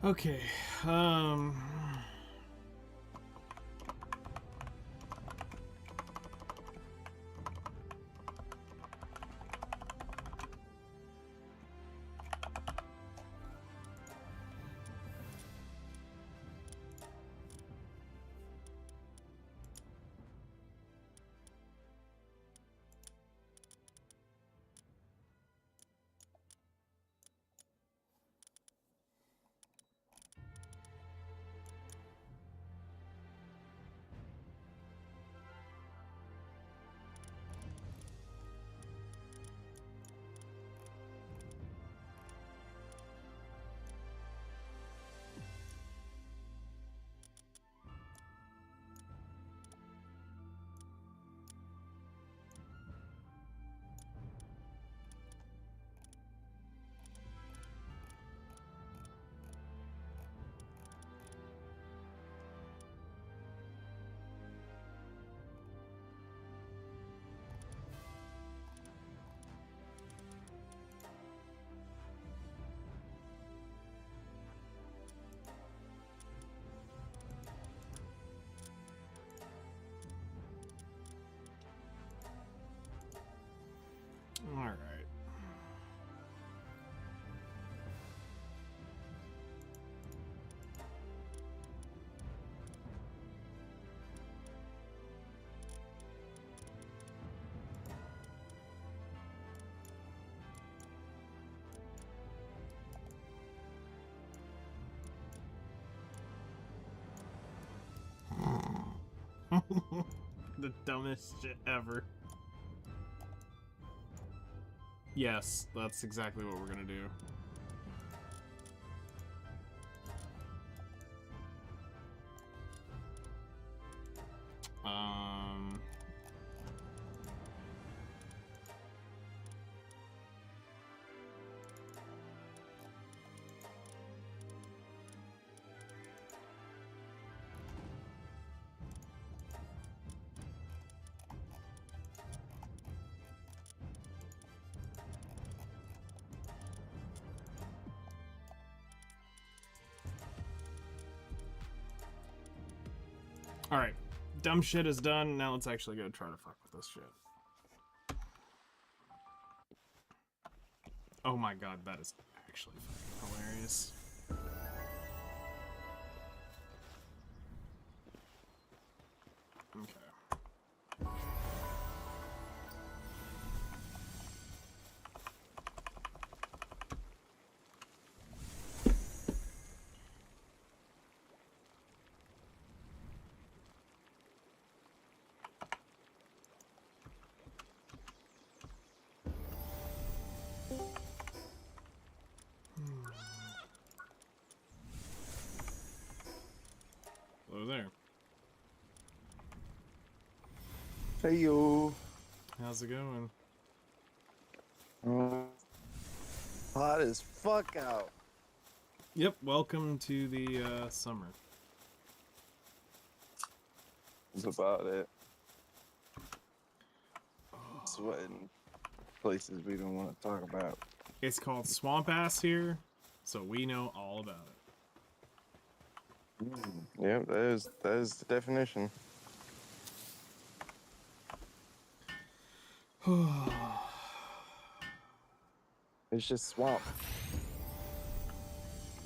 Okay, all right. The dumbest shit ever. Yes, that's exactly what we're gonna do. Alright, dumb shit is done, now let's actually go try to fuck with this shit. Oh my god, that is actually fucking hilarious. Okay. Hello there. Hey yo. How's it going? Hot as fuck out. Yep, welcome to the summer. That's about it. It's sweating places we don't want to talk about. It's called swamp ass here, so we know all about Yeah, that is the definition. it. It's just swamp.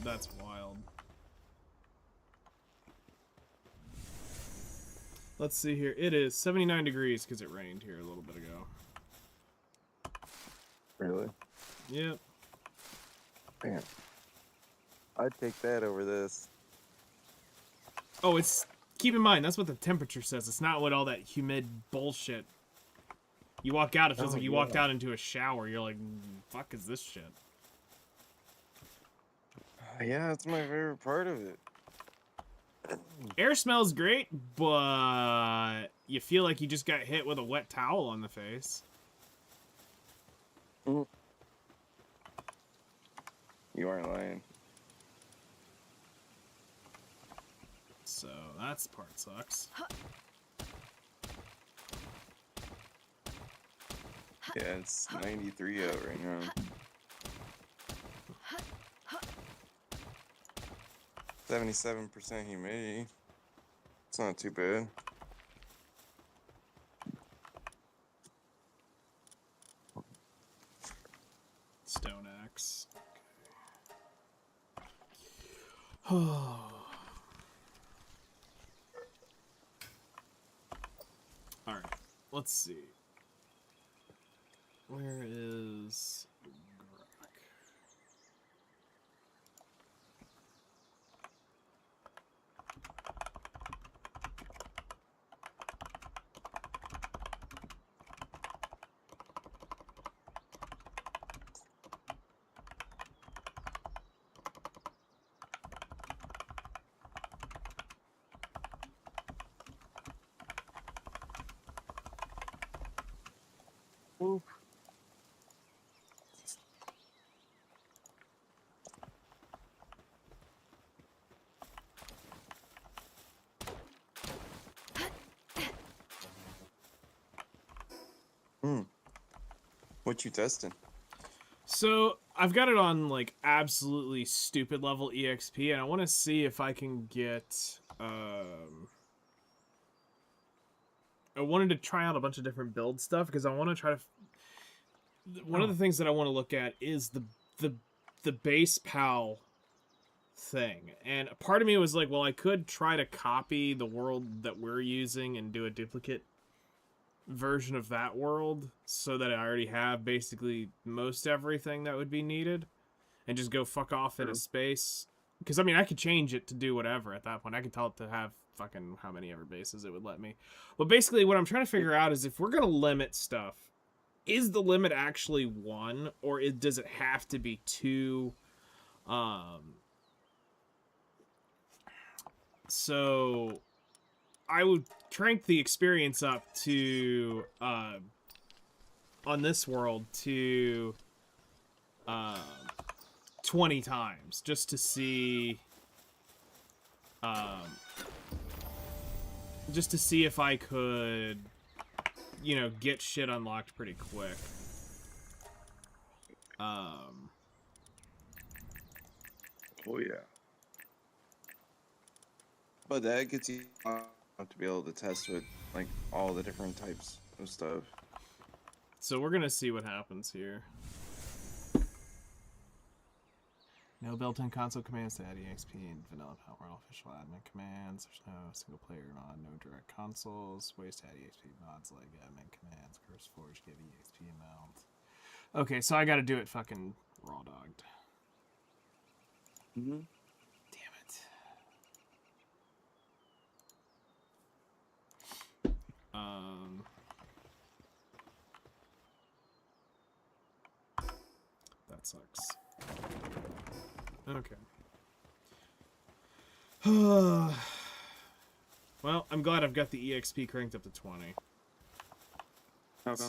That's wild. Let's see here. It is 79 degrees because it rained here a little bit ago. Really? Yep. Damn. I'd take that over this. Oh, it's... Keep in mind, that's what the temperature says. It's not what all that humid bullshit... You walk out, it feels like you walked out into a shower. You're like, fuck is this shit? Yeah, it's my favorite part of it. Air smells great, but you feel like you just got hit with a wet towel on the face. You aren't lying. So, that part sucks. Yeah, it's 93 out right now. 77% humidity. It's not too bad. Stone axe. Okay. Alright, let's see. Where is GROK? Oof. What you testing? So, I've got it on, like, absolutely stupid level EXP, and I want to see if I can get, I wanted to try out a bunch of different build stuff, because I want to try to... One of the things that I want to look at is the base PAL thing. And a part of me was like, well, I could try to copy the world that we're using and do a duplicate version of that world so that I already have basically most everything that would be needed and just go fuck off into space. Because, I mean, I could change it to do whatever at that point. I could tell it to have fucking how many ever bases it would let me. But basically what I'm trying to figure out is if we're going to limit stuff, is the limit actually 1 or does it have to be 2? So I would crank the experience up to on this world to 20 times just to see if I could, you know, get shit unlocked pretty quick. Oh yeah. But that gets you to be able to test with like all the different types of stuff. So we're gonna see what happens here. No built-in console commands to add EXP in vanilla Palworld official admin commands. There's no single player mod, no direct consoles. Ways to add EXP mods like admin commands. Curse Forge give EXP amount. Okay, so I gotta do it fucking raw dogged. Mm-hmm. Damn it. That sucks. Okay. Well, I'm glad I've got the EXP cranked up to 20. Okay.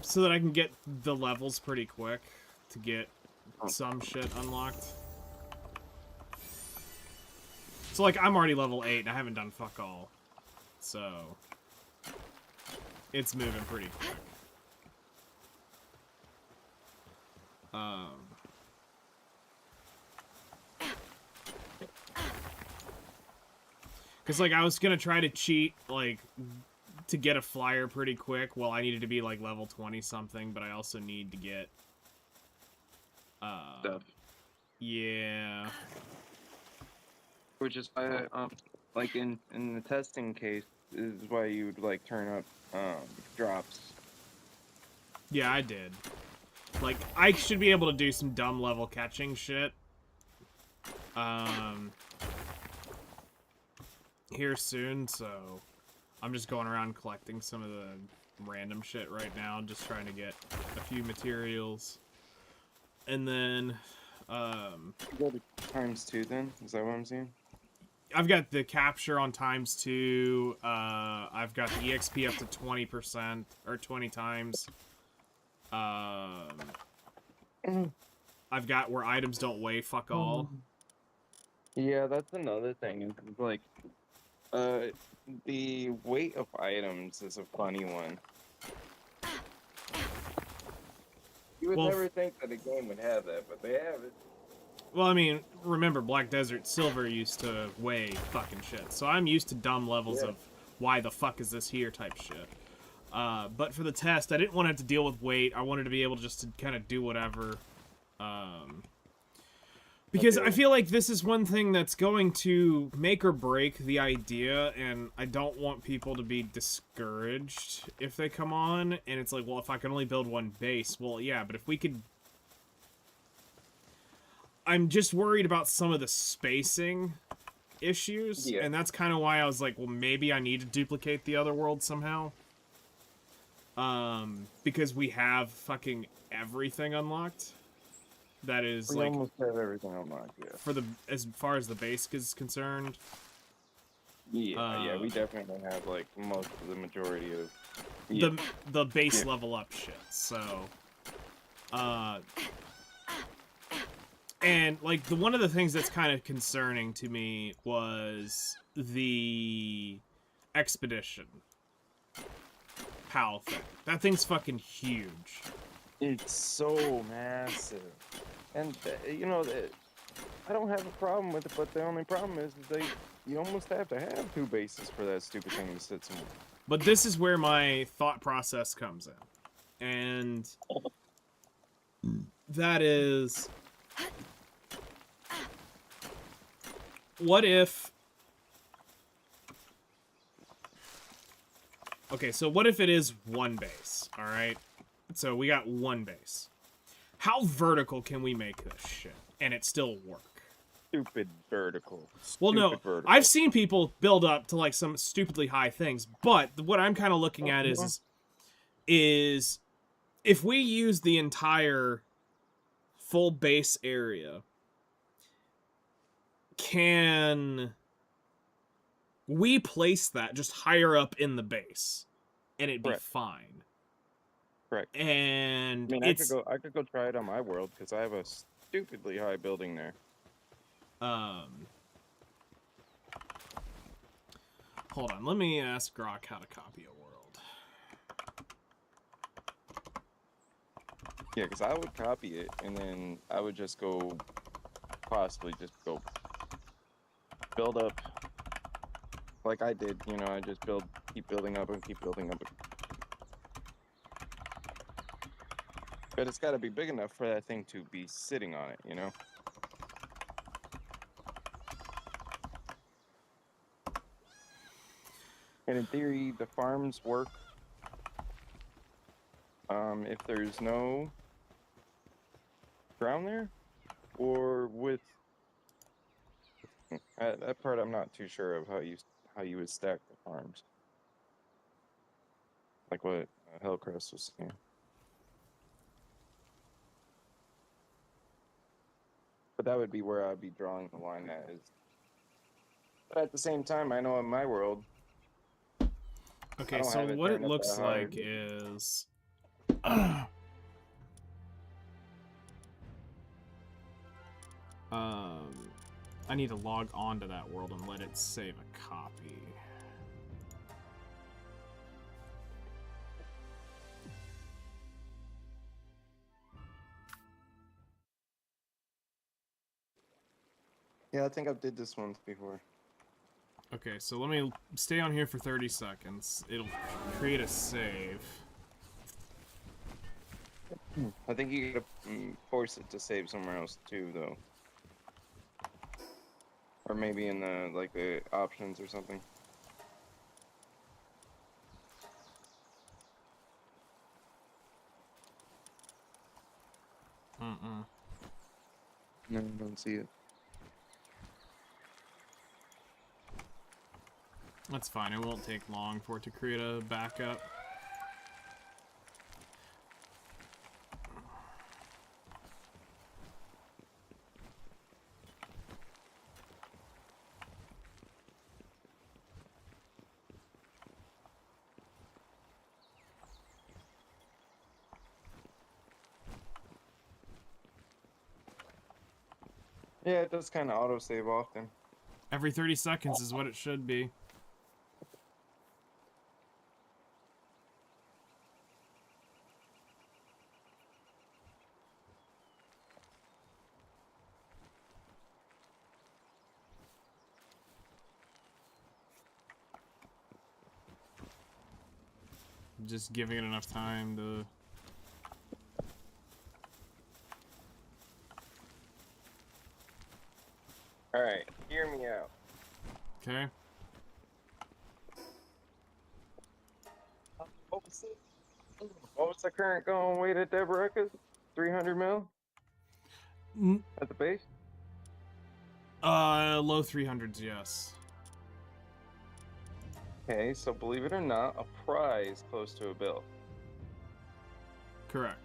So that I can get the levels pretty quick to get some shit unlocked. So, like, I'm already level 8 and I haven't done fuck all. So, It's moving pretty quick. Because, like, I was gonna try to cheat, like, to get a flyer pretty quick. Well, I needed to be, like, level 20-something, but I also need to get... Stuff. Yeah. Which is why, like, in the testing case, is why you would, like, turn up, drops. Yeah, I did. Like, I should be able to do some dumb level catching shit. Here soon, so I'm just going around collecting some of the random shit right now, just trying to get a few materials. And then, You go to ×2 then? Is that what I'm seeing? I've got the capture on ×2. I've got the EXP up to 20%, or 20 times. I've got where items don't weigh fuck all. Yeah, that's another thing. It's like, the weight of items is a funny one. You would Well, never think that a game would have that, but they have it. Well, I mean, remember, Black Desert Silver used to weigh fucking shit, so I'm used to dumb levels of why the fuck is this here type shit. But for the test, I didn't want to have to deal with weight. I wanted to be able just to kind of do whatever. Because I feel like this is one thing that's going to make or break the idea, and I don't want people to be discouraged if they come on, and it's like, well, if I can only build one base, well, yeah, but if we could... I'm just worried about some of the spacing issues, and that's kind of why I was like, well, maybe I need to duplicate the other world somehow. Because we have fucking everything unlocked. That is, we like... almost have everything unlocked, yeah. For the... As far as the base is concerned. Yeah, yeah, we definitely have, like, most of the majority of... The base level up shit, so... And, like, one of the things that's kind of concerning to me was the expedition PAL thing. That thing's fucking huge. It's so massive. And, you know, I don't have a problem with it, but the only problem is you almost have to have 2 bases for that stupid thing to sit somewhere. But this is where my thought process comes in. And that is... What if... Okay, so what if it is one base, alright? So we got one base. How vertical can we make this shit and it still work? Stupid vertical. Well, no, vertical. I've seen people build up to like some stupidly high things, but what I'm kind of looking at is if we use the entire full base area, can we place that just higher up in the base and it'd be fine? Correct. And I mean, I could go try it on my world because I have a stupidly high building there. Hold on, let me ask GROK how to copy a world. Yeah, because I would copy it and then I would just go, possibly just go build up like I did, you know, I just keep building up and keep building up. But it's got to be big enough for that thing to be sitting on it, you know? And in theory, the farms work if there's no ground there, or with that part I'm not too sure of how you would stack the farms. Like what Hellcrest was saying. But that would be where I'd be drawing the line at is. But at the same time, I know in my world. Okay, so what it looks like is. I need to log on to that world and let it save a copy. Yeah, I think I did this once before. Okay, so let me stay on here for 30 seconds. It'll create a save. I think you gotta force it to save somewhere else too, though. Or maybe in the like the options or something. No, I don't see it. That's fine. It won't take long for it to create a backup. Yeah, it does kind of autosave often. Every 30 seconds is what it should be. Just giving it enough time to... Alright, hear me out. Okay. What was the current going weight at Deborah's? 300 mil at the base? Low 300s, yes. Okay, so believe it or not, a prize close to a bill. Correct.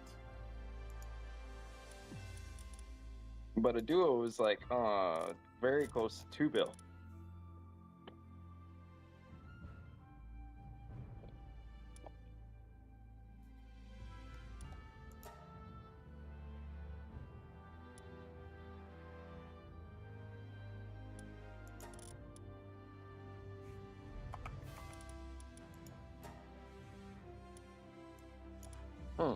But a duo was like, very close to 2 bill. Hmm.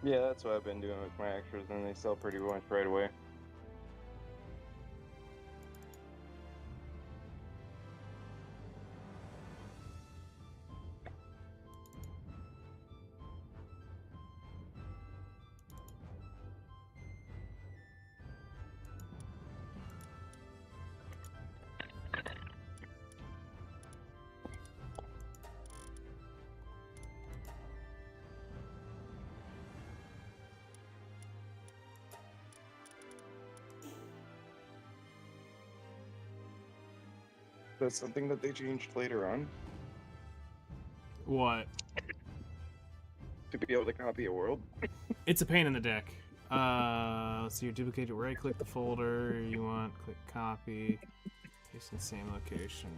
Yeah, that's what I've been doing with my extras, and they sell pretty much right away. That's something that they changed later on What? to be able to copy a world. It's a pain in the dick. Let's see, you duplicate it, right click the folder you want, click copy, paste in the same location.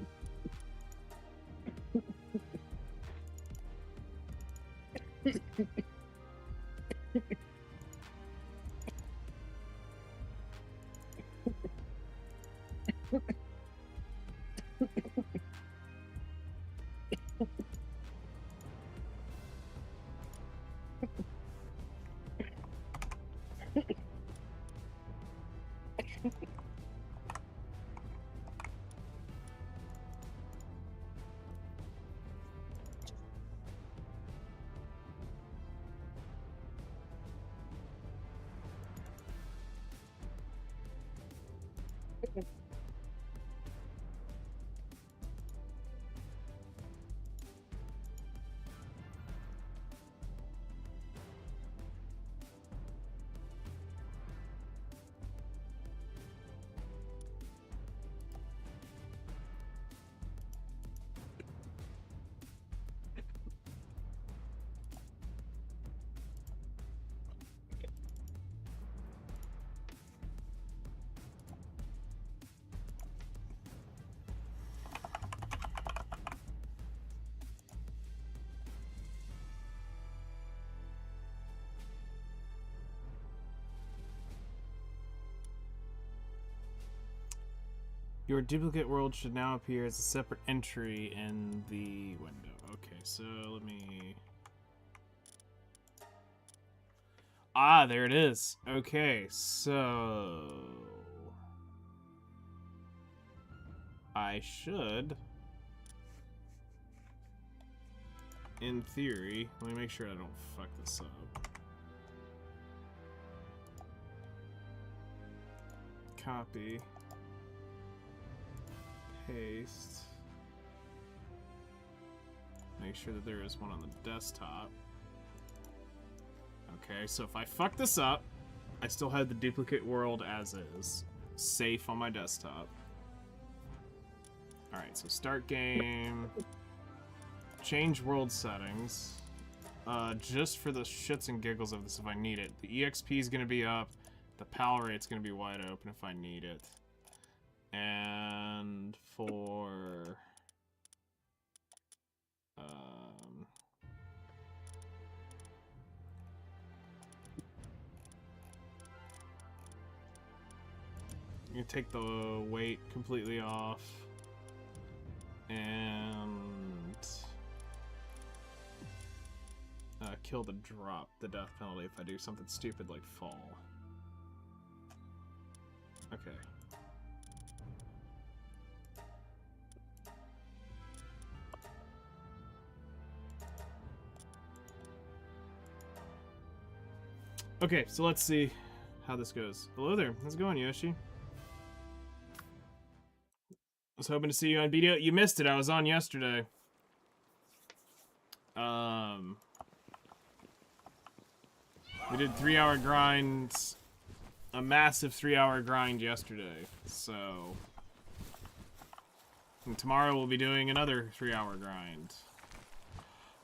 Your duplicate world should now appear as a separate entry in the window. Okay, so let me... Ah, there it is. Okay, so... I should... In theory, let me make sure I don't fuck this up. Copy. Paste. Make sure that there is one on the desktop. Okay, so if I fuck this up, I still have the duplicate world as is, safe on my desktop. Alright, so start game. Change world settings. Just for the shits and giggles of this if I need it. The EXP is going to be up. The PAL rate's going to be wide open if I need it. And for... you take the weight completely off. And... kill the drop, the death penalty, if I do something stupid like fall. Okay. Okay, so let's see how this goes. Hello there. How's it going, Yoshi? I was hoping to see you on video. You missed it. I was on yesterday. We did 3-hour grinds. A massive 3-hour grind yesterday. So... and tomorrow we'll be doing another 3-hour grind.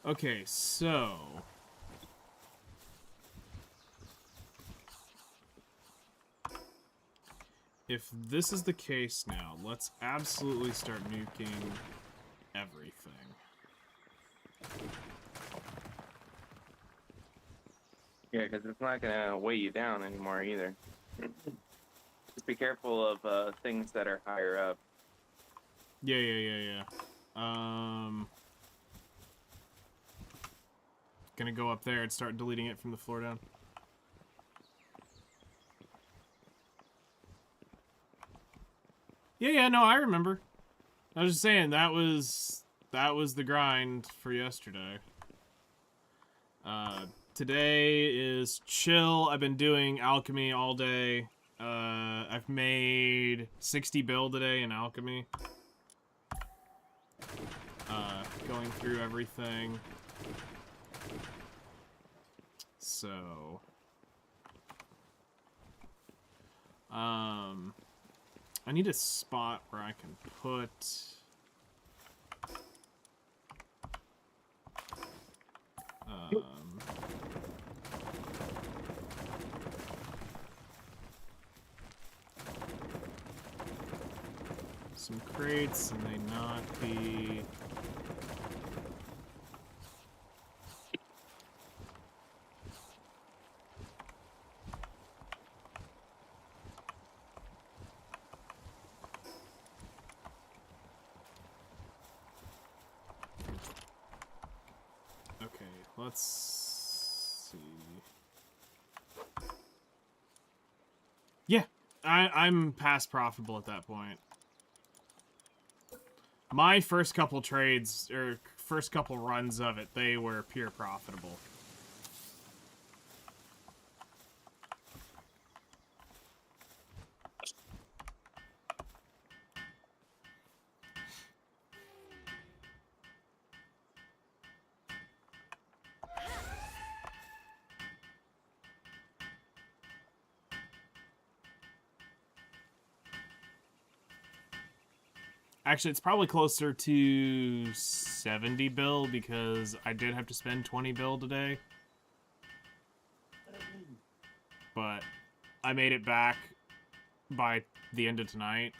Okay, so... if this is the case now, let's absolutely start nuking everything. Yeah, because it's not gonna weigh you down anymore either. Just be careful of things that are higher up. Yeah. Gonna go up there and start deleting it from the floor down. Yeah, no, I remember. I was just saying that was the grind for yesterday. Today is chill. I've been doing alchemy all day. I've made 60 bill today in alchemy. Going through everything. So, I need a spot where I can put some crates and they not be let's see. Yeah, I'm past profitable at that point. My first couple trades, or first couple runs of it, they were pure profitable. Actually, it's probably closer to 70 bill because I did have to spend 20 bill today. But I made it back by the end of tonight.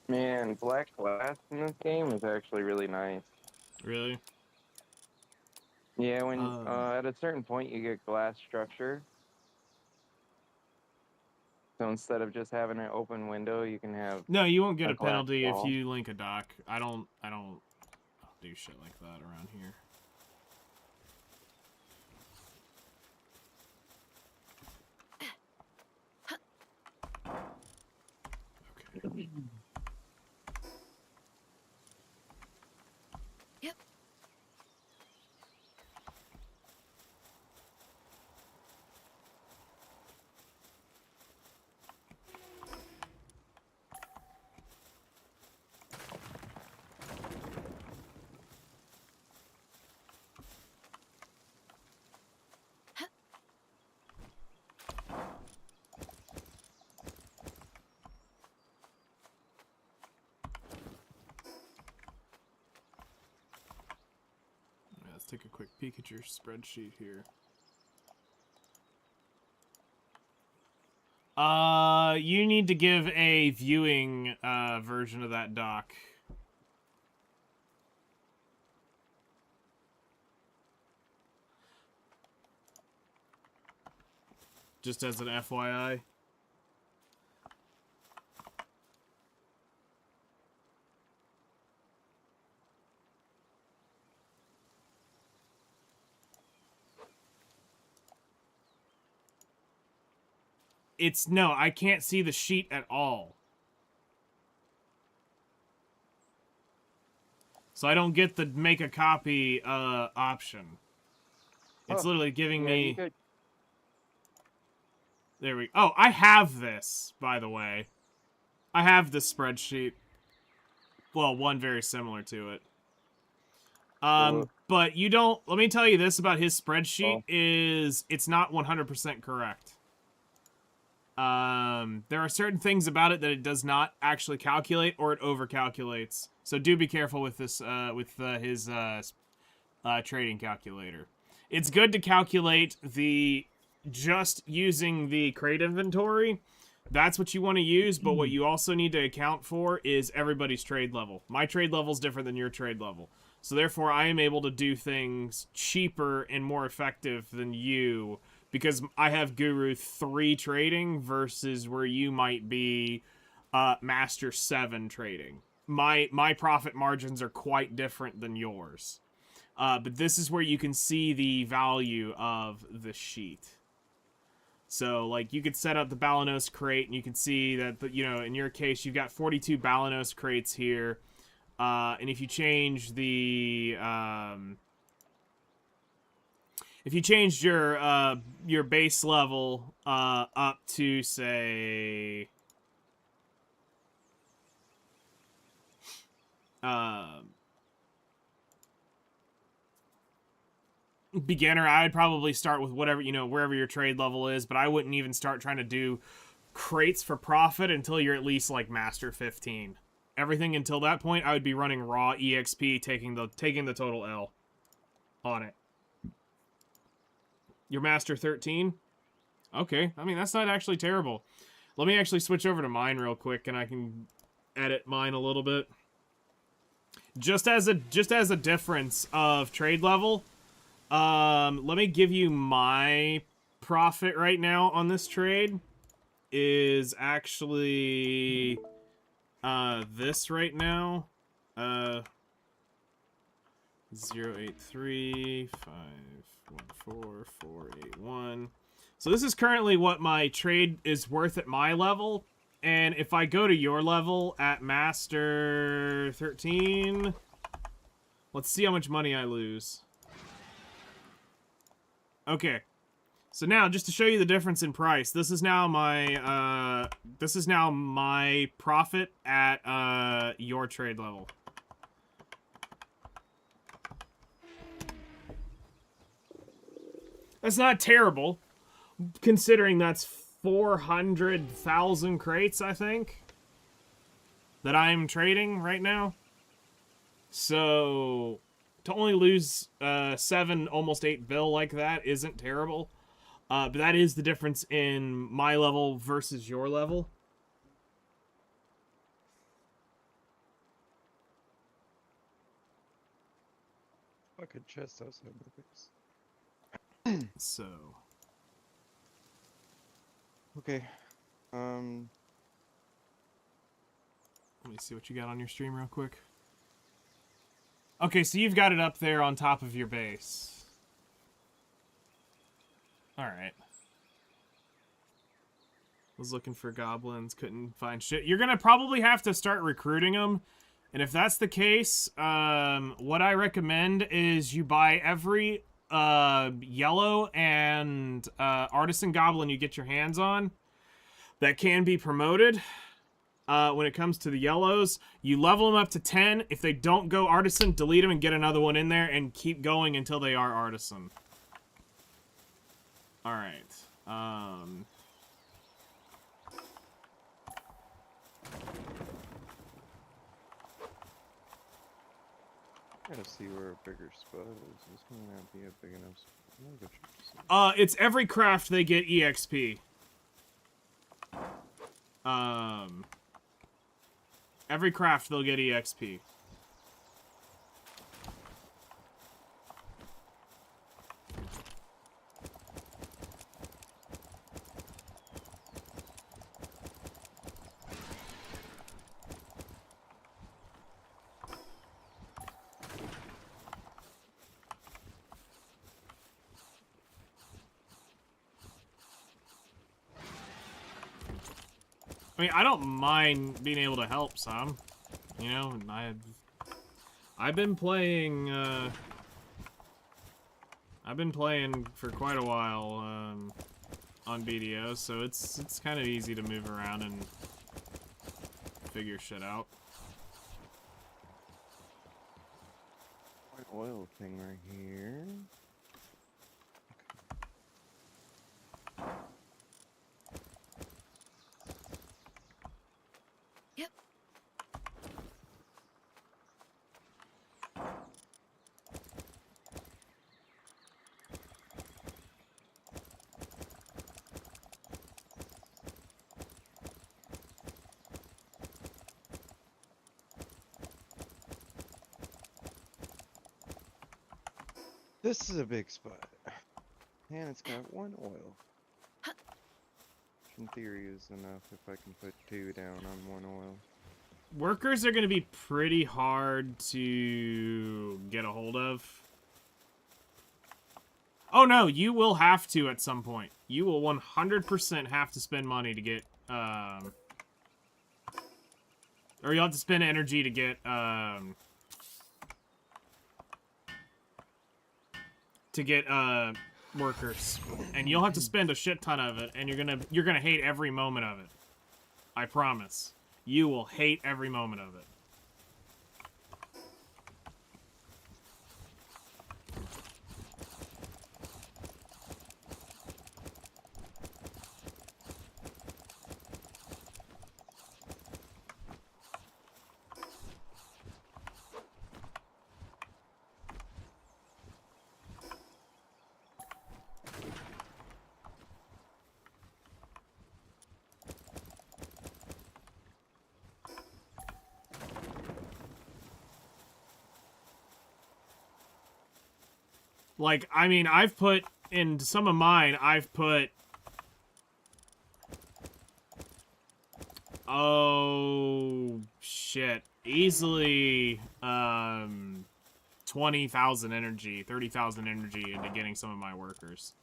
Man, black glass in this game is actually really nice. Really? Yeah, when Um, at a certain point you get glass structure. So instead of just having an open window, you can have no, you won't get a a glass penalty if wall. you link a dock. I don't do shit like that around here. Okay. Yep. Yeah, let's take a quick peek at your spreadsheet here. You need to give a viewing version of that doc. Just as an FYI. No, I can't see the sheet at all. So I don't get the make a copy option. It's Oh, literally giving yeah, me... you could. There we... Oh, I have this, by the way. I have this spreadsheet. Well, one very similar to it. But you don't... Let me tell you this about his spreadsheet is it's not 100% correct. There are certain things about it that it does not actually calculate, or it overcalculates. So do be careful with this, his trading calculator. It's good to calculate just using the crate inventory. That's what you want to use, but what you also need to account for is everybody's trade level. My trade level is different than your trade level. So therefore, I am able to do things cheaper and more effective than you, because I have Guru 3 trading versus where you might be Master 7 trading. My profit margins are quite different than yours. But this is where you can see the value of the sheet. So, like, you could set up the Balanos crate, and you can see that, in your case, you've got 42 Balanos crates here. And if you change the... if you changed your base level up to, say... beginner, I'd probably start with whatever, wherever your trade level is, but I wouldn't even start trying to do crates for profit until you're at least like Master 15. Everything until that point, I would be running raw EXP, taking the total L on it. You're Master 13? Okay, I mean, that's not actually terrible. Let me actually switch over to mine real quick, and I can edit mine a little bit. Just as a difference of trade level, let me give you my profit right now on this trade is actually this right now. 083514481. So this is currently what my trade is worth at my level, and if I go to your level at Master 13, let's see how much money I lose. Okay, so now just to show you the difference in price, this is now my profit at your trade level. That's not terrible, considering that's 400,000 crates, I think, that I'm trading right now. So to only lose 7, almost 8 bill like that isn't terrible. But that is the difference in my level versus your level. fucking chest outside my face. So, Okay. let me see what you got on your stream real quick. Okay, so you've got it up there on top of your base. Alright. Was looking for goblins, couldn't find shit. You're gonna probably have to start recruiting them. And if that's the case, what I recommend is you buy every yellow and artisan goblin you get your hands on that can be promoted. When it comes to the yellows, you level them up to 10. If they don't go artisan, delete them and get another one in there and keep going until they are artisan. Alright. Gotta see where a bigger spot is. This may not be a big enough spot. I'm gonna go check this out. It's every craft they get EXP. Every craft they'll get EXP. I mean, I don't mind being able to help some. You know, I've been playing for quite a while on BDO, so it's kind of easy to move around and figure shit out. White oil thing right here. This is a big spot. And it's got 1 oil. Which in theory is enough if I can put 2 down on 1 oil. Workers are going to be pretty hard to get a hold of. Oh no, you will have to at some point. You will 100% have to spend money to get, or you'll have to spend energy to get, workers. And you'll have to spend a shit ton of it, and you're gonna hate every moment of it. I promise. You will hate every moment of it. Like, I mean, I've put, in some of mine, I've put, oh, shit, easily, 20,000 energy, 30,000 energy into getting some of my workers.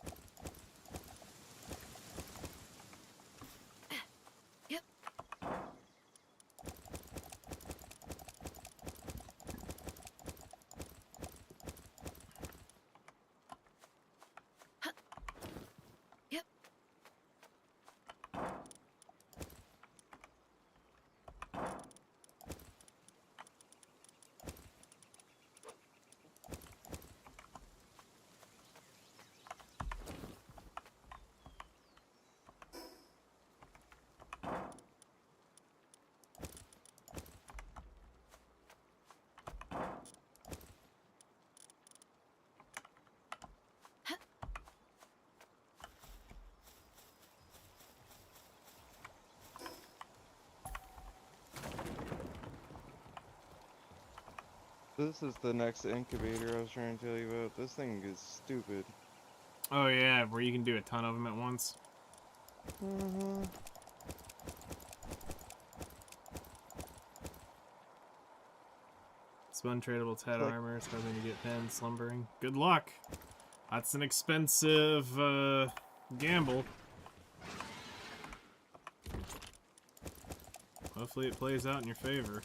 This is the next incubator I was trying to tell you about. This thing is stupid. Oh yeah, where you can do a ton of them at once. Mm-hmm. Spun tradable Ted Like- armor, it's hoping to get pinned, slumbering. Good luck. That's an expensive gamble. Hopefully it plays out in your favor.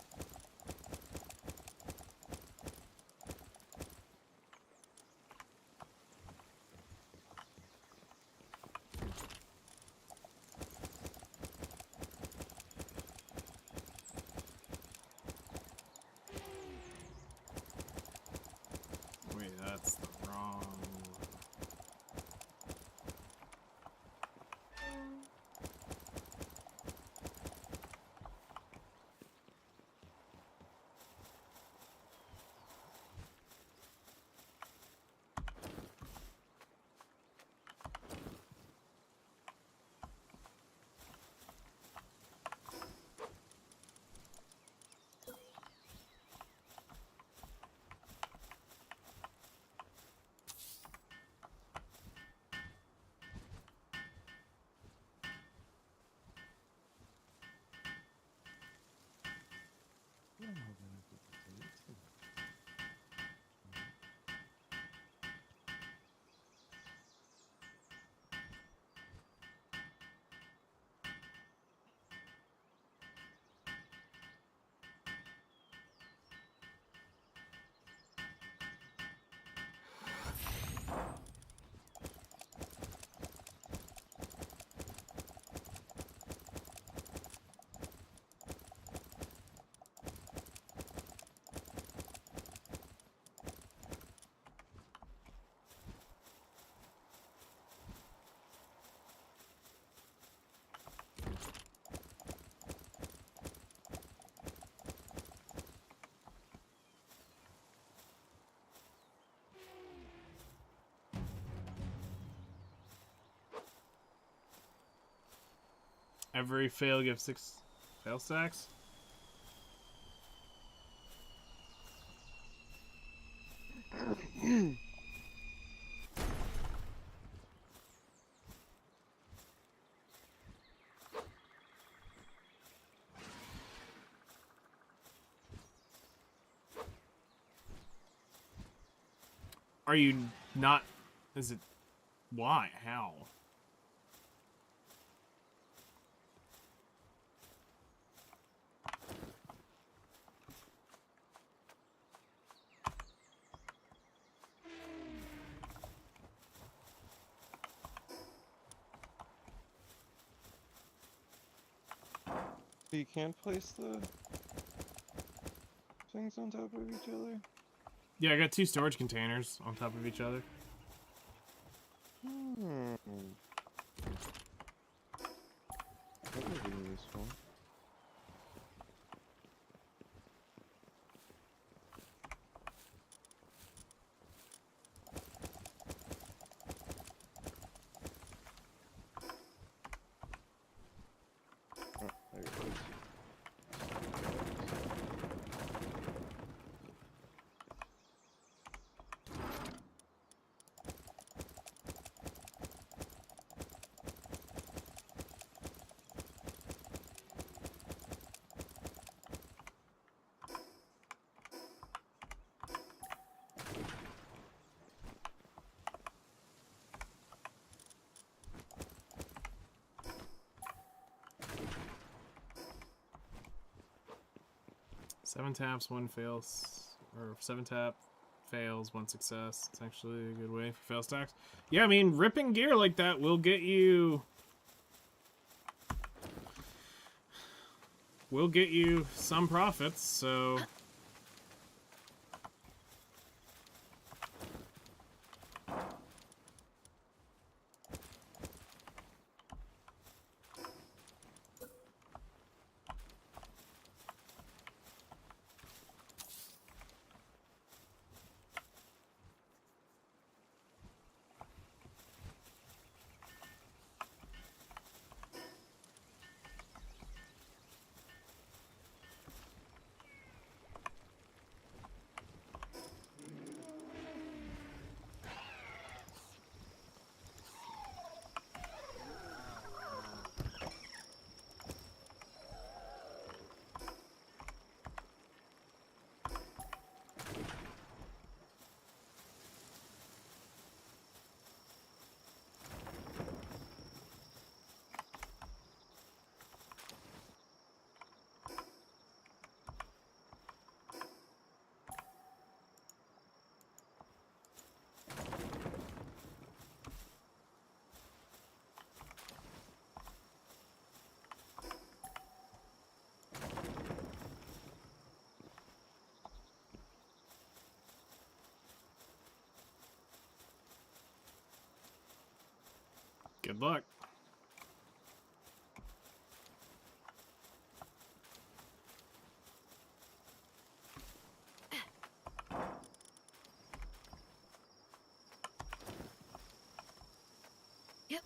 Wait, that's the wrong one. Every fail gives 6 fail stacks? Are you not... Is it... Why? How? So you can't place the things on top of each other? Yeah, I got 2 storage containers on top of each other. That would be useful. Oh, there it goes. Seven taps, 1 fails. Or 7 tap, fails, 1 success. It's actually a good way for fail stacks. Yeah, I mean, ripping gear like that will get you... Will get you some profits, so... Good luck. Yep.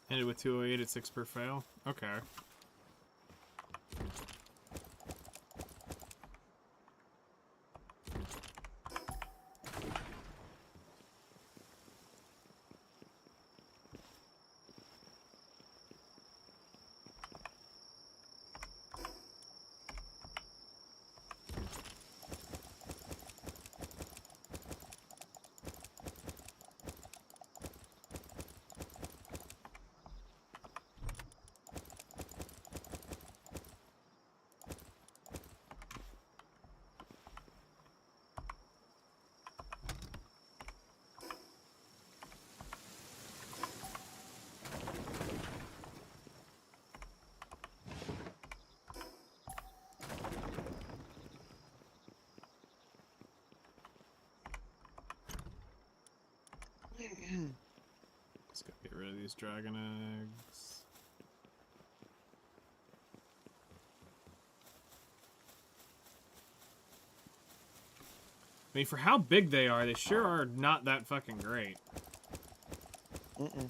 Ended with 208 at 6 per fail. Okay. Just gotta get rid of these dragon eggs. I mean, for how big they sure are not that fucking great. Mm-mm.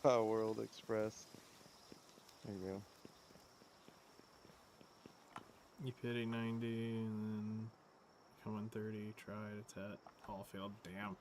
Palworld Express. There you go. You pity 90, and then come 130, try to tet. All failed. Damn.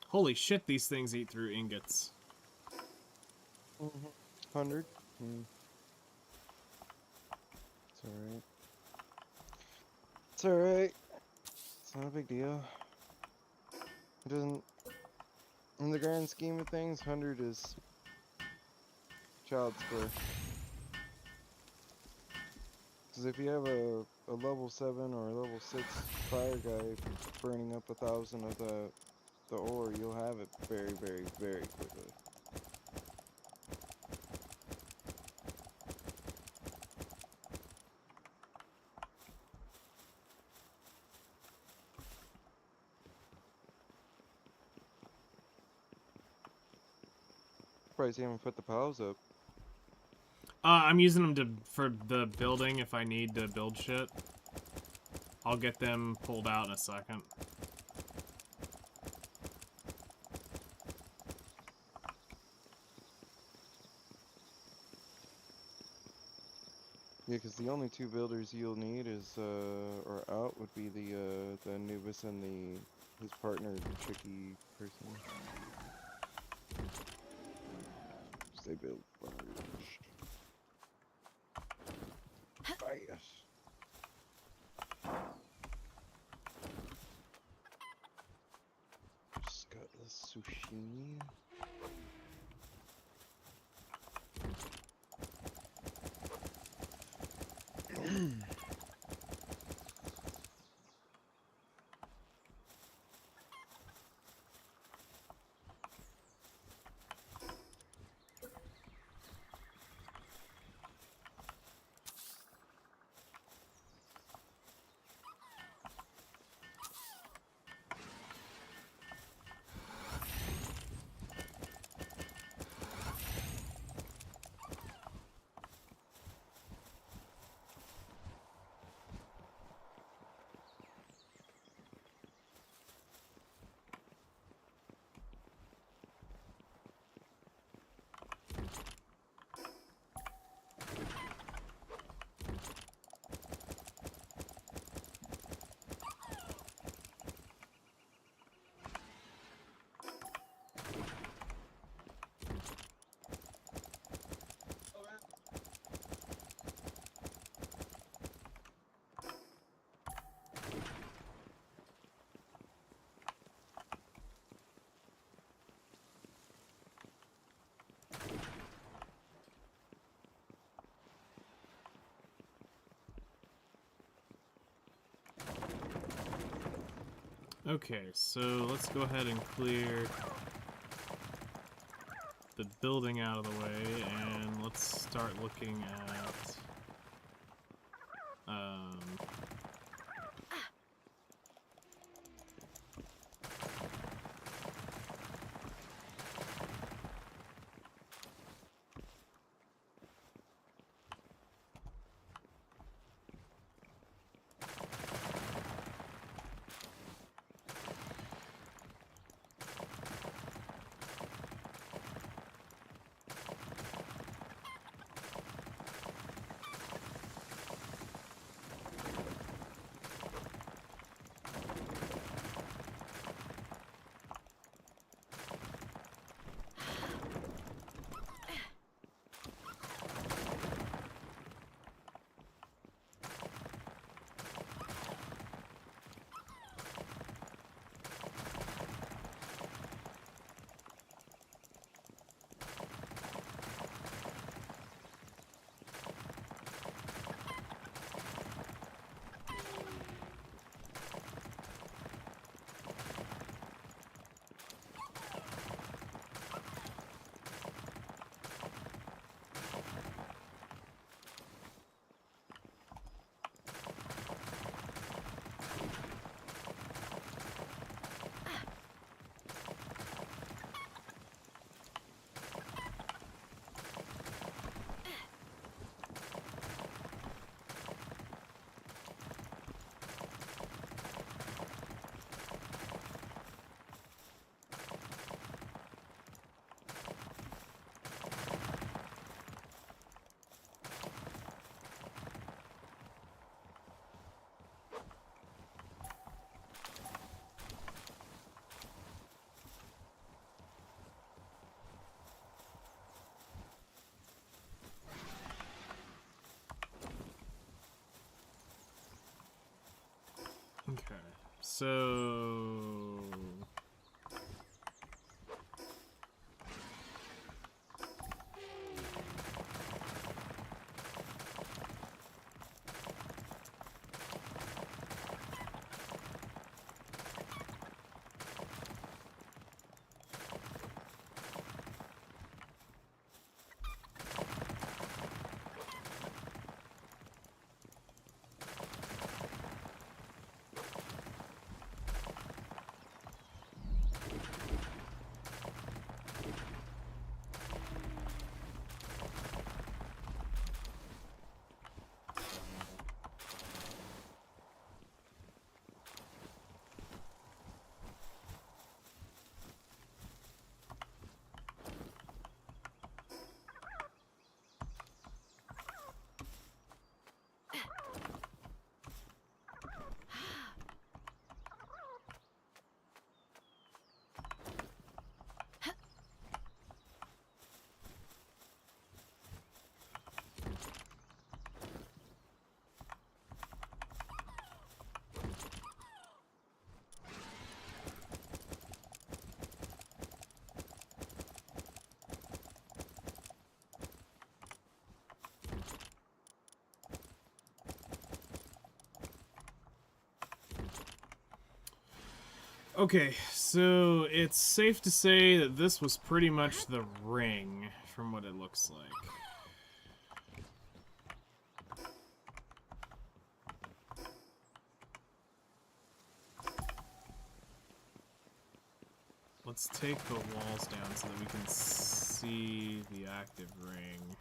Holy shit, these things eat through ingots. 100. It's alright. It's alright. It's not a big deal. It doesn't. In the grand scheme of things, 100 is child's play. Because if you have a level 7 or a level 6 fire guy burning up 1,000 of the ore, you'll have it very, very, very quickly. Surprised you haven't put the pals up. I'm using them for the building if I need to build shit. I'll get them pulled out in a second. Yeah, because the only two builders you'll need is, or out would be the Anubis and his partner, tricky person. They build first. Yes. Just got the sushi. Okay, so let's go ahead and clear the building out of the way, and let's start looking at okay, so okay, so it's safe to say that this was pretty much the ring, from what it looks like. Let's take the walls down so that we can see the active ring.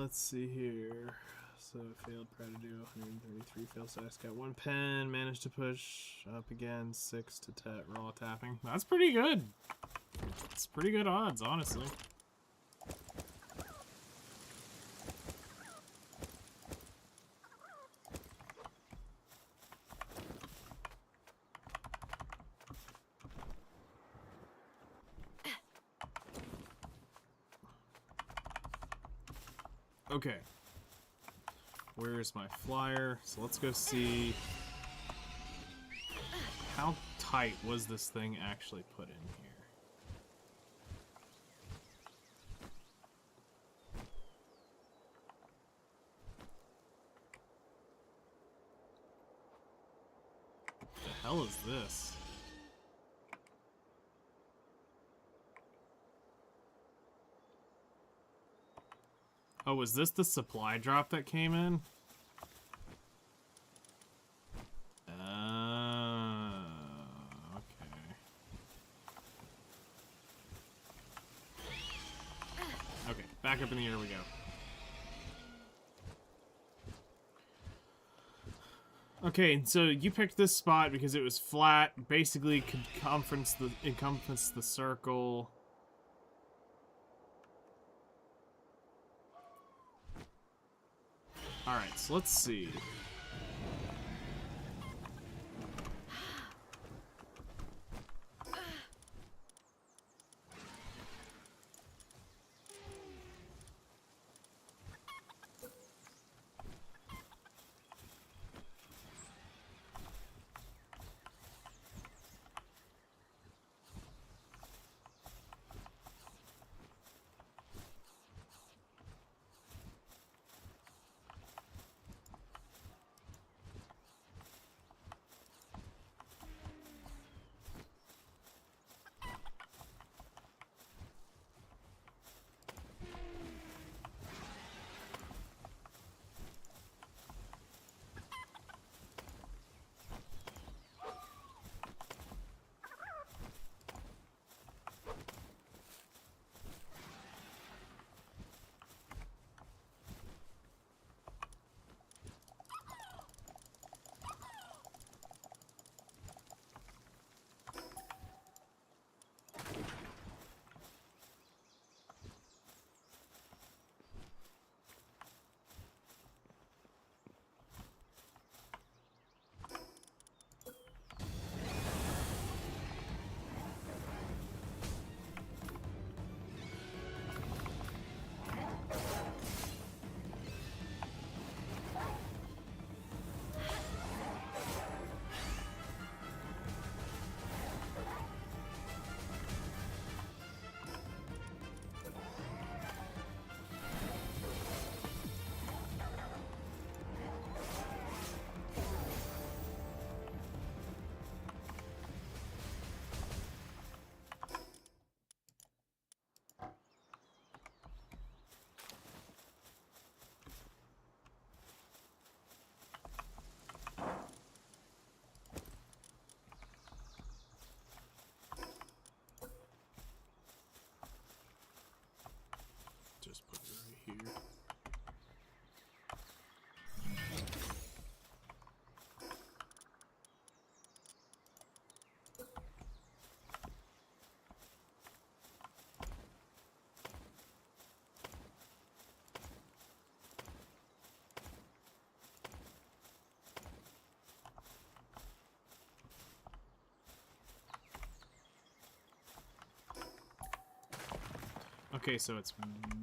Let's see here. So failed prior to do 133 fail sacks. Got 1 pen. Managed to push up again. 6 to raw tapping. That's pretty good. It's pretty good odds, honestly. Okay. Where's my flyer? So let's go see how tight was this thing actually put in here. What the hell is this? Oh, was this the supply drop that came in? Okay. Okay, back up in the air we go. Okay, so you picked this spot because it was flat, basically could encompass the circle. Alright, so let's see. Just put it right here. Okay, so it's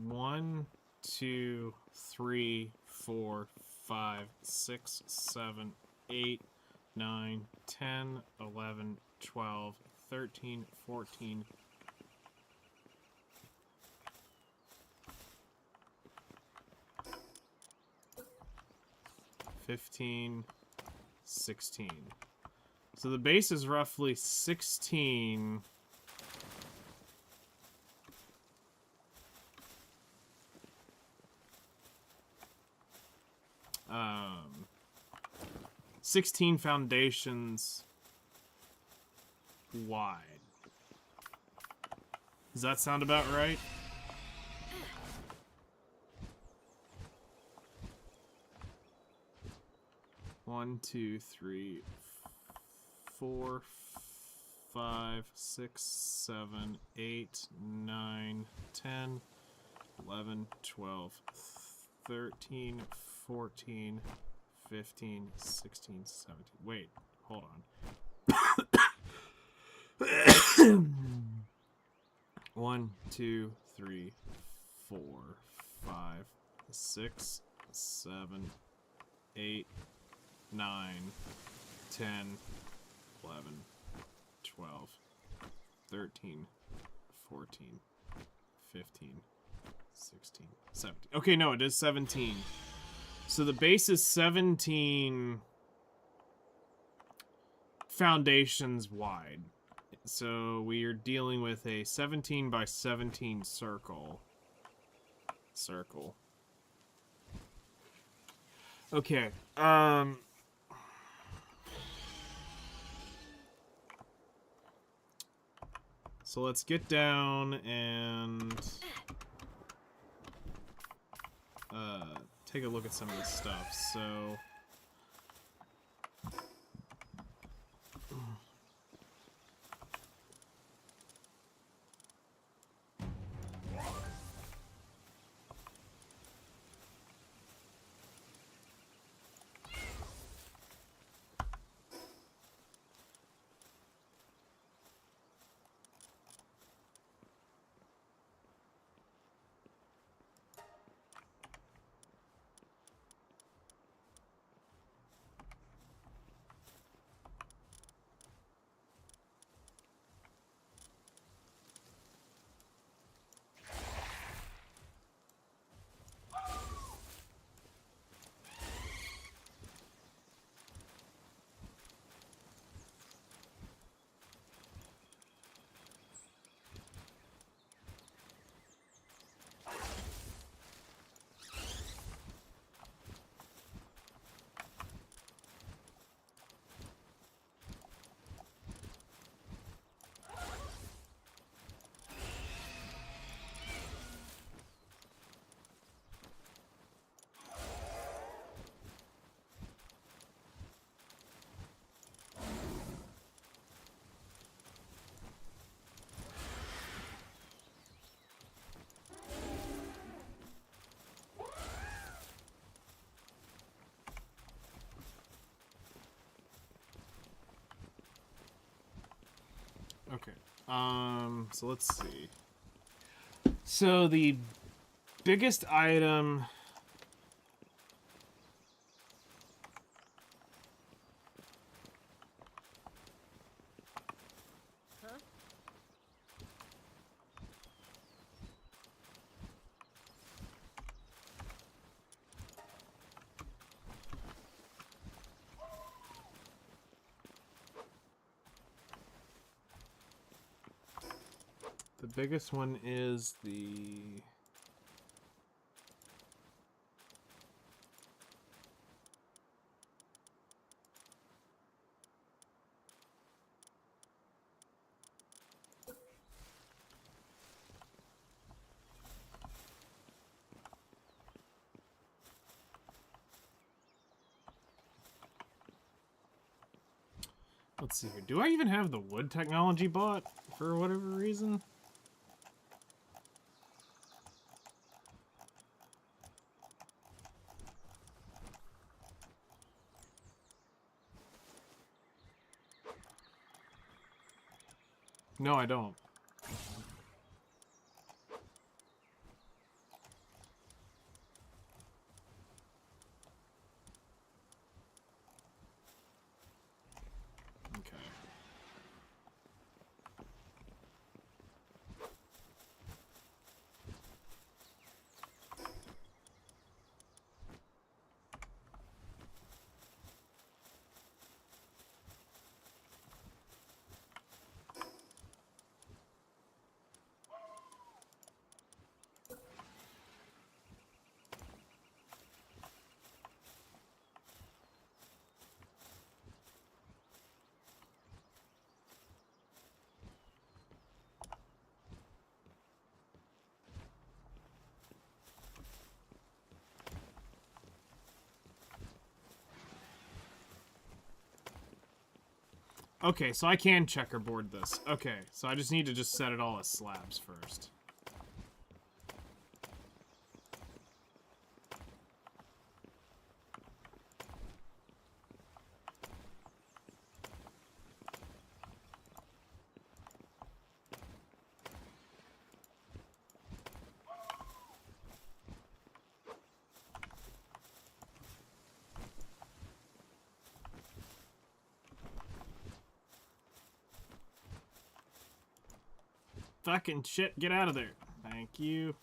1, 2, 3, 4, 5, 6, 7, 8, 9, 10, 11, 12, 13, 14, 15, 16. So the base is roughly 16. 16 foundations wide. Does that sound about right? 1, 2, 3, 4, 5, 6, 7, 8, 9, 10, 11, 12, 13, 14, 15, 16, 17. Wait, hold on. 1, 2, 3, 4, 5, 6, 7, 8, 9, 10, 11, 12, 13, 14, 15, 16, 17. Okay, no, it is 17. So the base is 17 foundations wide. So we are dealing with a 17 by 17 circle. Okay. So let's get down and take a look at some of this stuff. So okay. So let's see. So the biggest item the biggest one is the let's see here. Do I even have the wood technology bot for whatever reason? No, I don't. Okay. Okay, so I can checkerboard this. Okay, so I just need to just set it all as slabs first. Fucking shit, get out of there. Thank you.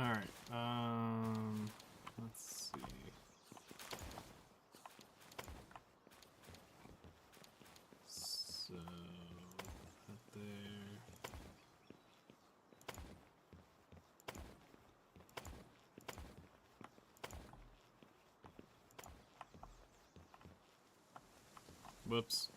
Alright, let's see. So, right there. Whoops.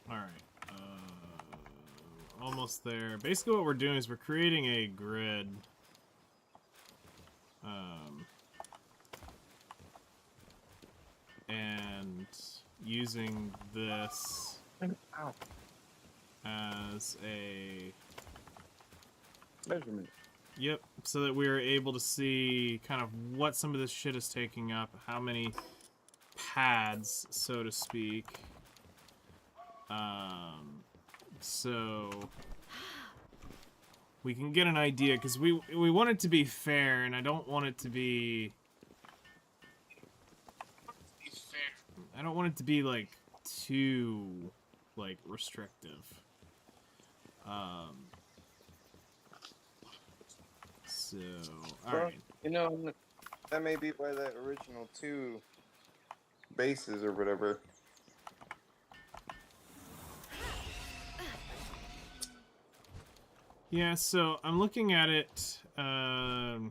Alright, almost there. Basically what we're doing is we're creating a grid. And using this as a Measurement. Yep, so that we are able to see kind of what some of this shit is taking up, how many pads, so to speak. So we can get an idea, because we want it to be fair, and I don't want it to be... I don't want it to be, like, too, like, restrictive. So, alright. You know, that may be why that original 2 bases or whatever. Yeah, so I'm looking at it, I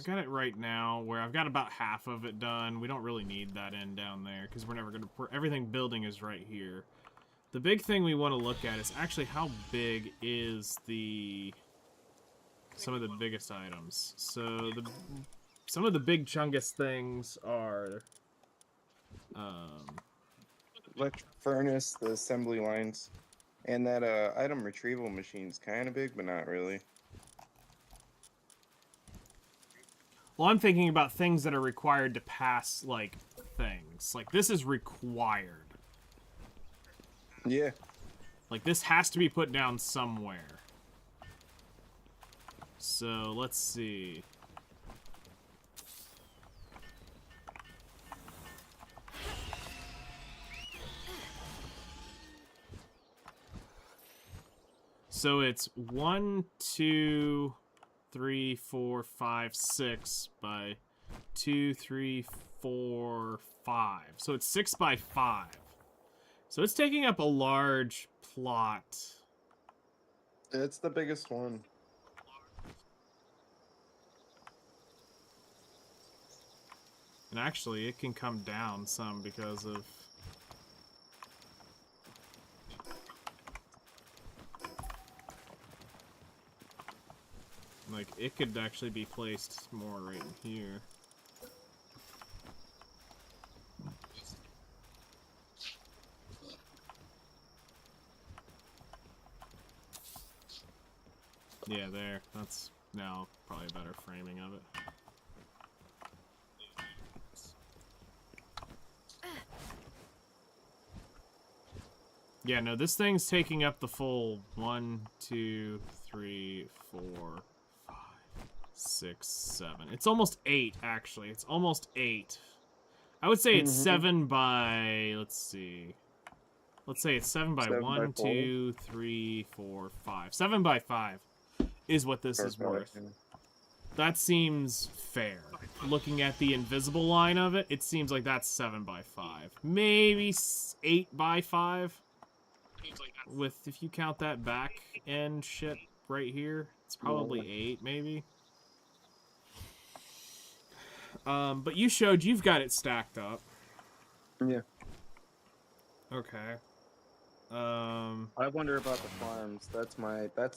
got it right now, where I've got about half of it done. We don't really need that end down there, because we're never going to... Everything building is right here. The big thing we want to look at is actually how big is the... some of the biggest items. So, some of the big chungus things are... Electric furnace, the assembly lines, and that item retrieval machine's kind of big, but not really. Well, I'm thinking about things that are required to pass, like, things. Like, this is required. Yeah. Like, this has to be put down somewhere. So, let's see. So it's 1, 2, 3, 4, 5, 6 by 2, 3, 4, 5. So it's 6 by 5. So it's taking up a large plot. It's the biggest one. And actually, it can come down some because of... Like, it could actually be placed more right in here. Yeah, there. That's now probably a better framing of it. Yeah, no, this thing's taking up the full 1, 2, 3, 4, 5, 6, 7. It's almost 8, actually. It's almost 8. I would say it's 7 by... Let's see. Let's say it's 7 by 7 1, by 4. 2, 3, 4, 5. 7 by 5 is what this is worth. That seems fair. Looking at the invisible line of it, it seems like that's 7 by 5. Maybe 8 by 5. with, if you count that back end shit right here, it's probably 8 maybe. But you showed you've got it stacked up. Yeah. Okay. I wonder about the farms. That's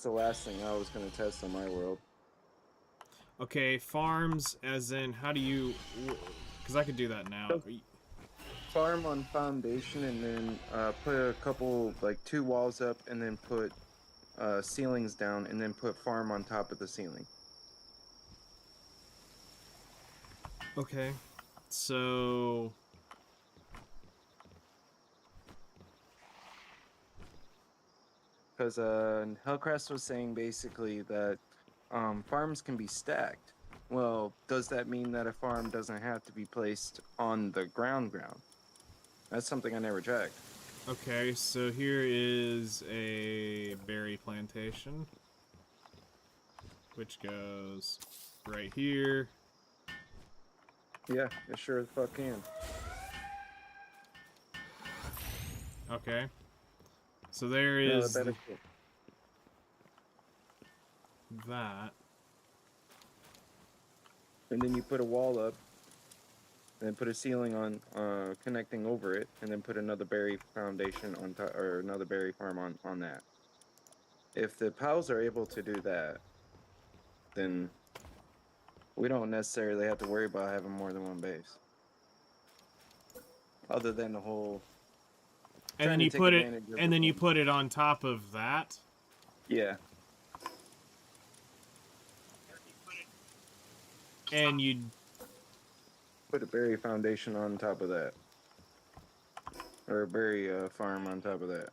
the last thing I was gonna test on my world. Okay, farms as in, how do you, because I could do that now. Farm on foundation and then put a couple, like 2 walls up and then put ceilings down and then put farm on top of the ceiling. Okay. So Because Hellcrest was saying basically that farms can be stacked. Well, does that mean that a farm doesn't have to be placed on the ground? That's something I never checked. okay, so here is a berry plantation, which goes right here. Yeah, it sure as fuck can. Okay. So there No, is the better shit. that. And then you put a wall up, and then put a ceiling on connecting over it, and then put another berry foundation on top, or another berry farm on that. If the pals are able to do that, then we don't necessarily have to worry about having more than one base. Other than the whole And then trying to you take put it advantage of and the then you thing. put it on top of that. Yeah. And you Put a berry foundation on top of that. Or a berry farm on top of that.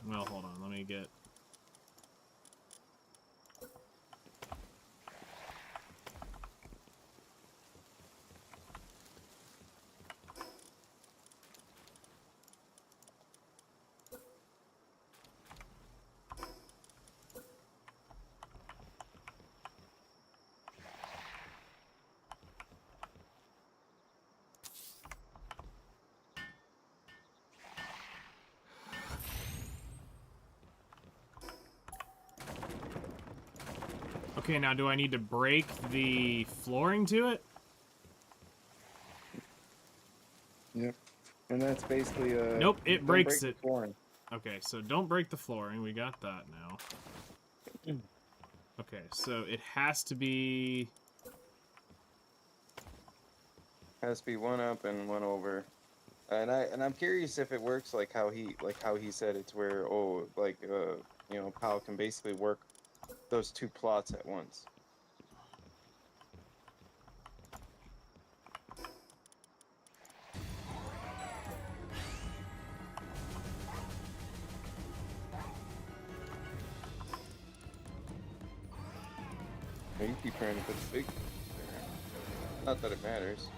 well, hold on, let me get Okay, now do I need to break the flooring to it? Yep. And that's basically Nope, it don't breaks break it. the flooring. Okay, so don't break the flooring. We got that now. Okay, so it has to be... Has to be one up and one over. And I'm curious if it works like how he said it's where you know, Pal can basically work those 2 plots at once. You keep trying to put the big there. Not that it matters.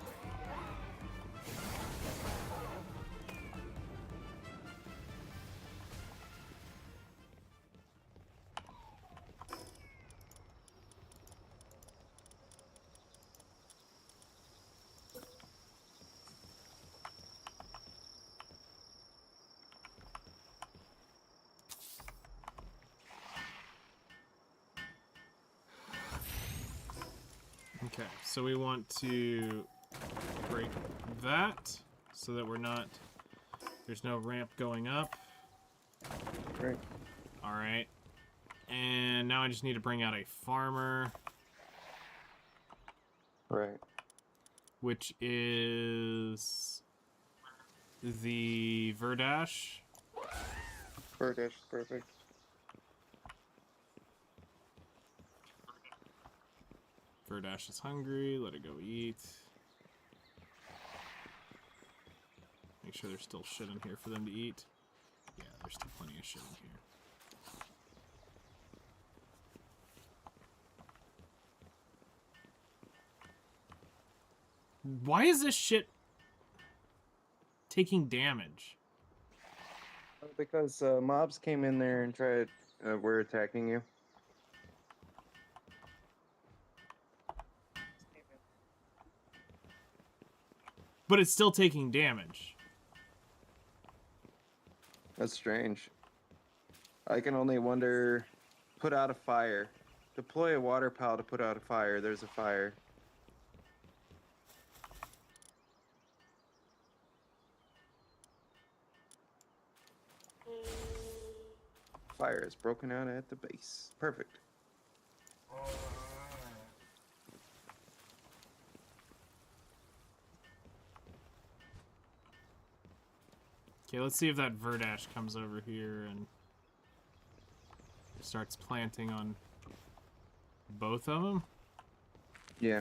Okay, so we want to break that so that we're not... There's no ramp going up. Right. Alright. And now I just need to bring out a farmer, Right. which is the Verdash. Perfect. Perfect. Verdash is hungry. Let it go eat. Make sure there's still shit in here for them to eat. Yeah, there's still plenty of shit in here. Why is this shit taking damage? Because mobs came in there and tried. Were attacking you. But it's still taking damage. That's strange. I can only wonder. Put out a fire. Deploy a water pal to put out a fire. There's a fire. Fire is broken out at the base. Perfect. Okay, let's see if that Verdash comes over here and starts planting on both of them. Yeah.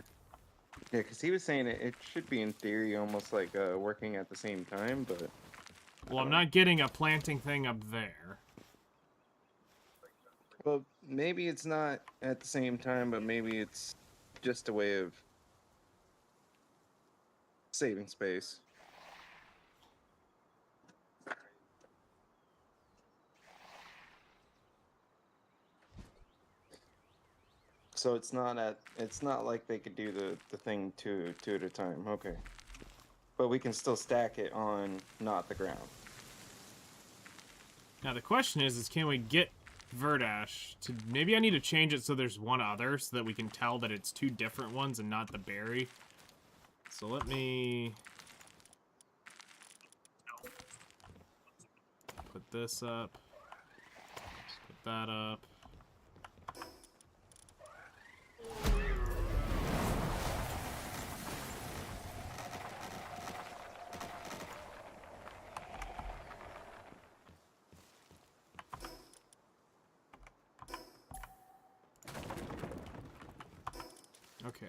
Yeah, because he was saying it should be in theory almost like working at the same time, but... Well, I'm not getting a planting thing up there. Well, maybe it's not at the same time, but maybe it's just a way of saving space. So it's not like they could do the thing two at a time. Okay. But we can still stack it on not the ground. Now the question is can we get Verdash to... Maybe I need to change it so there's one other so that we can tell that it's two different ones and not the berry. So let me... put this up. Put that up. Okay.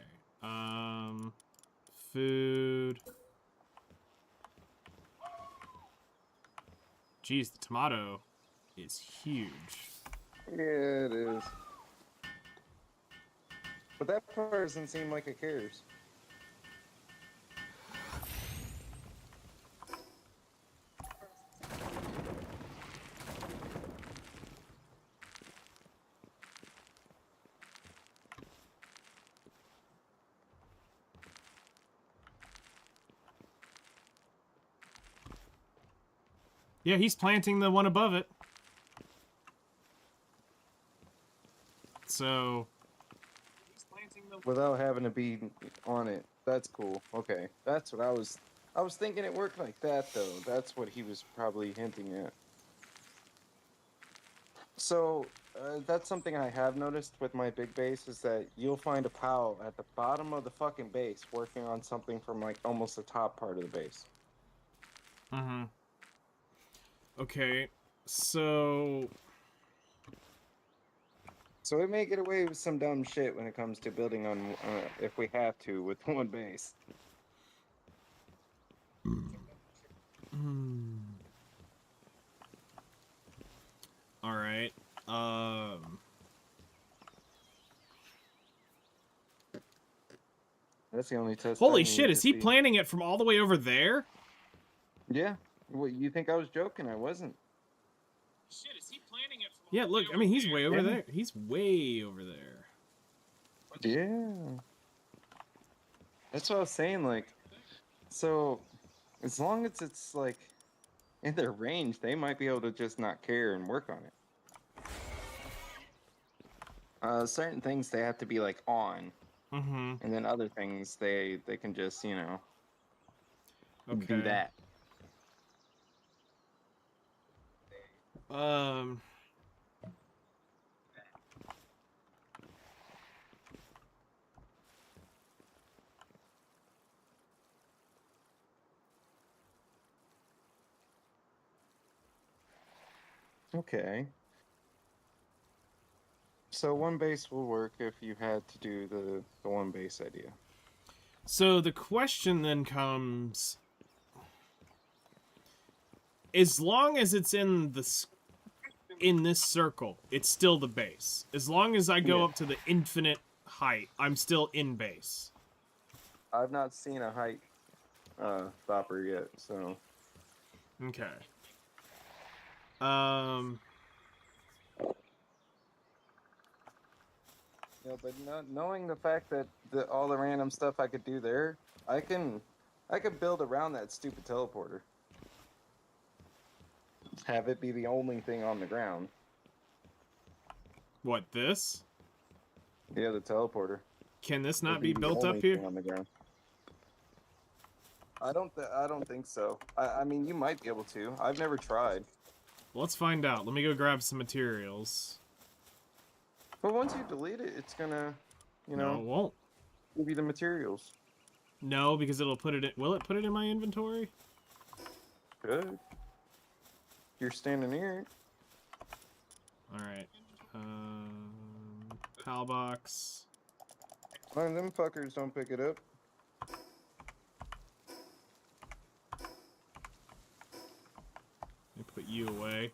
Food. Geez, the tomato is huge. Yeah, it is. But that part doesn't seem like it cares. Yeah, he's planting the one above it. So... Without having to be on it. That's cool. Okay. That's what I was thinking it worked like that though. That's what he was probably hinting at. So, that's something I have noticed with my big base is that you'll find a pal at the bottom of the fucking base working on something from like almost the top part of the base. Mm-hmm. Okay, so... So we may get away with some dumb shit when it comes to building on, if we have to, with one base. Alright, That's the only test. Holy I shit, need is to he see. planting it from all the way over there? Yeah. Well, you think I was joking? I wasn't. Shit, is he planting it from... Yeah, look, I mean, he's way over Yeah. there. He's way over there. Yeah. That's what I was saying, like, so, as long as it's, like, in their range, they might be able to just not care and work on it. Certain things they have to be, like, on. Mm-hmm. And then other things, they can just, you know, Okay. do that. Okay. So one base will work if you had to do the one base idea. So the question then comes... As long as it's in this circle, it's still the base. As long as I go Yeah. up to the infinite height, I'm still in base. I've not seen a height stopper yet, so Okay. Um, Yeah, but knowing the fact that all the random stuff I could do there, I could build around that stupid teleporter. Have it be the only thing on the ground. what, this? Yeah, the teleporter. Can this Would not be the built only up here? thing on the ground. I don't think so. I mean, you might be able to. I've never tried. Let's find out. Let me go grab some materials. But once you delete it, it's gonna, you No, know, it won't. give you the materials. No, because it'll put it in... Will it put it in my inventory? Good. You're standing here. Alright. Pal box. Well, them fuckers don't pick it up. Let me put you away.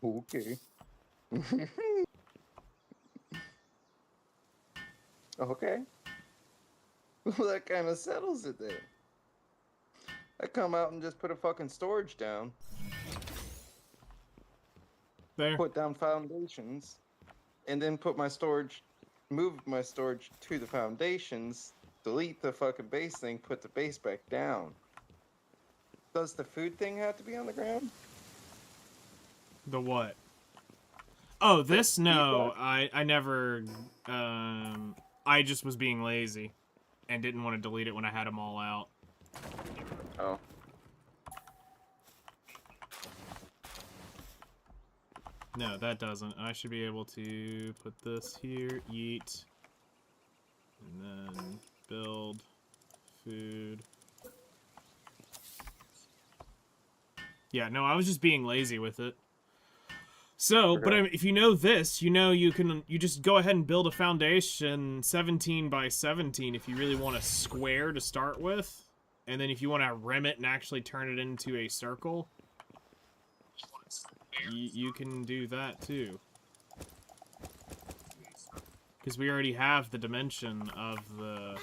Okay. Okay. Well, that kind of settles it then. I come out and just put a fucking storage down. There. Put down foundations. And then put my storage, move my storage to the foundations. Delete the fucking base thing, put the base back down. Does the food thing have to be on the ground? The what? Oh, this? food No. box? I never... I just was being lazy. And didn't want to delete it when I had them all out. Oh. No, that doesn't. I should be able to put this here, eat, and then build, food. Yeah, no, I was just being lazy with it. So, but Okay. if you know this, you know you just go ahead and build a foundation 17 by 17 if you really want a square to start with. And then if you want to rim it and actually turn it into a circle, you can do that too. Because we already have the dimension of the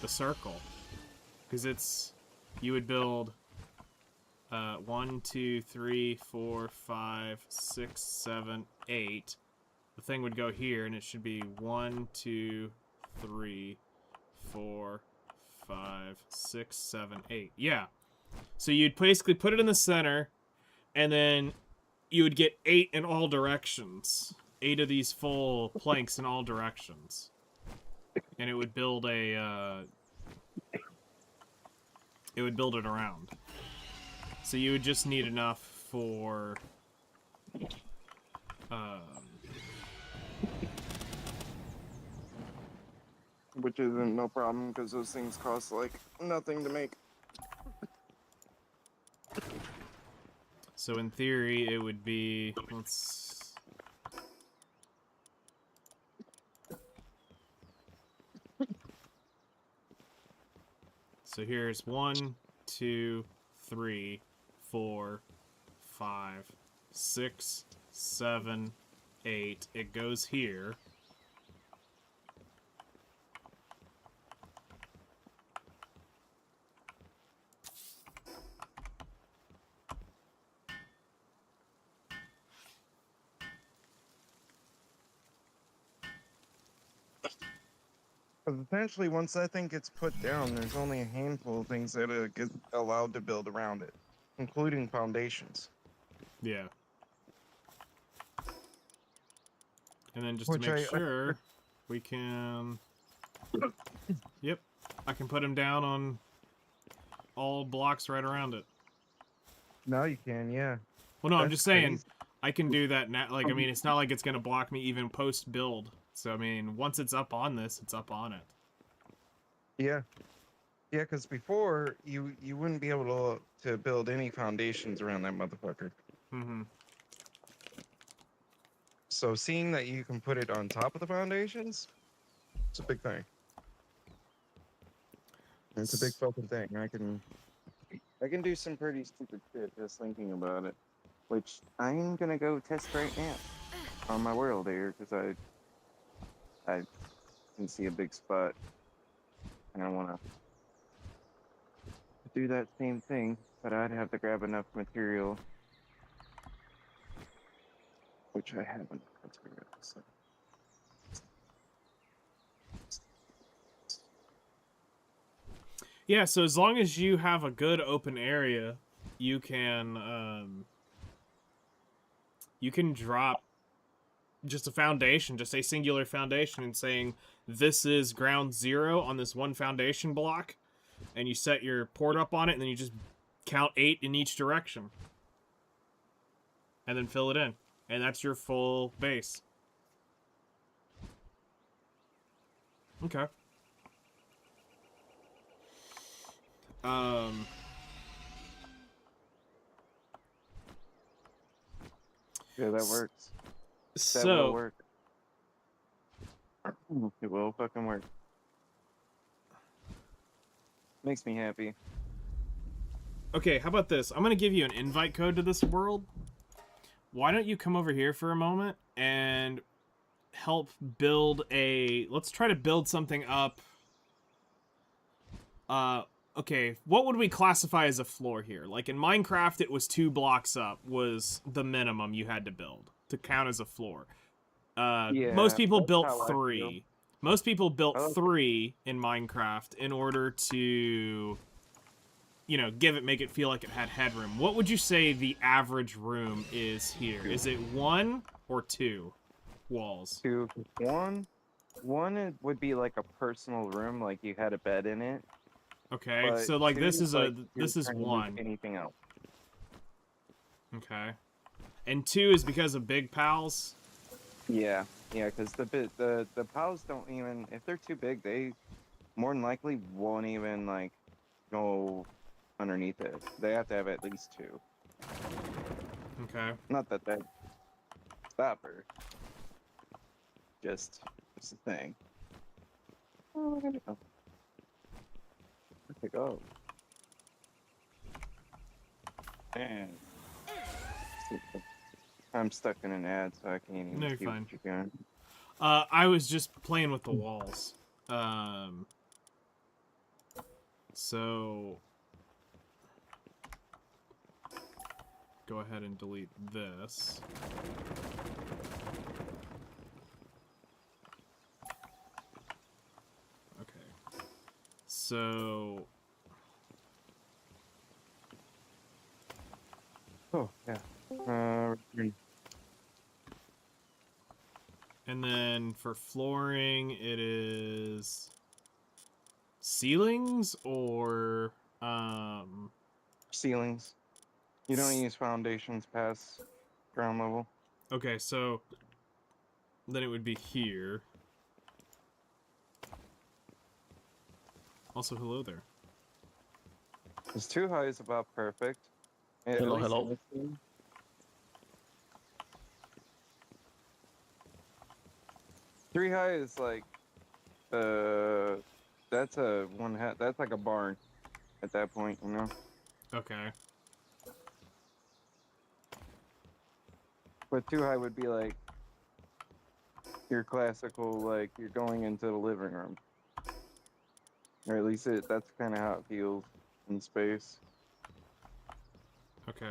circle. Because it's, you would build 1, 2, 3, 4, 5, 6, 7, 8. The thing would go here, and it should be 1, 2, 3, 4, 5, 6, 7, 8. Yeah. So you'd basically put it in the center, and then you would get 8 in all directions. 8 of these full planks in all directions. And it would build a, it would build it around. So you would just need enough for, Which isn't no problem because those things cost like nothing to make. so in theory, it would be, let's... So here's 1, 2, 3, 4, 5, 6, 7, 8. It goes here. Because essentially, once that thing gets put down, there's only a handful of things that get allowed to build around it, including foundations. Yeah. And then just Which to make sure, we can... Yep. I can put him down on all blocks right around it. Now you can, yeah. Well, no, I'm That's just saying, crazy. I can do that now. Like, I mean, it's not like it's going to block me even post-build. So, I mean, once it's up on this, it's up on it. Yeah. Yeah, because before, you wouldn't be able to build any foundations around that motherfucker. Mm-hmm. So seeing that you can put it on top of the foundations, it's a big thing. It's a big fucking thing. I can do some pretty stupid shit just thinking about it. Which I'm gonna go test right now on my world here because I can see a big spot and I wanna do that same thing, but I'd have to grab enough material, which I have enough material. So. Yeah, so as long as you have a good open area, you can drop just a foundation, just a singular foundation, and saying this is ground zero on this one foundation block, and you set your port up on it, and then you just count 8 in each direction, and then fill it in, and that's your full base. Okay. Yeah, that works. That So will work. It will fucking work. Makes me happy. okay, how about this? I'm gonna give you an invite code to this world. Why don't you come over here for a moment and help build a... Let's try to build something up. Okay, what would we classify as a floor here? Like in Minecraft, it was 2 blocks up was the minimum you had to build to count as a floor. Yeah, most people that's built how I feel. 3. Most people built I like 3 in Minecraft in order to, you know, make it feel like it had headroom. What would you say the average room is here? 2. Is it 1 or 2 walls? 2. Would be like a personal room, like you had a bed in it. Okay, But so like 2 this is like this is trying to use 1. anything else. Okay. And 2 is because of big pals? Yeah, because the pals don't even, if they're too big, they more than likely won't even like go underneath it. They have to have at least 2. Okay. Not that that stop her. Just it's a thing. Oh, there we go. Where'd they go? Man. I'm stuck in an ad, so I can't even No, you're see fine. what you're doing. I was just playing with the walls. So go ahead and delete this. Okay. So Oh, yeah. and then for flooring, it is ceilings or Ceilings. You don't use foundations past ground level. okay, so then it would be here. Also, hello there. Because 2 high is about perfect. At Hello, least hello. in this game. 3 high is like, that's a that's like a barn at that point, you know? Okay. But 2 high would be like your classical, like you're going into the living room. Or at least that's kind of how it feels in space. Okay.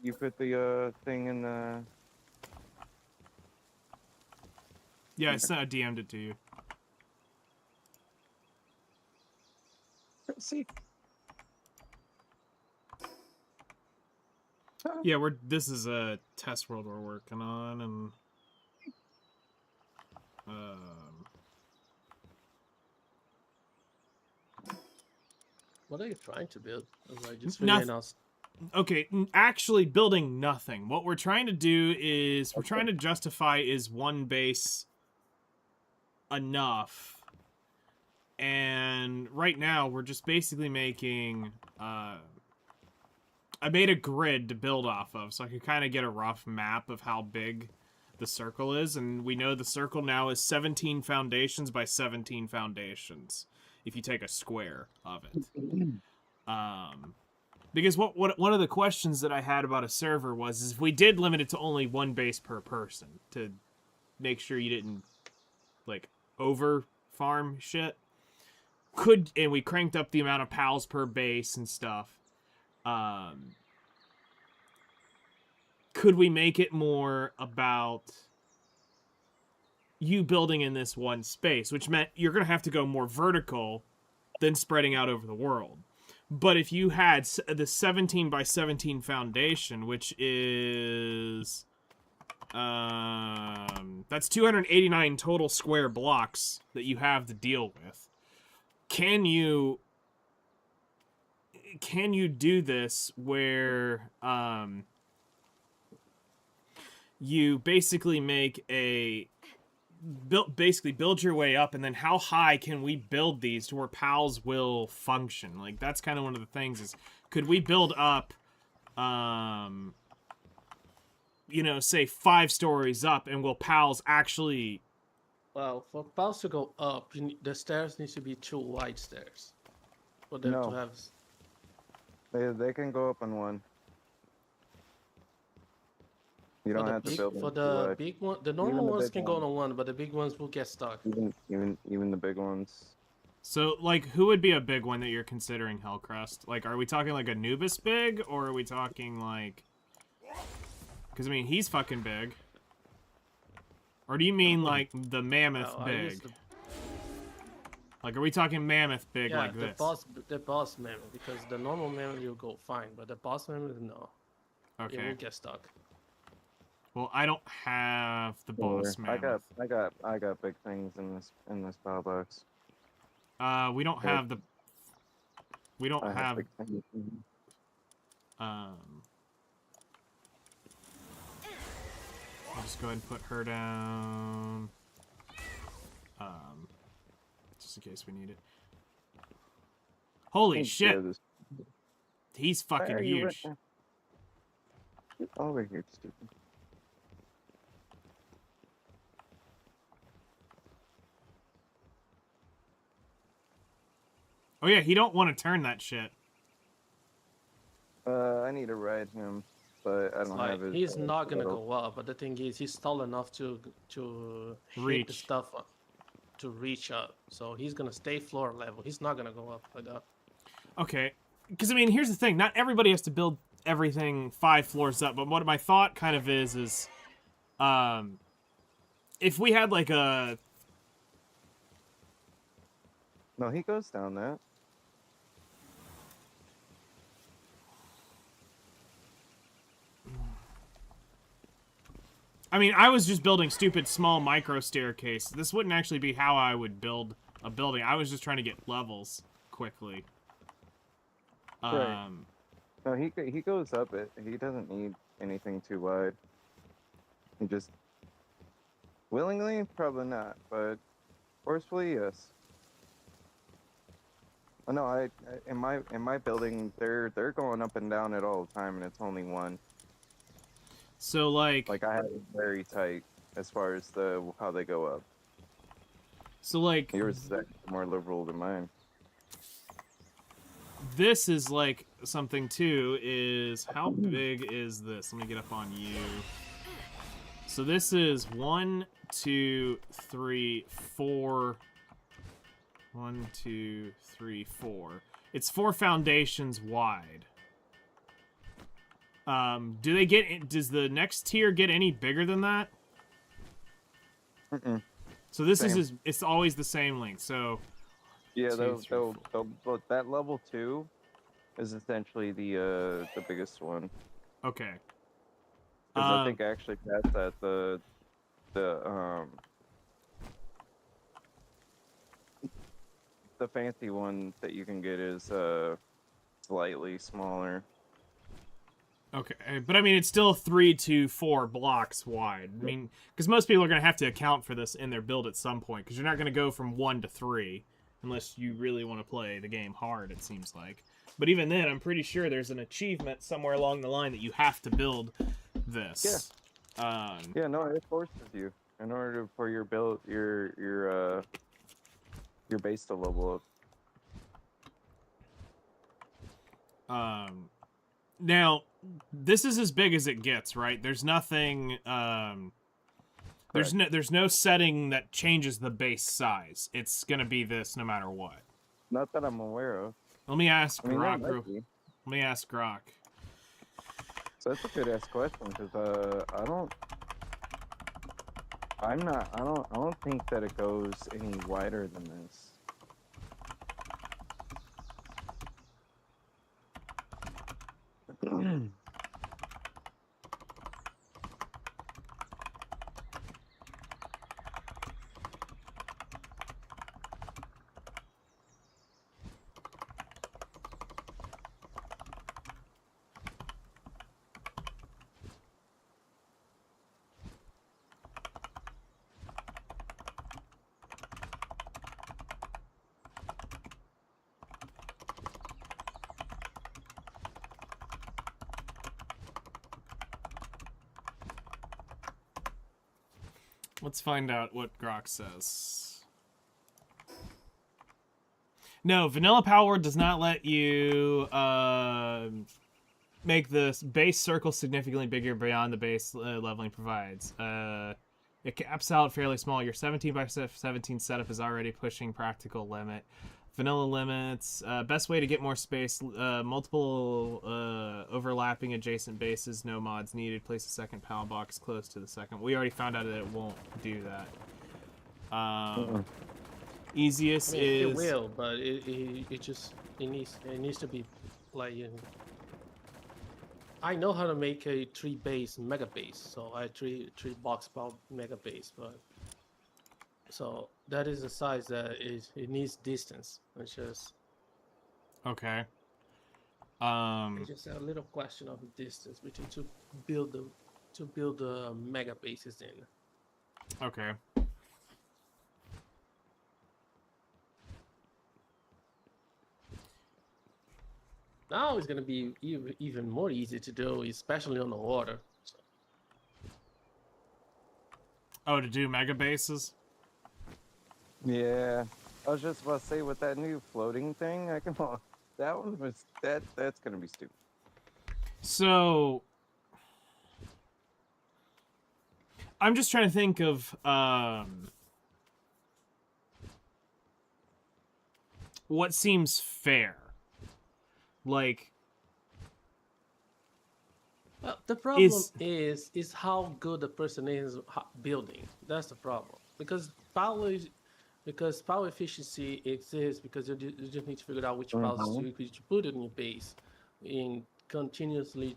You put the thing in the... Yeah, I DM'd it to you. See. Yeah, this is a test world we're working on, and What are you trying to build? Am I just Nothing. really not? Okay, actually building nothing. What we're trying to do is we're trying to justify is one base enough. And right now we're just basically making I made a grid to build off of so I could kind of get a rough map of how big the circle is, and we know the circle now is 17 foundations by 17 foundations if you take a square of it. Because what one of the questions that I had about a server was is if we did limit it to only one base per person to make sure you didn't like over farm shit, and we cranked up the amount of pals per base and stuff, could we make it more about you building in this one space, which meant you're going to have to go more vertical than spreading out over the world. But if you had the 17 by 17 foundation, which is that's 289 total square blocks that you have to deal with. Can you do this where you basically make a build your way up, and then how high can we build these to where pals will function? Like, that's kind of one of the things is, could we build up you know, say 5 stories up, and will pals actually... Well, for pals to go up, the stairs needs to be 2 wide stairs for them to have. They can go up on one. You don't have to build for them the big one. The normal ones can go one. on one, but the big ones will get stuck. Even the big ones. So, like, who would be a big one that you're considering, Hellcrust? Like, are we talking like Anubis big, or are we talking like... Because, I mean, he's fucking big. Or do you mean, like, the mammoth big? Like, are we talking mammoth big like this? The boss mammoth, because the normal mammoth will go fine, but the boss mammoth, no. Okay. It will get stuck. Well, I don't have the boss mammoth. I got big things in this power box. We don't have the... We don't have... big things. I'll just go ahead and put her down. Just in case we need it. Holy shit! He's fucking huge. Get over here, stupid. Oh yeah, he don't want to turn that shit. I need to ride him, but I don't have his... He's not gonna go up, but the thing is, he's tall enough to hit the stuff up, to reach up. So he's gonna stay floor level. He's not gonna go up like that. Okay, because I mean, here's the thing: not everybody has to build everything 5 floors up. But what my thought kind of is, if we had like a... No, he goes down that. I mean, I was just building stupid small micro staircase. This wouldn't actually be how I would build a building. I was just trying to get levels quickly. Right. No, he goes up it. He doesn't need anything too wide. He just willingly, probably not, but forcefully, yes. Oh no, I in my building, they're going up and down at all the time, and it's only one. So like I have it very tight as far as how they go up. So like yours is actually more liberal than mine. This is like something too, is how big is this? Let me get up on you. So this is 1, 2, 3, 4. 1, 2, 3, 4. It's 4 foundations wide. Do they get? Does the next tier get any bigger than that? Mm-mm. So this is it's always the same length. So yeah, that level 2 is essentially the biggest one. Okay. Because I think I actually passed that the fancy one that you can get is slightly smaller. Okay, but I mean, it's still 3 to 4 blocks wide. I mean, because most people are going to have to account for this in their build at some point, because you're not going to go from 1 to 3 unless you really want to play the game hard, it seems like. But even then, I'm pretty sure there's an achievement somewhere along the line that you have to build this. Yeah, no, it forces you in order for your build, your base to level up. Now, this is as big as it gets, right? There's nothing. There's no setting that changes the base size. It's gonna be this no matter what. Not that I'm aware of. Let me ask I mean, Grok. that might be. Let me ask Grok. So that's a good ass question because I don't think that it goes any wider than this. Let's find out what Grok says. No, vanilla Palworld does not let you make the base circle significantly bigger beyond the base leveling provides. It caps out fairly small. Your 17 by 17 setup is already pushing practical limit. Vanilla limits. Best way to get more space. Multiple overlapping adjacent bases. No mods needed. Place a second PAL box close to the second. We already found out that it won't do that. Easiest I mean, is... It will, but it needs to be like... I know how to make a 3-base mega base, so I 3 box PAL mega base, but... So that is the size that it needs distance, which is Okay. it's just a little question of distance between to build the mega bases in. Okay. Now it's gonna be even more easy to do, especially on the water. So. Oh, to do mega bases? Yeah, I was just about to say with that new floating thing, that's gonna be stupid. So... I'm just trying to think of what seems fair. Like, Well, the problem is how good the person is building. That's the problem. Because power efficiency exists because you just need to figure out which powers you put in your base, in continuously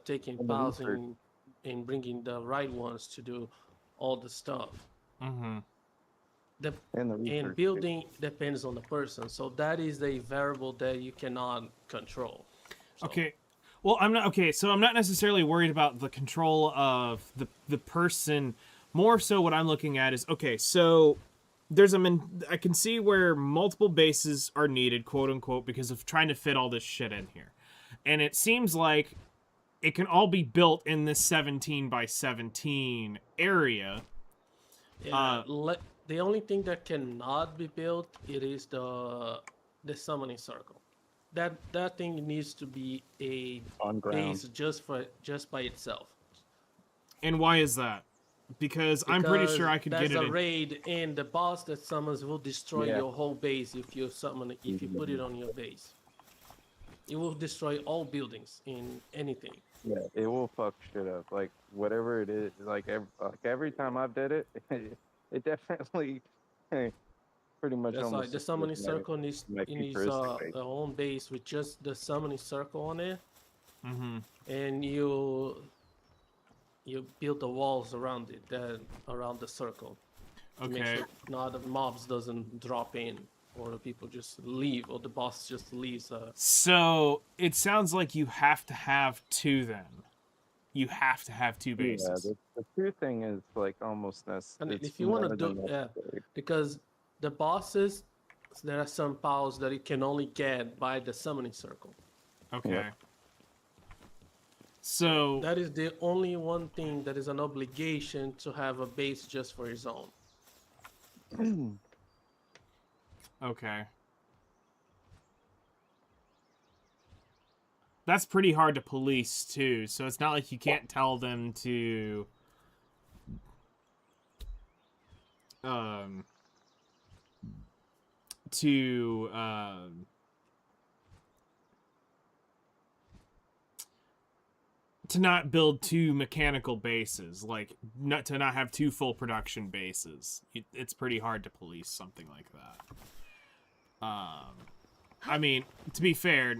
taking powers and bringing the right ones to do all the stuff. mm-hmm. And building depends on the person, so that is a variable that you cannot control. So. Okay. Well, I'm not okay. So I'm not necessarily worried about the control of the person. More so, what I'm looking at is okay. So there's I can see where multiple bases are needed, quote unquote, because of trying to fit all this shit in here, and it seems like it can all be built in this 17 by 17 area. Yeah, the only thing that cannot be built is the summoning circle. That thing needs to be a On ground. base just by itself. And why is that? Because I'm pretty sure I could get it. There's a raid, and the boss that summons will destroy your whole base if you put it on your base. It will destroy all buildings in anything. Yeah, it will fuck shit up. Like whatever it is, like every time I've did it, it definitely pretty much. That's almost like the summoning circle needs a own base with just the summoning circle on it, and you build the walls around it, around the circle. Okay. Make sure not the mobs doesn't drop in. or the people just leave, or the boss just leaves. So it sounds like you have to have two then. You have to have two Yeah, bases. the two thing is like almost And it's if you want to more do, than yeah, necessary. because the bosses, there are some powers that you can only get by the summoning circle. Okay. So That is the only one thing that is an obligation to have a base just for his own. okay. That's pretty hard to police too, so it's not like you can't tell them um to to not build two mechanical bases, like not to not have two full production bases. It's pretty hard to police something like that. I mean, to be fair,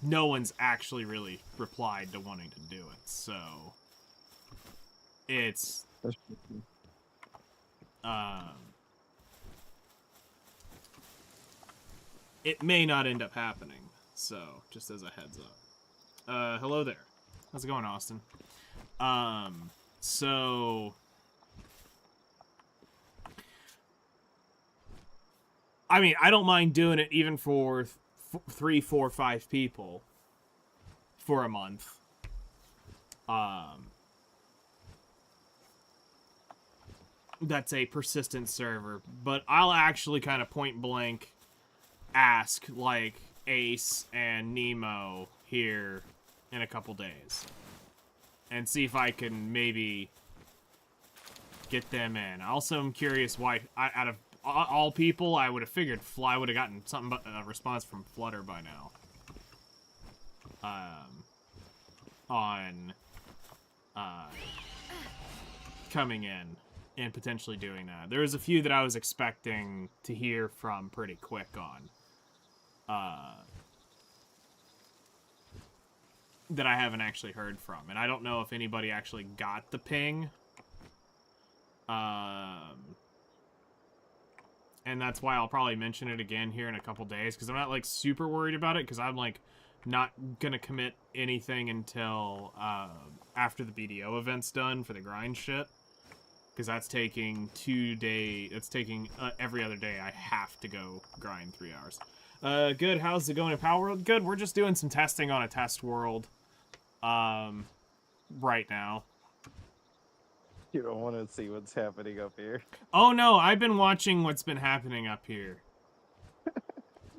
no one's actually really replied to wanting to do it, so it's it may not end up happening. So just as a heads up. Hello there. How's it going, Austin? So I mean, I don't mind doing it even for 3, 4, 5 people for a month. That's a persistent server, but I'll actually kind of point blank ask like Ace and Nemo here in a couple days and see if I can maybe get them in. Also, I'm curious why out of all people, I would have figured I would have gotten something but a response from Flutter by now. On coming in and potentially doing that. There was a few that I was expecting to hear from pretty quick on. That I haven't actually heard from. And I don't know if anybody actually got the ping. And that's why I'll probably mention it again here in a couple days, because I'm not, like, super worried about it, because I'm, like, not gonna commit anything until after the BDO event's done for the grind shit. Because that's taking 2 days. It's taking every other day. I have to go grind 3 hours. Good. How's it going in Palworld? Good. We're just doing some testing on a test world. Right now. You don't want to see what's happening up here. Oh no, I've been watching what's been happening up here.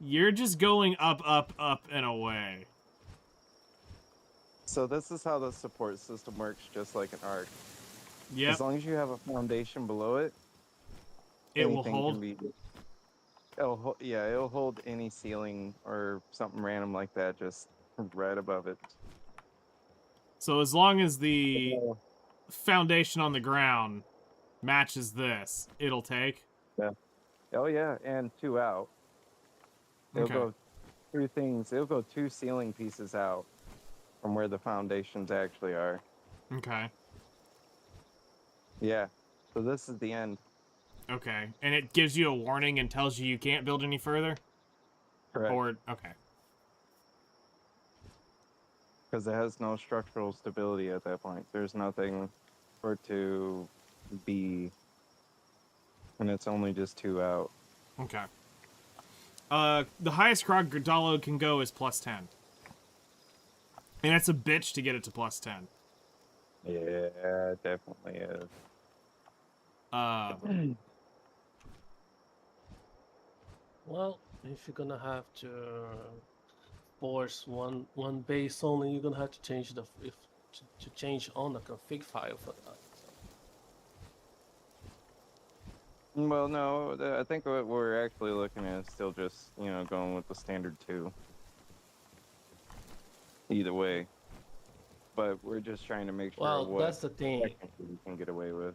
You're just going up, up, up, and away. So this is how the support system works, just like an arc. Yep. As long as you have a foundation below it, It will anything hold. can be. It'll hold any ceiling or something random like that, just right above it. So as long as the foundation on the ground matches this, it'll take. Yeah. Oh yeah, and 2 out. It'll Okay. go 2 things. It'll go 2 ceiling pieces out from where the foundations actually are. Okay. Yeah. So this is the end. Okay. And it gives you a warning and tells you can't build any further? Correct. Or, okay. Because it has no structural stability at that point. There's nothing for it to be. And it's only just 2 out. Okay. The highest Krog Gerdalo can go is +10. And it's a bitch to get it to +10. Yeah, it definitely is. Well, if you're gonna have to force one base only, you're gonna have to change to change on the config file for that. Well, no, I think what we're actually looking at is still just, going with the standard 2. Either way. But we're just trying to make sure Well, what that's the thing. technically we can get away with.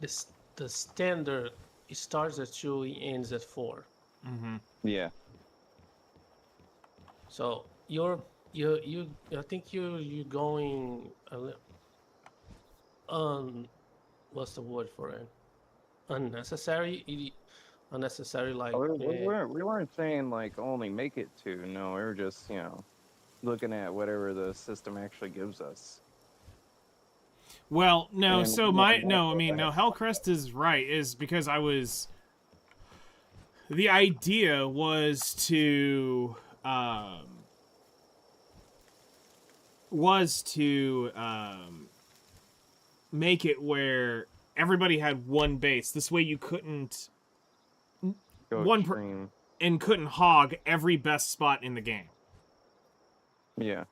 The standard, it starts at 2, it ends at 4. Mm-hmm. Yeah. So I think you're going what's the word for it? Unnecessary. unnecessary like We weren't saying like only make it two. No, we were just looking at whatever the system actually gives us. Well, no. And So we have my a map no. I mean, that no. has Hellcrest is right. Is because I was. The idea was to make it where everybody had one base. This way, you couldn't go one extreme. and couldn't hog every best spot in the game. Yeah.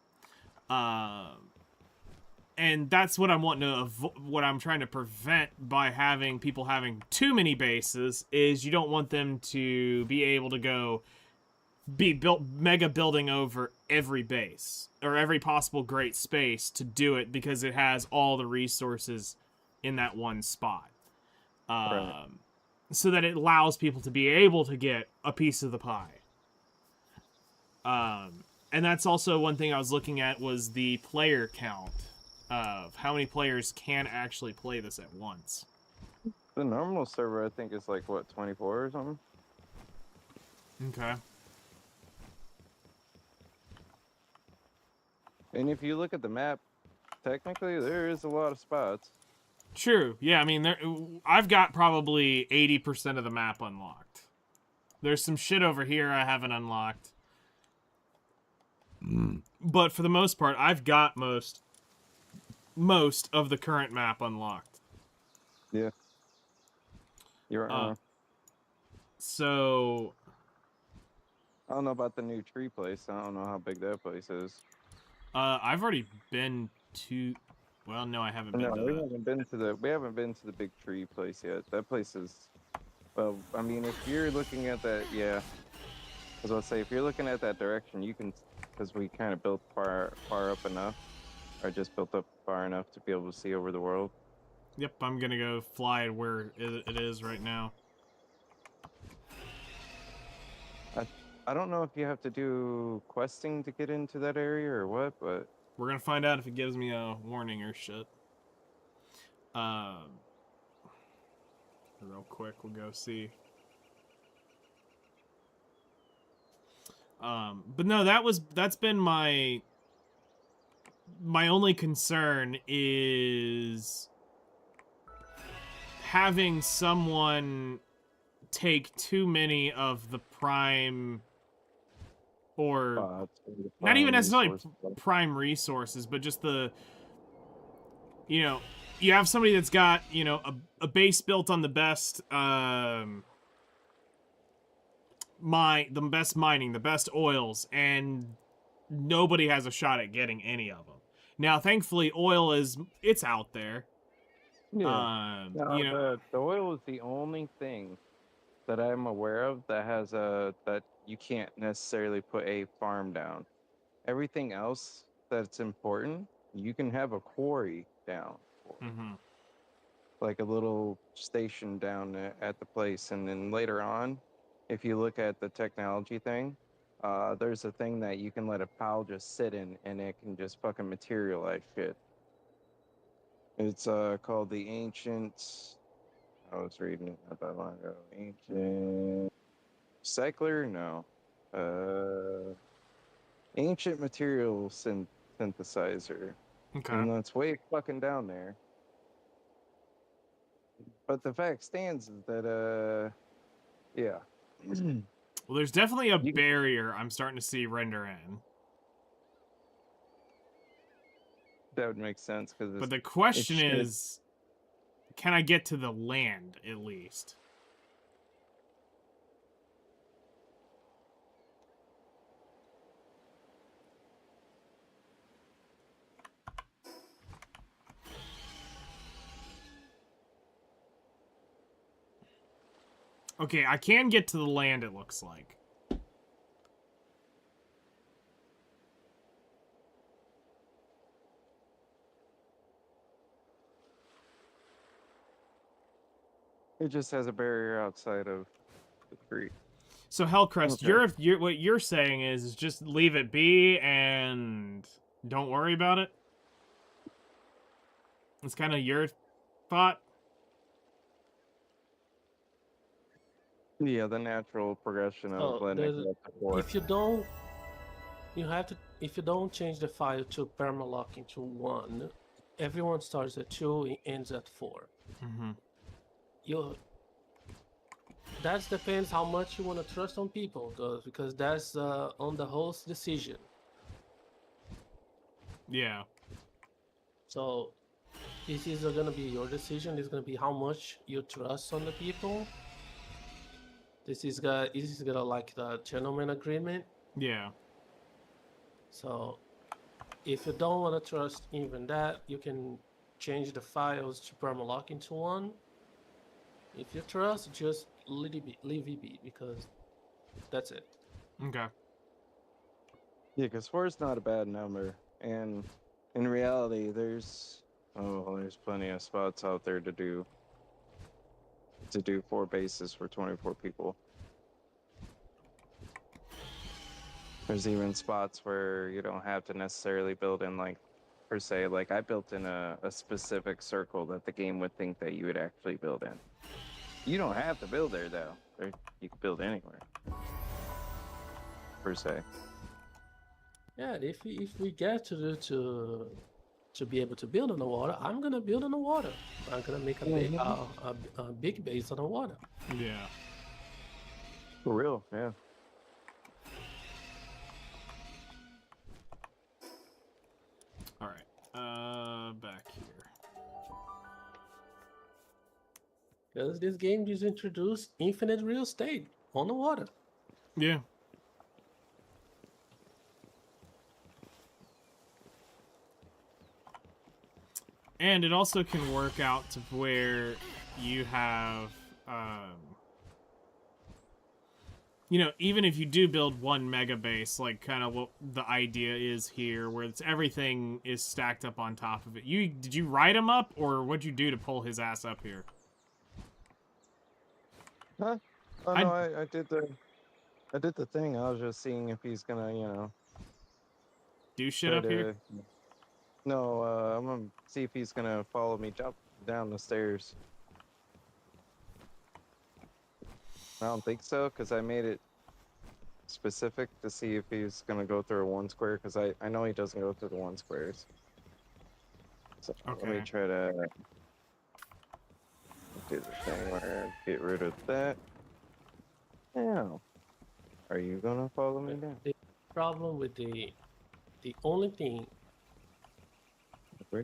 And that's what I'm wanting to what I'm trying to prevent by having people having too many bases is you don't want them to be able to be built mega building over every base or every possible great space to do it because it has all the resources in that one spot. Right. So that it allows people to be able to get a piece of the pie. And that's also one thing I was looking at was the player count of how many players can actually play this at once. The normal server, I think, is like what, 24 or something. Okay. And if you look at the map, technically there is a lot of spots. True. Yeah, I mean, I've got probably 80% of the map unlocked. There's some shit over here I haven't unlocked. But for the most part, I've got most of the current map unlocked. Yeah. You're So I don't know about the new tree place. I don't know how big that place is. I've already been to. Well, no, I haven't been No, to we that. haven't been to the big tree place yet. That place is, well, I mean, if you're looking at that, yeah. As I'll say, if you're looking at that direction, you can, because we kind of built far up enough, or just built up far enough to be able to see over the world. Yep, I'm gonna go fly where it is right now. I don't know if you have to do questing to get into that area or what, but We're gonna find out if it gives me a warning or shit. Real quick, we'll go see. But no, that's been my only concern is having someone take too many of the prime or not even necessarily prime resources, but just the, you have somebody that's got, a base built on the best, the best mining, the best oils, and nobody has a shot at getting any of them. Now, thankfully, oil it's out there. yeah. The oil is the only thing that I'm aware of that has that you can't necessarily put a farm down. Everything else that's important, you can have a quarry down, like a little station down at the place, and then later on, if you look at the technology thing, there's a thing that you can let a pal just sit in, and it can just fucking materialize shit. It's called the ancient. I was reading it not that long ago. Ancient cycler? No. Ancient material synthesizer. Okay. And that's way fucking down there. But the fact stands is that, yeah. Well, there's definitely a barrier I'm starting to see render in. That would make sense. But the question is, can I get to the land at least? Okay, I can get to the land, it looks like. It just has a barrier outside of the tree. So Hellcrest, Okay. what you're saying is just leave it be and don't worry about it? It's kind of your thought? Yeah, the natural progression of So letting it go up to 4. if you don't, you have to. If you don't change the file to permalocking to 1, everyone starts at 2 and ends at 4. Mm-hmm. You that depends how much you want to trust on people, though, because that's on the host's decision. Yeah. So this is gonna be your decision. It's gonna be how much you trust on the people. This is gonna like the gentleman agreement. Yeah. So if you don't want to trust even that, you can change the files to permalog into 1. If you trust, just leave it be because that's it. Okay. Yeah, because 4 is not a bad number, and in reality, there's plenty of spots out there to do 4 bases for 24 people. There's even spots where you don't have to necessarily build in, like, per se, like I built in a specific circle that the game would think that you would actually build in. You don't have to build there though. You can build anywhere, per se. Yeah, if we get to be able to build on the water, I'm gonna build on the water. I'm gonna make a big base on the water. Yeah. For real, yeah. All right. Back here. Because this game just introduced infinite real estate on the water. Yeah. And it also can work out to where you have, you know, even if you do build 1 mega base, like kind of what the idea is here, where it's everything is stacked up on top of it. Did you write him up, or what'd you do to pull his ass up here? Huh? Oh no, I did the thing. I was just seeing if he's gonna, Do shit try up here? to. No, I'm gonna see if he's gonna follow me jump down the stairs. I don't think so, because I made it specific to see if he's gonna go through a 1 square, because I know he doesn't go through the 1 squares. So let me Okay. try to do the thing where get rid of that. Now, are you gonna follow me down? The problem with the only thing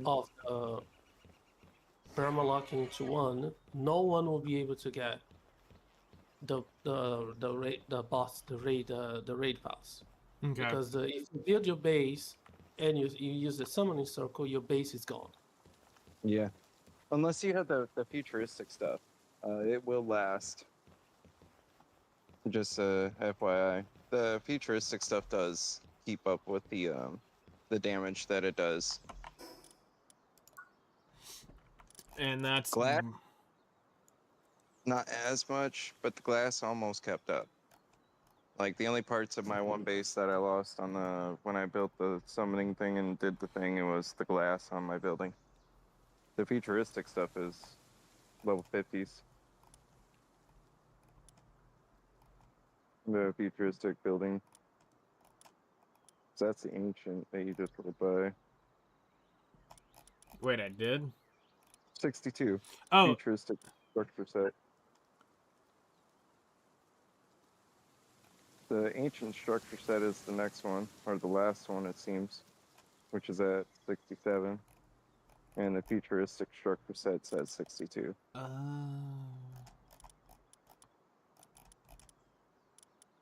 of permalocking to 1, no one will be able to get the raid pass. Okay. Because if you build your base and you use the summoning circle, your base is gone. Yeah, unless you have the futuristic stuff, it will last. Just FYI, the futuristic stuff does keep up with the damage that it does. And that's... Glass, not as much, but the glass almost kept up. Like the only parts of my 1 base that I lost on when I built the summoning thing and did the thing, it was the glass on my building. The futuristic stuff is level 50s. The futuristic building. So that's the ancient that you just rolled by. Wait, I did? 62. Oh. Futuristic structure set. The ancient structure set is the next one, or the last one, it seems, which is at 67. And the futuristic structure set's at 62.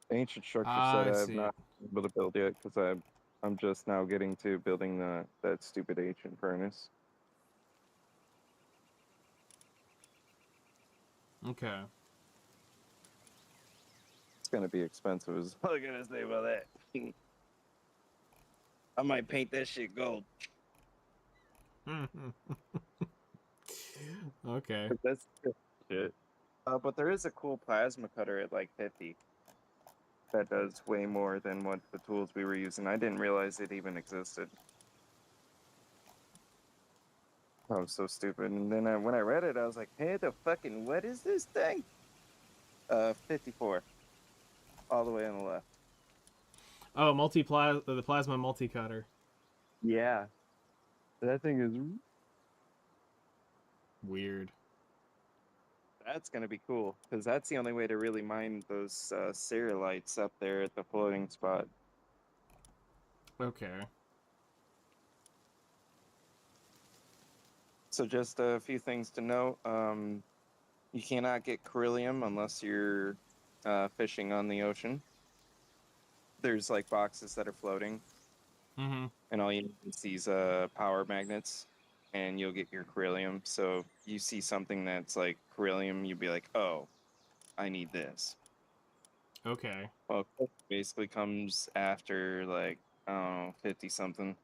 The ancient structure set I have see. not been able to build yet because I'm just now getting to building that stupid ancient furnace. Okay. It's gonna be expensive. Is all I'm gonna say about that. I might paint that shit gold. Okay. That's shit. But there is a cool plasma cutter at like 50. That does way more than what the tools we were using. I didn't realize it even existed. I was so stupid. And then when I read it, I was like, hey, what is this thing? 54. All the way on the left. Oh, the plasma multi-cutter. Yeah. That thing is... Weird. That's going to be cool, because that's the only way to really mine those cerealites up there at the floating spot. Okay. So just a few things to note. You cannot get beryllium unless you're fishing on the ocean. There's like boxes that are floating, Mm-hmm. and all you need is these power magnets, and you'll get your beryllium. So you see something that's like beryllium, you'd be like, oh, I need this. Okay. Well, it basically comes after like, I don't know, 50 something.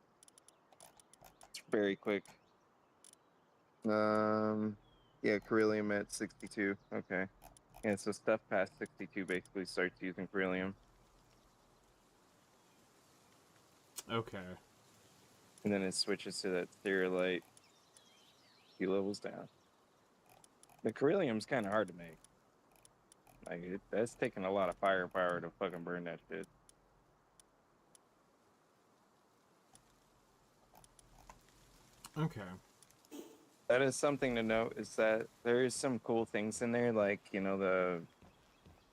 It's very quick. Yeah, beryllium at 62. Okay. Yeah, so stuff past 62 basically starts using beryllium. Okay. And then it switches to that sterilite. Few levels down. The beryllium's kind of hard to make. Like, that's taking a lot of firepower to fucking burn that shit. Okay. That is something to note, is that there is some cool things in there, like, you know,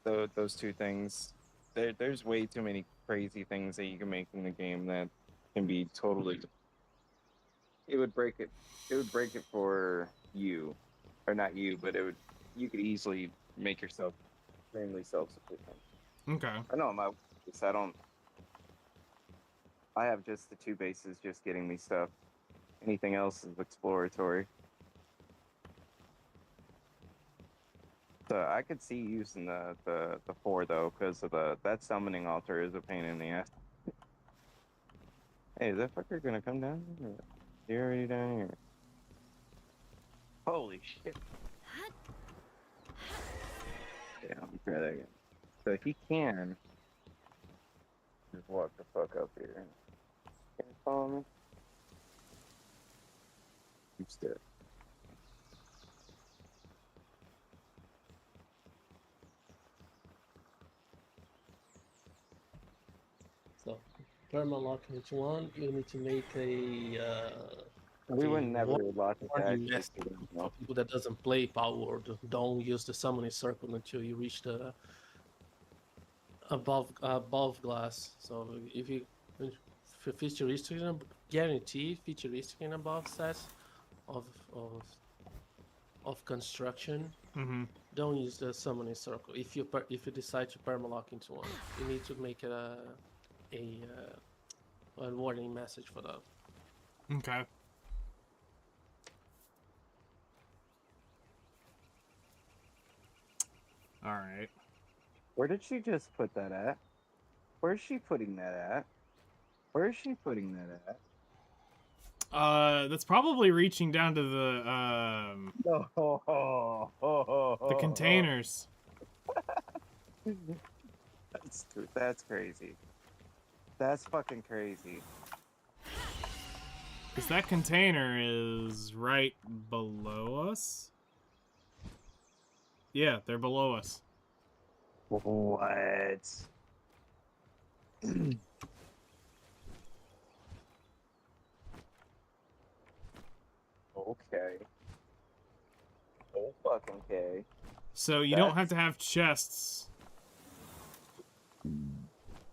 those two things. There's way too many crazy things that you can make in the game that can be totally... It would break it. It would break it for you. Or not you, but you could easily make yourself extremely self-sufficient. Okay. I know my I have just the 2 bases just getting me stuff. Anything else is exploratory. So I could see using the 4 though, because of that summoning altar is a pain in the ass. Hey, is that fucker gonna come down here? Or you already down here? Holy shit. Yeah, let me try that again. So he can just walk the fuck up here. Can you follow me? Keep still. So, permalock each one, you need to make a We would never warning lock it back. message for people that doesn't play Palworld. Don't use the summoning circle until you reach the above glass. So if you futuristic, guaranteed futuristic and above sets of construction, Mm-hmm. don't use the summoning circle. If you decide to permalock into one, you need to make a warning message for that. Okay. All right. Where did she just put that at? Where's she putting that at? Where is she putting that at? That's probably reaching down to the containers. That's crazy. That's fucking crazy. Because that container is right below us. Yeah, they're below us. What? Okay. Oh fucking okay. So you don't have to have chests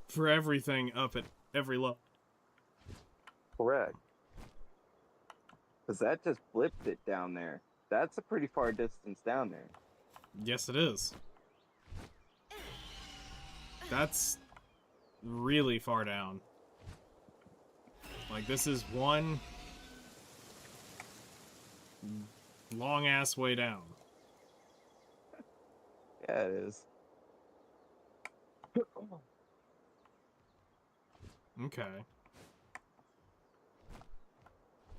for everything up at every level. Correct. Because that just flipped it down there. That's a pretty far distance down there. Yes, it is. That's really far down. Like, this is one long-ass way down. Yeah, it is. Okay.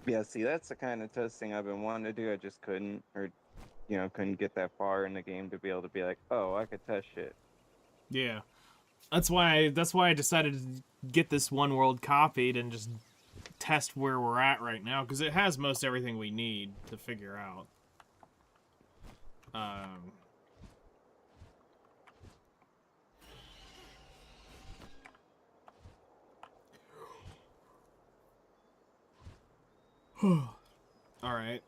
Yeah, see, that's the kind of testing I've been wanting to do. I just couldn't, or, couldn't get that far in the game to be able to be like, oh, I could test shit. Yeah. That's why I decided to get this one world copied and just test where we're at right now, because it has most everything we need to figure out. All right.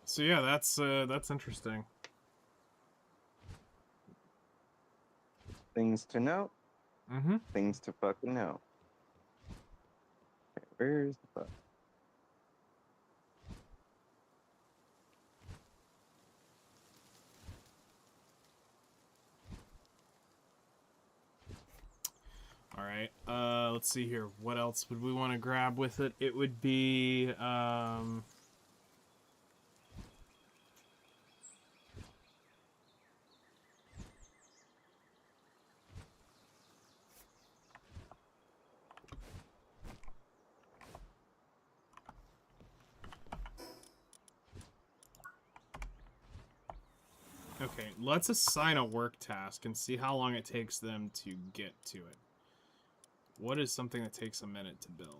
So yeah, that's interesting. Things to know, Mm-hmm. things to fucking know. Okay, where's the fuck? All right. Let's see here. What else would we want to grab with it? It would be okay, let's assign a work task and see how long it takes them to get to it. What is something that takes a minute to build?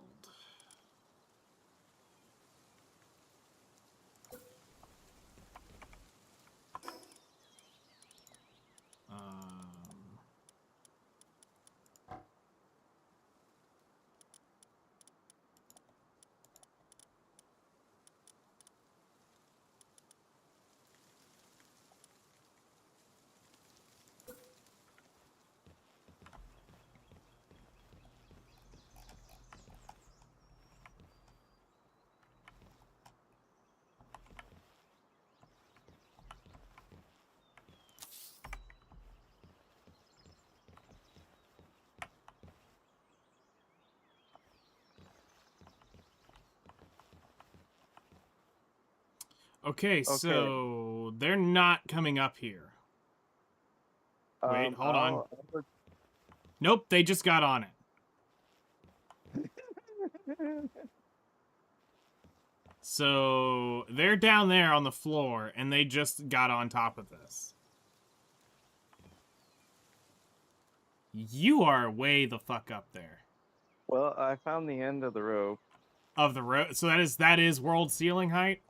Okay, so they're not coming up here. Wait, hold on. Nope, they just got on it. So they're down there on the floor, and they just got on top of this. You are way the fuck up there. Well, I found the end of the rope. Of the rope, so that is world ceiling height.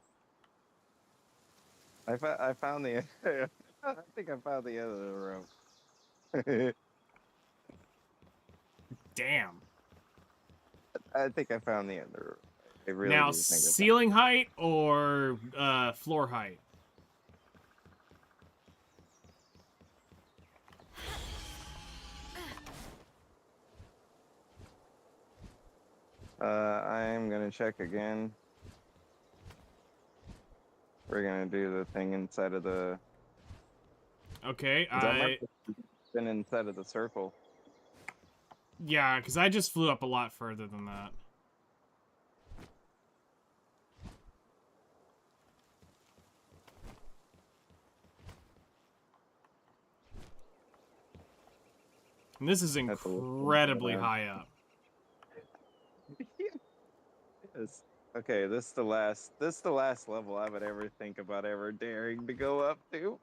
I found the. I think I found the end of the rope. Damn. I think I found the end of the rope. I really Now, do think ceiling height or floor height? I'm gonna check again. We're gonna do the thing inside of the. Okay, That might have been inside of the circle. yeah, because I just flew up a lot further than that. And this is incredibly high up. Yes. Okay, this is the last level I would ever think about ever daring to go up to.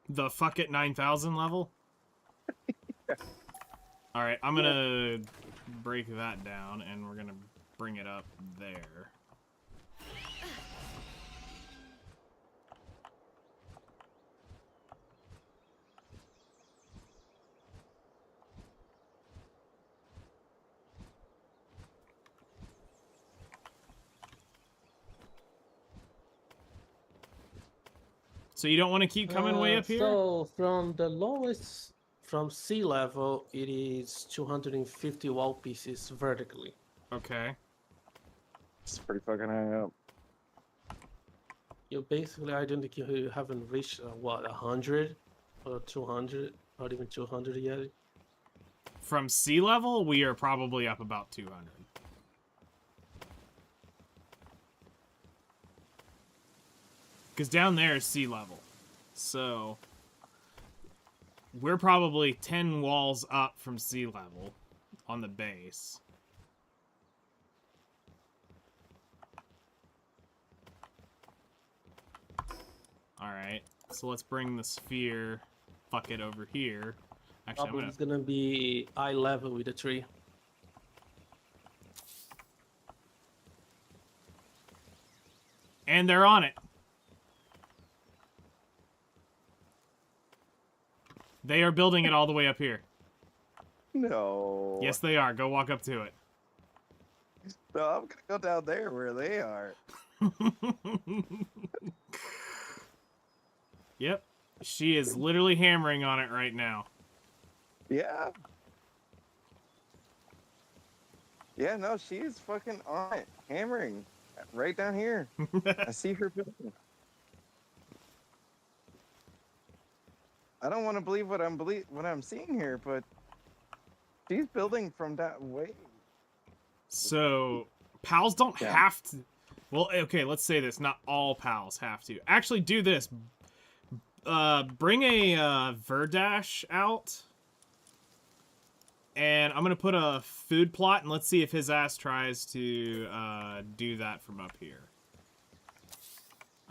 The fuck it 9,000 level? Yeah. Alright, I'm gonna break that down and we're gonna bring it up there. So you don't want to keep coming way up here? So from the lowest, from sea level, it is 250 wall pieces vertically. Okay. It's pretty fucking high up. You basically, I don't think you haven't reached what 100 or 200, not even 200 yet. From sea level, we are probably up about 200. Because down there is sea level. So we're probably 10 walls up from sea level on the base. Alright, so let's bring the sphere bucket over here. Actually, Probably it's gonna be eye level with the tree. And they're on it. They are building it all the way up here. No. Yes, they are. Go walk up to it. No, I'm gonna go down there where they are. Yep. She is literally hammering on it right now. Yeah. Yeah, no, she is fucking on it, hammering right down here. I see her building. I don't want to believe what I'm seeing here, but she's building from that way. So, pals don't Yeah. have to... Well, okay, let's say this. Not all pals have to. Actually, do this. Bring a Verdash out. And I'm going to put a food plot, and let's see if his ass tries to do that from up here.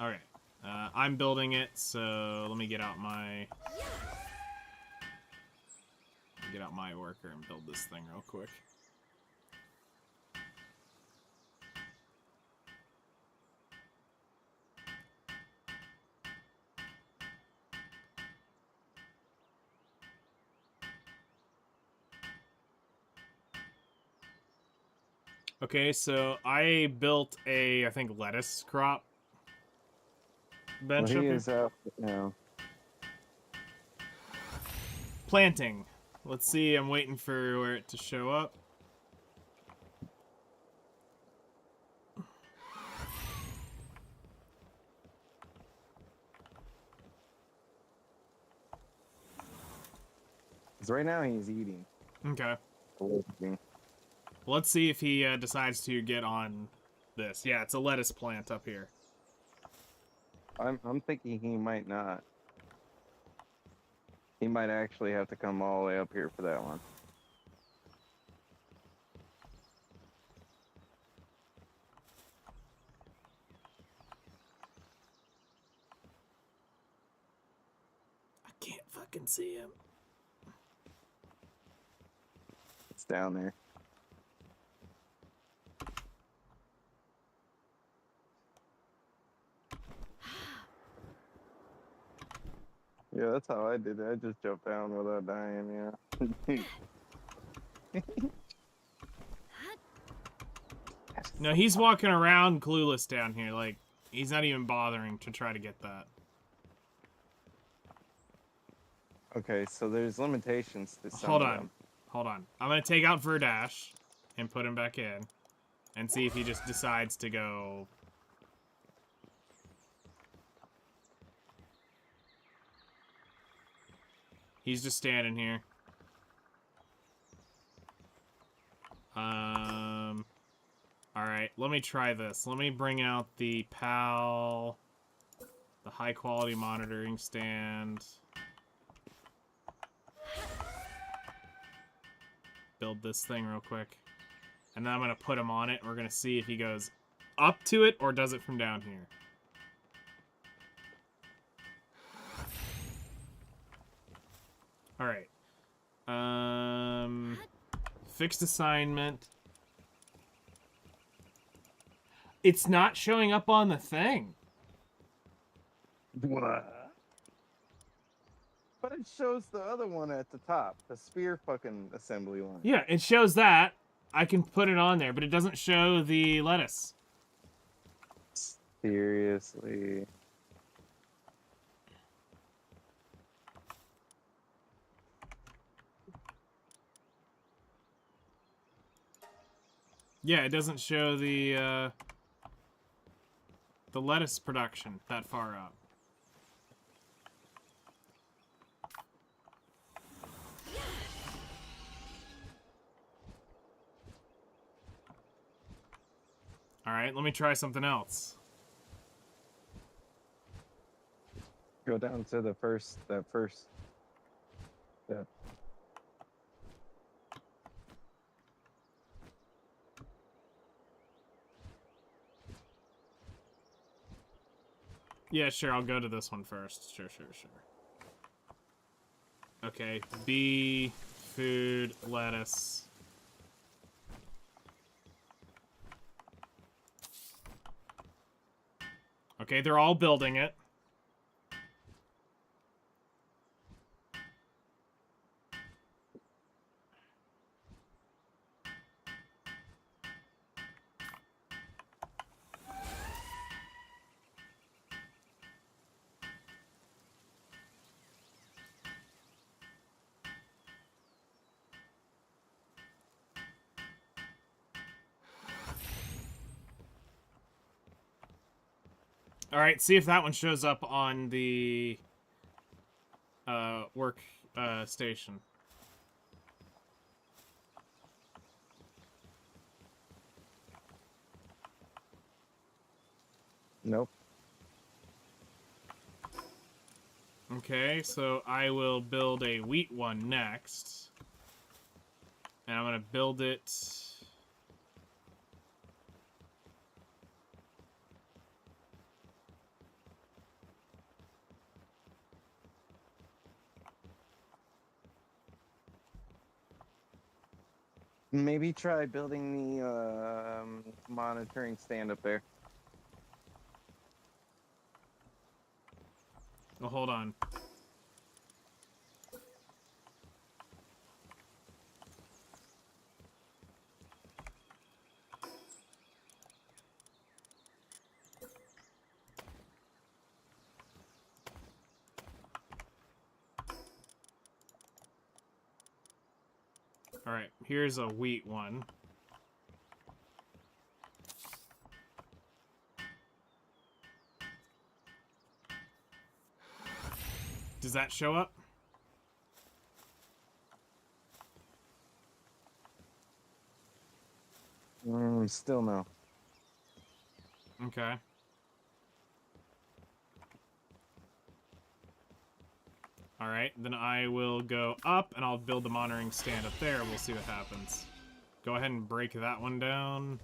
Alright. I'm building it, so let me get out my... Get out my worker and build this thing real quick. Okay, so I built a, I think, lettuce crop bench Well, up he here. is out now. Planting. Let's see, I'm waiting for where it to show up. Because right now he's eating. Okay. Eating. Let's see if he decides to get on this. Yeah, it's a lettuce plant up here. I'm thinking he might not. He might actually have to come all the way up here for that one. I can't fucking see him. It's down there. Yeah, that's how I did it. I just jumped down without dying, yeah. No, he's walking around clueless down here. Like, he's not even bothering to try to get that. Okay, so there's limitations to some Hold of on. them. Hold on. I'm going to take out Verdash and put him back in. And see if he just decides to go... He's just standing here. Alright, let me try this. Let me bring out the PAL... The high quality monitoring stand. Build this thing real quick. And then I'm going to put him on it. And we're going to see if he goes up to it or does it from down here. Alright. Fixed assignment. It's not showing up on the thing. What? But it shows the other one at the top, the spear fucking assembly one. Yeah, it shows that. I can put it on there, but it doesn't show the lettuce. Seriously. Yeah, it doesn't show the lettuce production that far up. Alright, let me try something else. Go down to that first step. Yeah, sure, I'll go to this one first. Sure. Okay, bee, food, lettuce. Okay, they're all building it. All right, see if that one shows up on the work station. Nope. Okay, so I will build a wheat one next. And I'm going to build it... Maybe try building the monitoring stand up there. Oh, hold on. Alright, here's a wheat one. Does that show up? Still no. Okay. Alright, then I will go up and I'll build the monitoring stand up there. We'll see what happens. Go ahead and break that one down.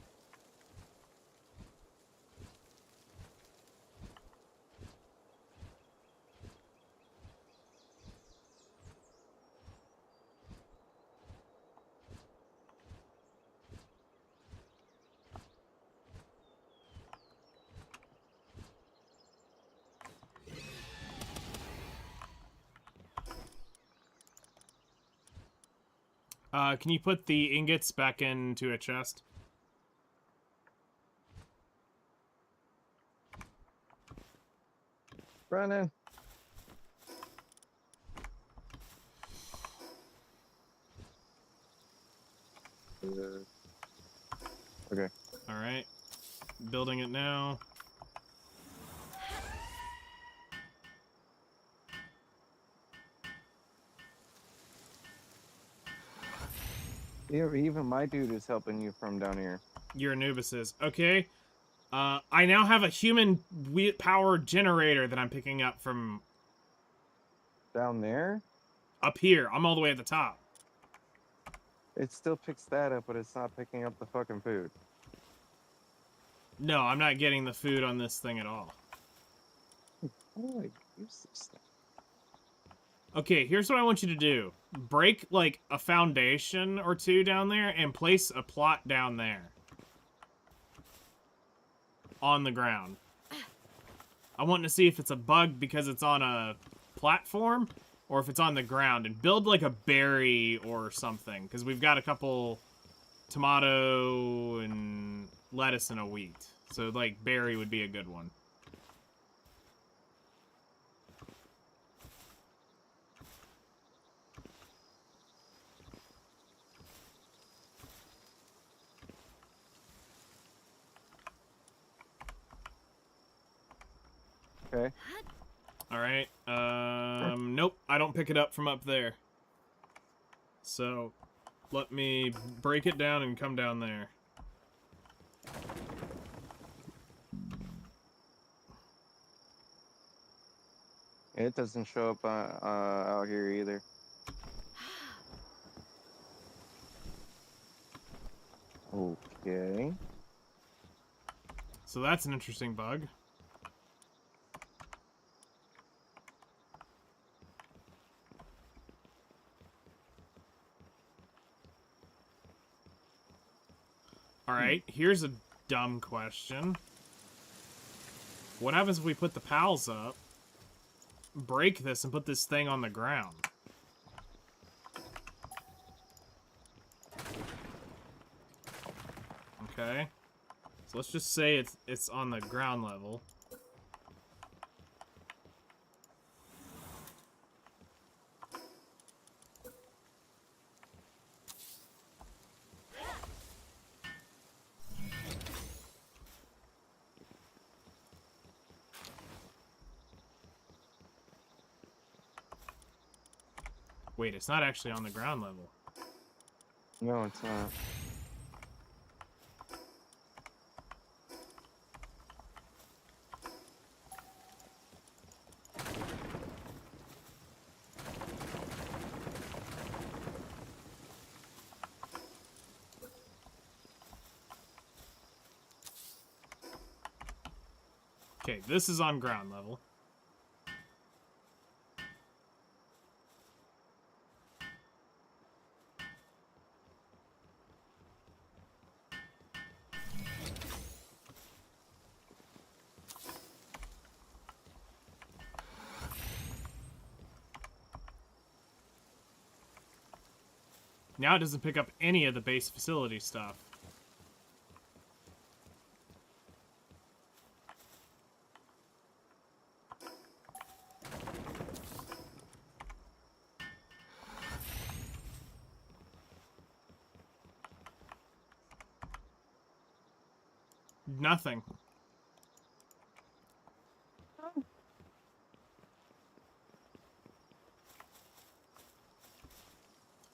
Can you put the ingots back into a chest? Running. Okay. Alright. Building it now. Even my dude is helping you from down here. Your Anubis is. Okay. I now have a human power generator that I'm picking up from Down there? up here. I'm all the way at the top. It still picks that up, but it's not picking up the fucking food. No, I'm not getting the food on this thing at all. How do I use this thing? Okay, here's what I want you to do. Break, like, a foundation or two down there and place a plot down there. On the ground. I want to see if it's a bug because it's on a platform or if it's on the ground. And build, like, a berry or something. Because we've got a couple tomato and lettuce and a wheat. So, like, berry would be a good one. Okay. Alright, nope, I don't pick it up from up there. So, let me break it down and come down there. It doesn't show up out here either. Okay. So that's an interesting bug. Alright, here's a dumb question. What happens if we put the pals up, break this, and put this thing on the ground? Okay. So let's just say it's on the ground level. Wait, it's not actually on the ground level. No, it's not. Okay, this is on ground level. Now it doesn't pick up any of the base facility stuff. Nothing.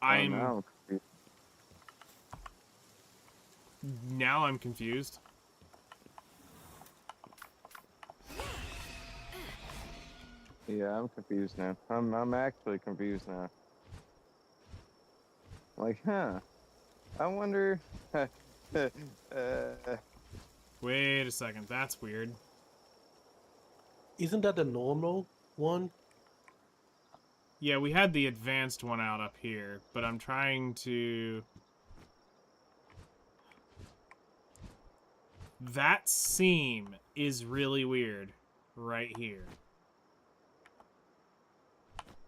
I'm now I'm confused. Yeah, I'm confused now. I'm actually confused now. Like, huh? I wonder. Wait a second, that's weird. Isn't that the normal one? Yeah, we had the advanced one out up here, but I'm trying to... That seam is really weird right here.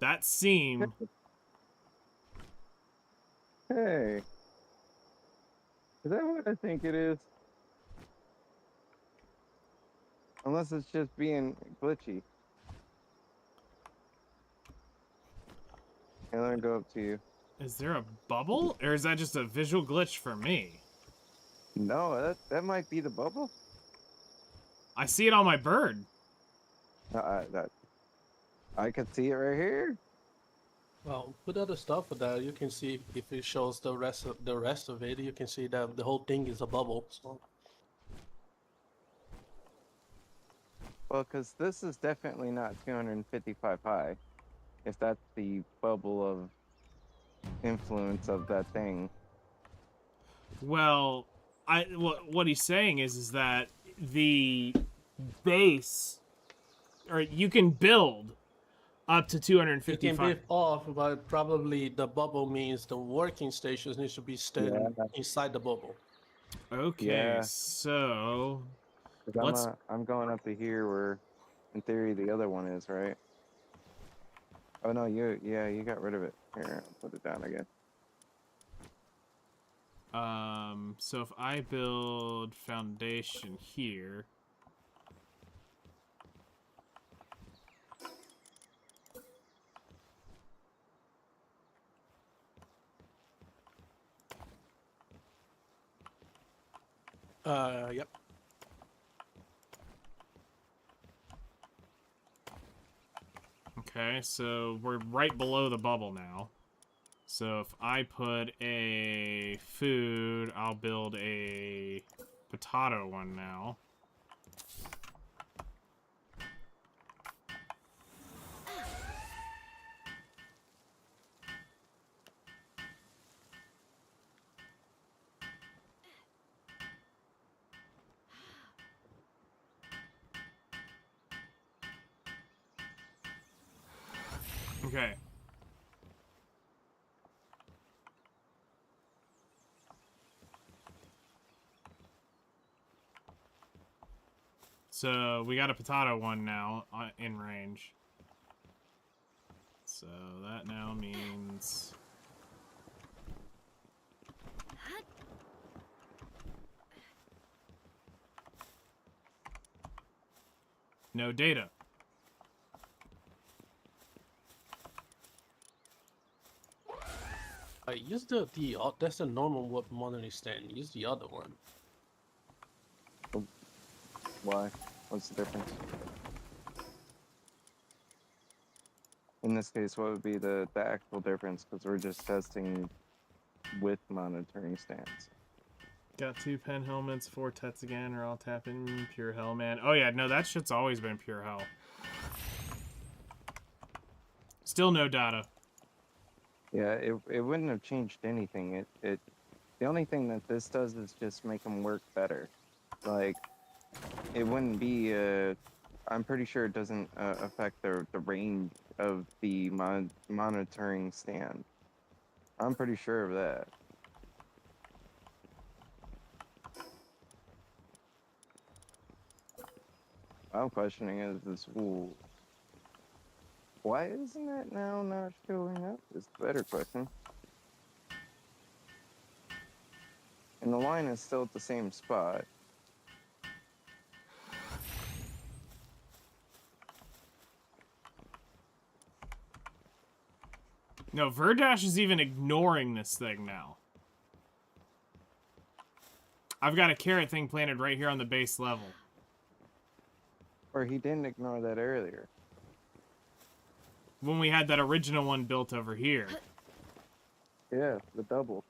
That seam... Hey, is that what I think it is? Unless it's just being glitchy. Hey, let me go up to you. Is there a bubble? Or is that just a visual glitch for me? No, that might be the bubble. I see it on my bird. That I could see it right here. Well, put other stuff for that. You can see if it shows the rest of it. You can see that the whole thing is a bubble. So Well, because this is definitely not 255 high. If that's the bubble of influence of that thing. Well, what he's saying is that the base, or you can build up to it can 255. be off, but probably the bubble means the working stations needs to be standing inside the bubble. Okay, Yeah. so 'Cause I'm going up to here where, in theory, the other one is, right? Oh no, you got rid of it. Here, I'll put it down again. so if I build foundation here, Yep. okay, so we're right below the bubble now. So if I put a food, I'll build a potato one now. Okay. So we got a potato one now in range. So that now means... no data. Use that's a normal monitoring stand. Use the other one. Why? What's the difference? In this case, what would be the actual difference? Because we're just testing with monitoring stands. Got 2 pen helmets, 4 tets again, are all tapping. Pure hell, man. Oh yeah, no, that shit's always been pure hell. Still no data. Yeah, it wouldn't have changed anything. The only thing that this does is just make them work better. Like, it wouldn't be I'm pretty sure it doesn't affect the range of the monitoring stand. I'm pretty sure of that. I'm questioning is ooh, why isn't that now not showing up? Is the better question. And the line is still at the same spot. No, Verdash is even ignoring this thing now. I've got a carrot thing planted right here on the base level. Or he didn't ignore that earlier. When we had that original one built over here. Yeah, the double.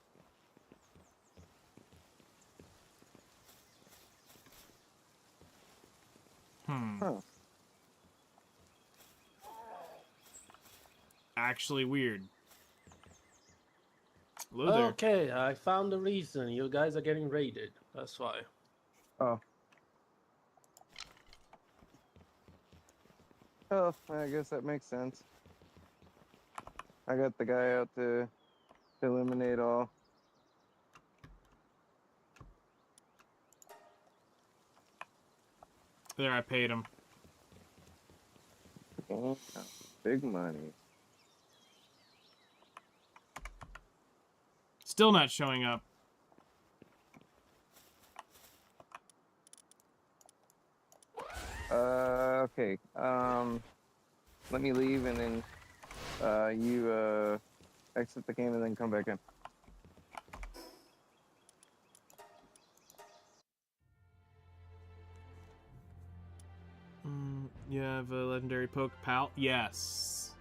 Huh. Actually weird. Hello there. Okay, I found the reason. You guys are getting raided. That's why. Oh. Oh, I guess that makes sense. I got the guy out to eliminate all. There, I paid him. Oh, big money. Still not showing up. Okay. Let me leave and then you exit the game and then come back in. You have a legendary poke pal? Yes.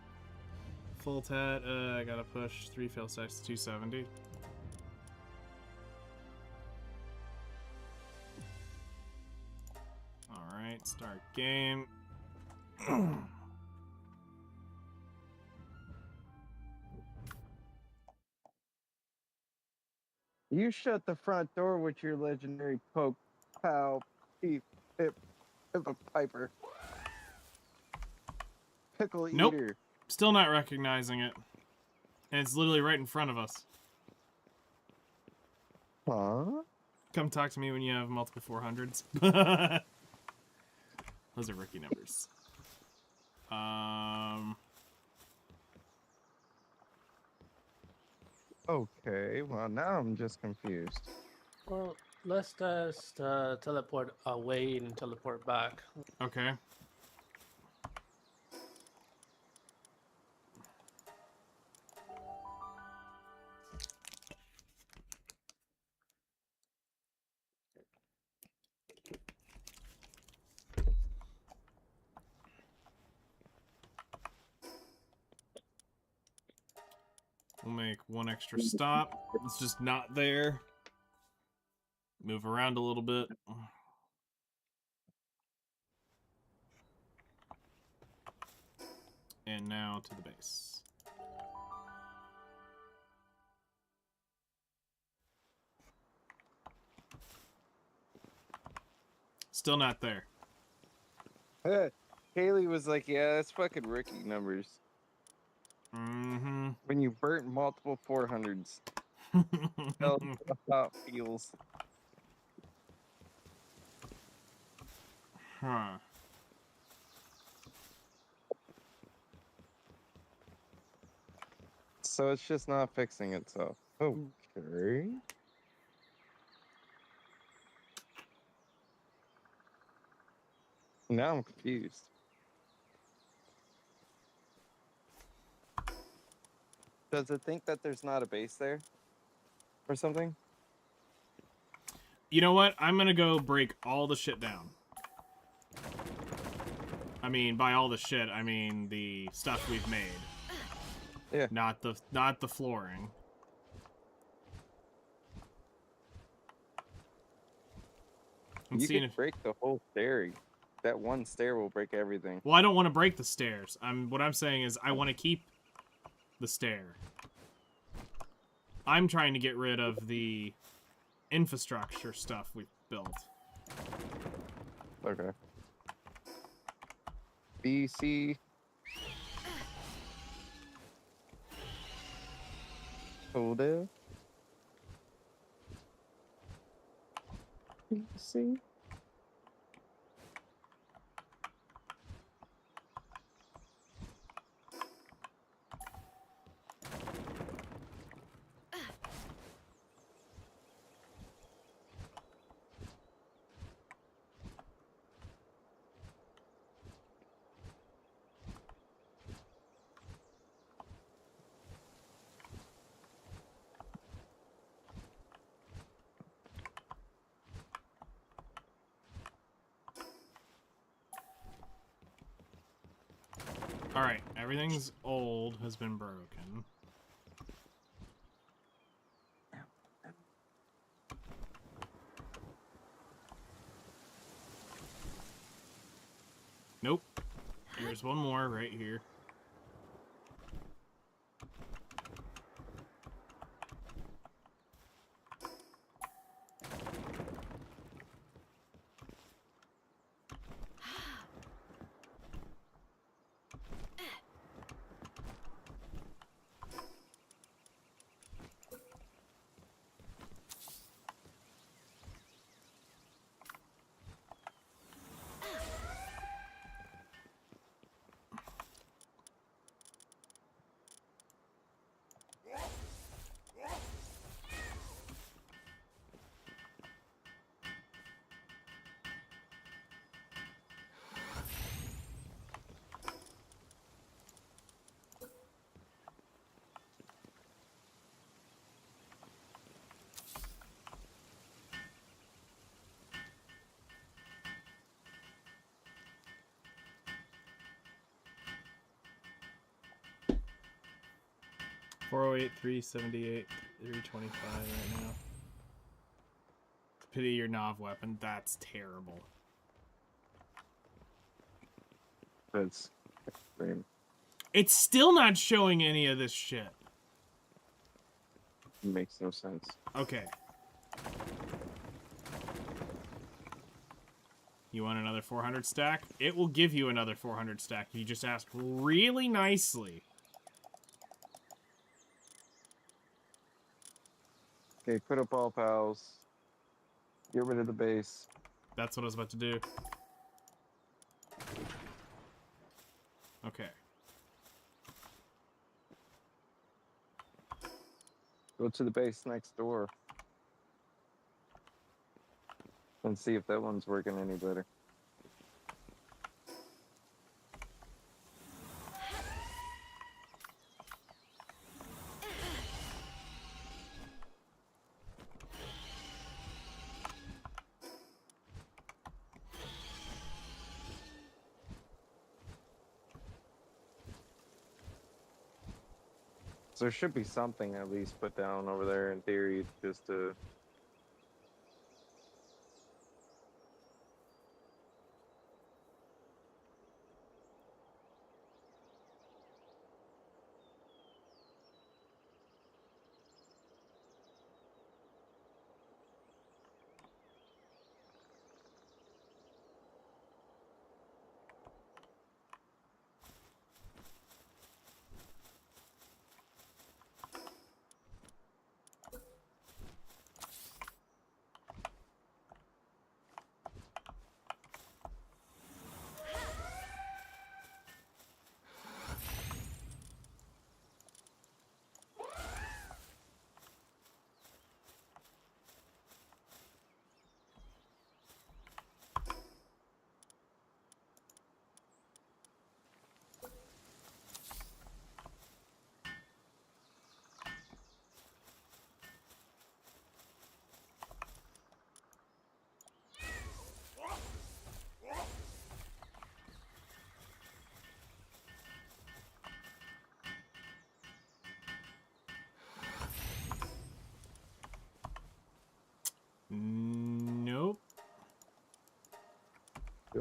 Full tat, I gotta push 3 fail stacks to 270. Alright, start game. You shut the front door with your legendary poke, pal, peep, pip, pippa piper, pickle Nope. eater. Still not recognizing it. And it's literally right in front of us. Huh? Come talk to me when you have multiple 400s. Those are rookie numbers. Okay, well now I'm just confused. Well, let's just teleport away and teleport back. Okay. We'll make one extra stop. It's just not there. Move around a little bit. And now to the base. Still not there. Kaylee was like, yeah, that's fucking rookie numbers. Mm-hmm. When you burnt multiple 400s. Tell how it feels. Huh. So it's just not fixing itself. Okay. Now I'm confused. Does it think that there's not a base there? Or something? You know what? I'm gonna go break all the shit down. I mean, by all the shit, I mean the stuff we've made. Yeah. Not the flooring. I'm You seeing could if... break the whole stair. That one stair will break everything. Well, I don't want to break the stairs. What I'm saying is I want to keep the stair. I'm trying to get rid of the infrastructure stuff we've built. Okay. BC. Hold it. BC. Alright, everything's old has been broken. Nope. Here's one more right here. $408, $378, $325 right now. Pity your Nav weapon. That's terrible. That's extreme. It's still not showing any of this shit. Makes no sense. Okay. You want another 400 stack? It will give you another 400 stack. You just ask really nicely. Okay, put up all pals. Get rid of the base. That's what I was about to do. Okay. Go to the base next door. And see if that one's working any better. So there should be something at least put down over there in theory, just to...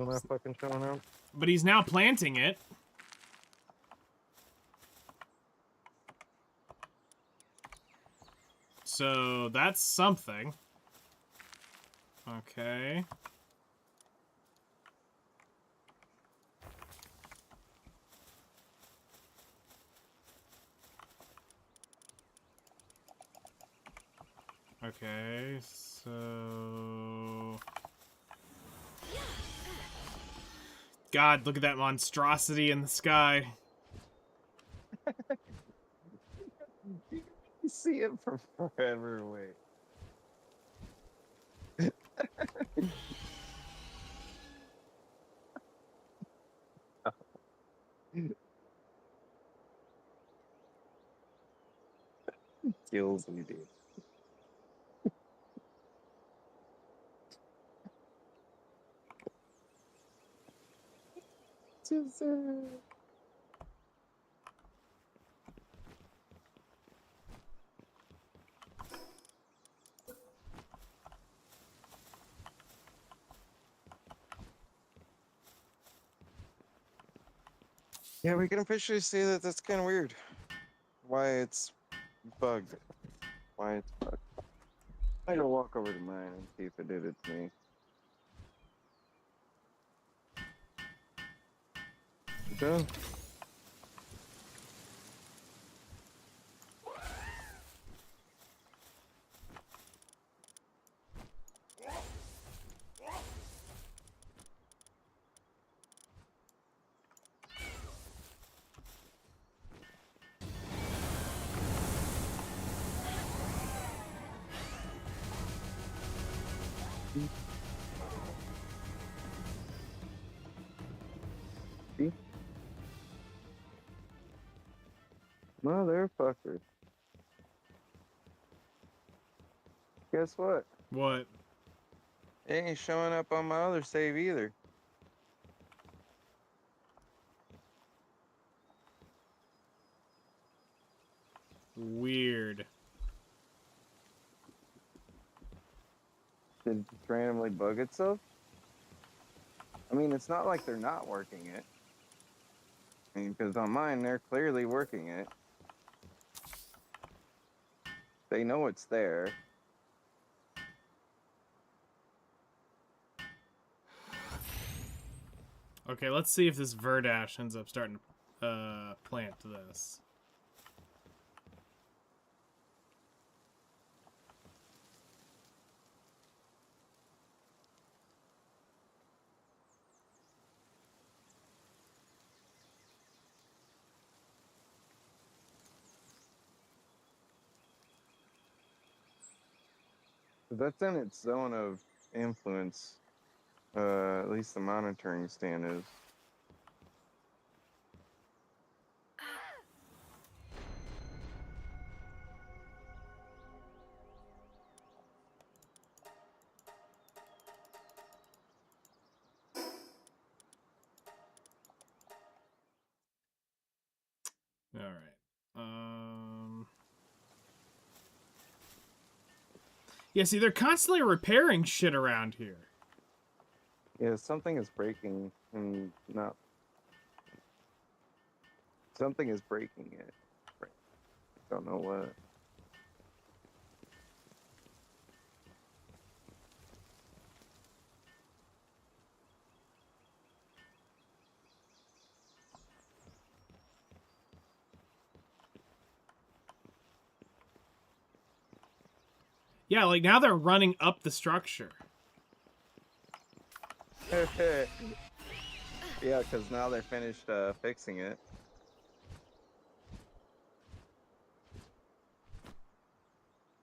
Still not fucking showing up. But he's now planting it. So that's something. Okay. Okay, so... God, look at that monstrosity in the sky. You see it from forever away. Kills me, dude. Just, Yeah, we can officially say that that's kind of weird. Why it's bugged. Why it's bugged. I gotta walk over to mine and see if it did it to me. Okay. See? Motherfucker. Guess what? What? It ain't showing up on my other save either. Weird. Did it just randomly bug itself? I mean, it's not like they're not working it. I mean, because on mine, they're clearly working it. They know it's there. Okay, let's see if this Verdash ends up starting to plant this. That's in its zone of influence. At least the monitoring stand is. All right. Yeah, see, they're constantly repairing shit around here. Yeah, something is breaking and not. Something is breaking it. Don't know what. Yeah, like now they're running up the structure. Yeah, because now they're finished fixing it.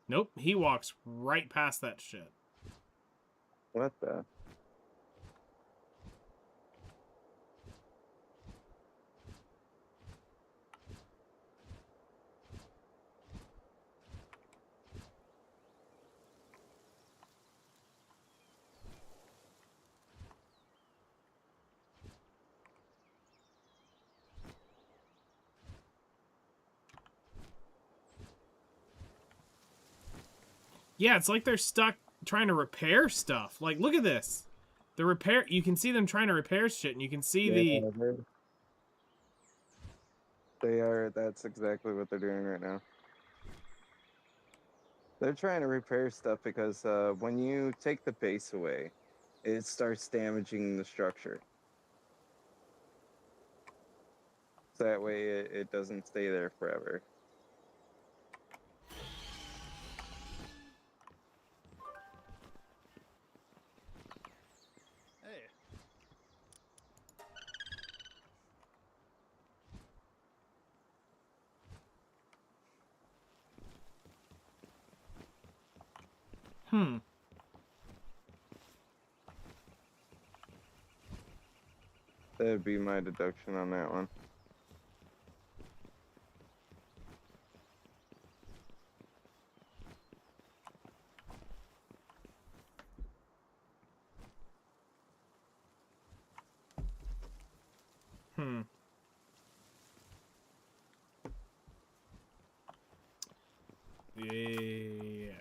Nope, he walks right past that shit. What the? Yeah, it's like they're stuck trying to repair stuff. Like, look at this. The repair, you can see them trying to repair shit, and you can see the... They are, that's exactly what they're doing right now. They're trying to repair stuff because when you take the base away, it starts damaging the structure. So that way it doesn't stay there forever. Hey. That'd be my deduction on that one. Yeah.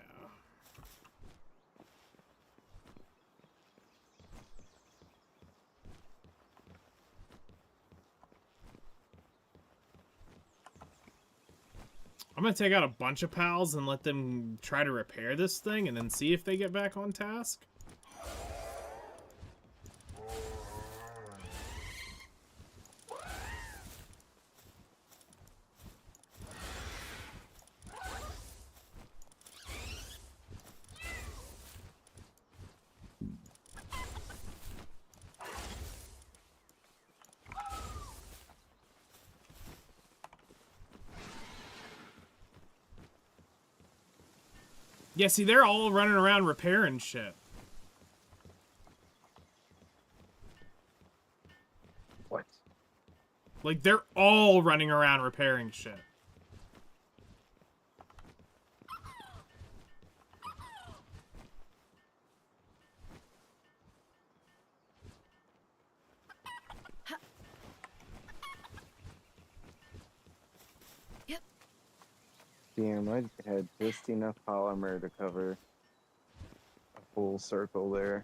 I'm gonna take out a bunch of pals and let them try to repair this thing and then see if they get back on task. Yeah, see, they're all running around repairing shit. What? Like, they're all running around repairing shit. Damn, I had just enough polymer to cover a full circle there.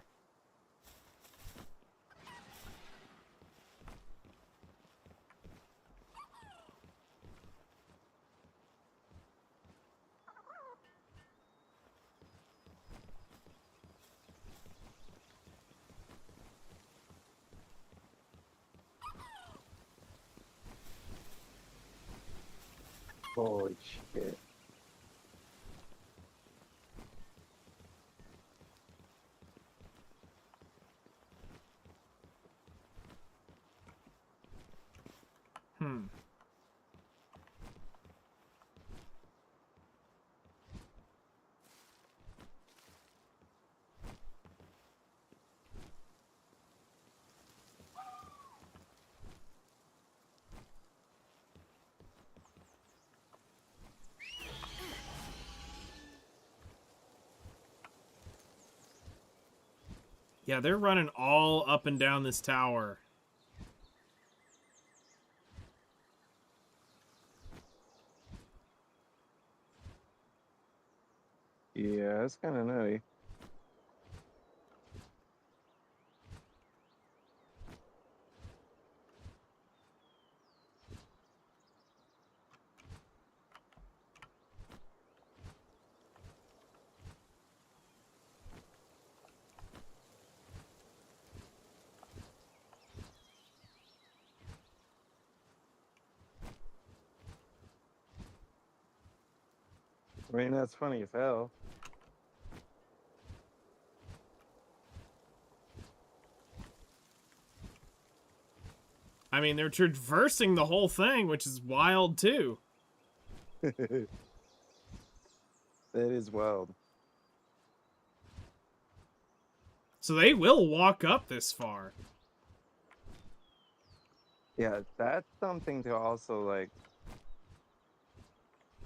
Holy shit. Yeah, they're running all up and down this tower. Yeah, that's kind of nutty. I mean, that's funny as hell. I mean, they're traversing the whole thing, which is wild, too. That is wild. So they will walk up this far. Yeah, that's something to also, like,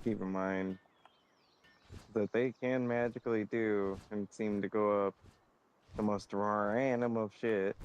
keep in mind. That they can magically do and seem to go up the most random of shit.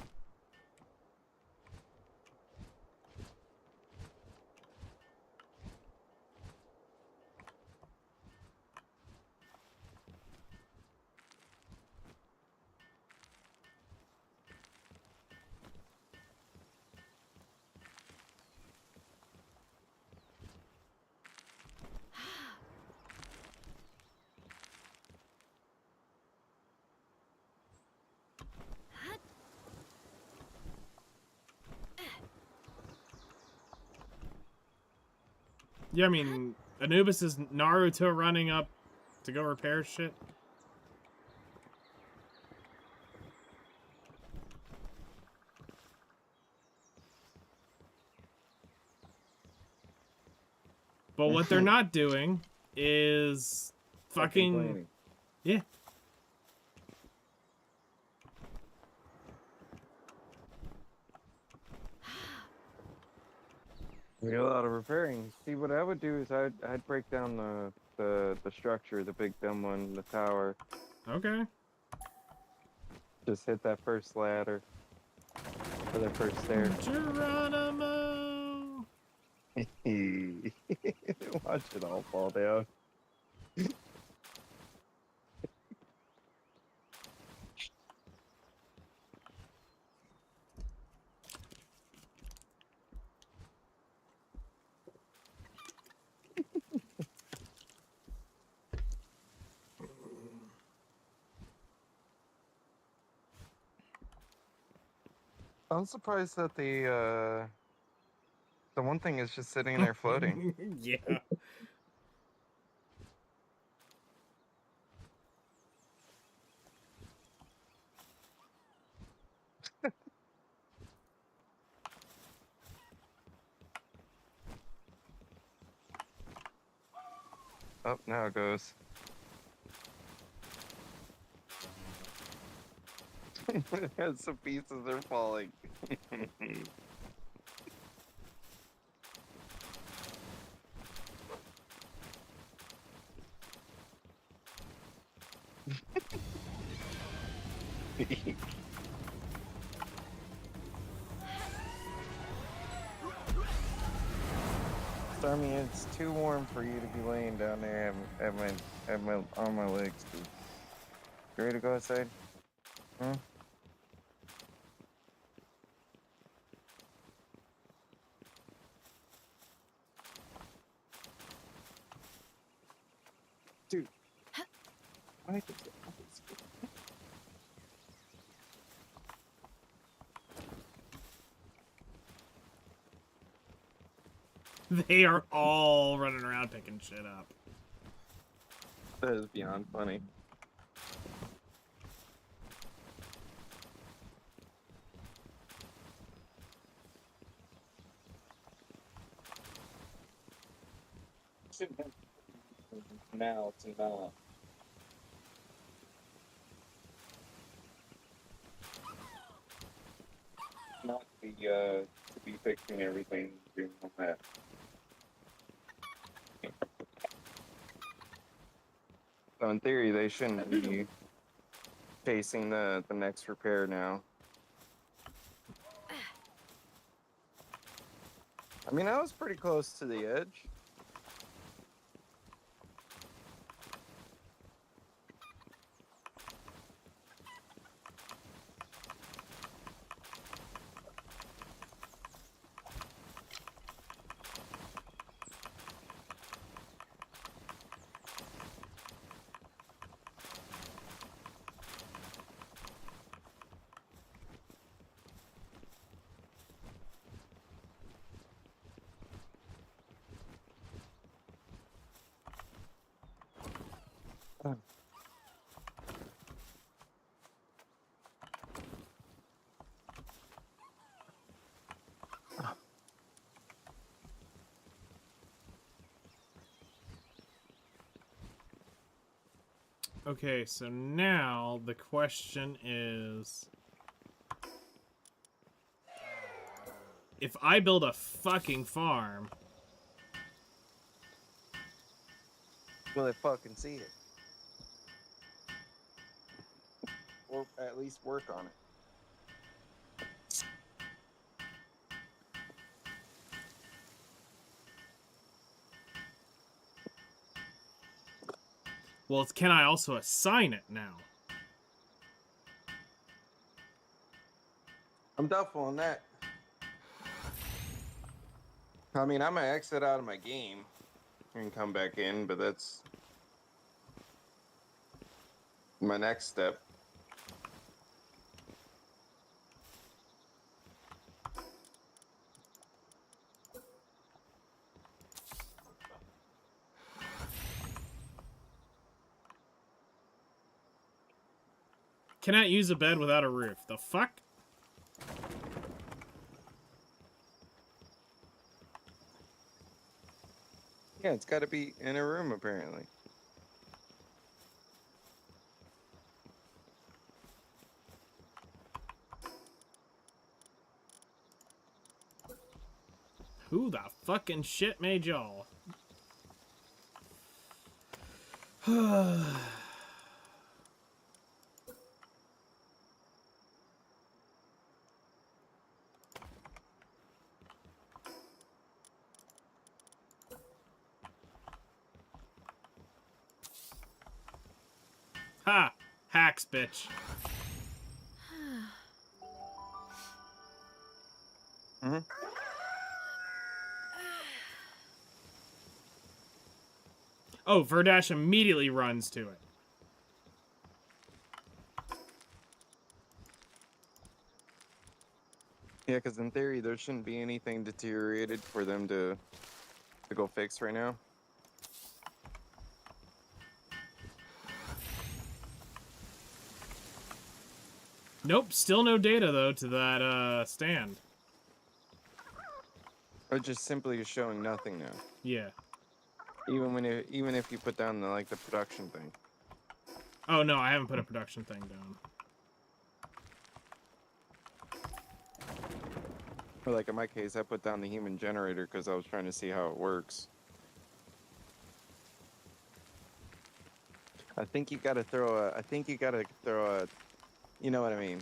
Yeah, I mean, Anubis is Naruto running up to go repair shit. But what they're not doing is fucking cleaning. yeah. We got a lot of repairing. See, what I would do is I'd break down the structure, the big dumb one, the tower. Okay. Just hit that first ladder. Or that first stair. Geronimo. Watch it all fall down. I'm surprised that the one thing is just sitting there floating. Yeah. Oh, now it goes. Some pieces are falling. Stormy, it's too warm for you to be laying down there on my legs, dude. You ready to go outside? Hmm? Dude. Why did you- They are all running around picking shit up. That is beyond funny. Now to not to be fixing everything doing all that. So in theory, they shouldn't be chasing the next repair now. I mean, I was pretty close to the edge. Okay, so now the question is, if I build a fucking farm, Will they fucking see it? Or at least work on it. well, it's can I also assign it now? I'm doubtful on that. I mean, I might exit out of my game and come back in, but that's my next step. Cannot use a bed without a roof. The fuck? Yeah, it's got to be in a room apparently. Who the fucking shit made y'all? Ha! Hacks, bitch. Mm-hmm. Oh, Verdash immediately runs to it. Yeah, because in theory there shouldn't be anything deteriorated for them to go fix right now. Nope, still no data, though, to that, stand. Or just simply showing nothing now. Yeah. Even if you put down the production thing. Oh, no, I haven't put a production thing down. Or like in my case, I put down the human generator because I was trying to see how it works. I think you gotta throw a, you know what I mean?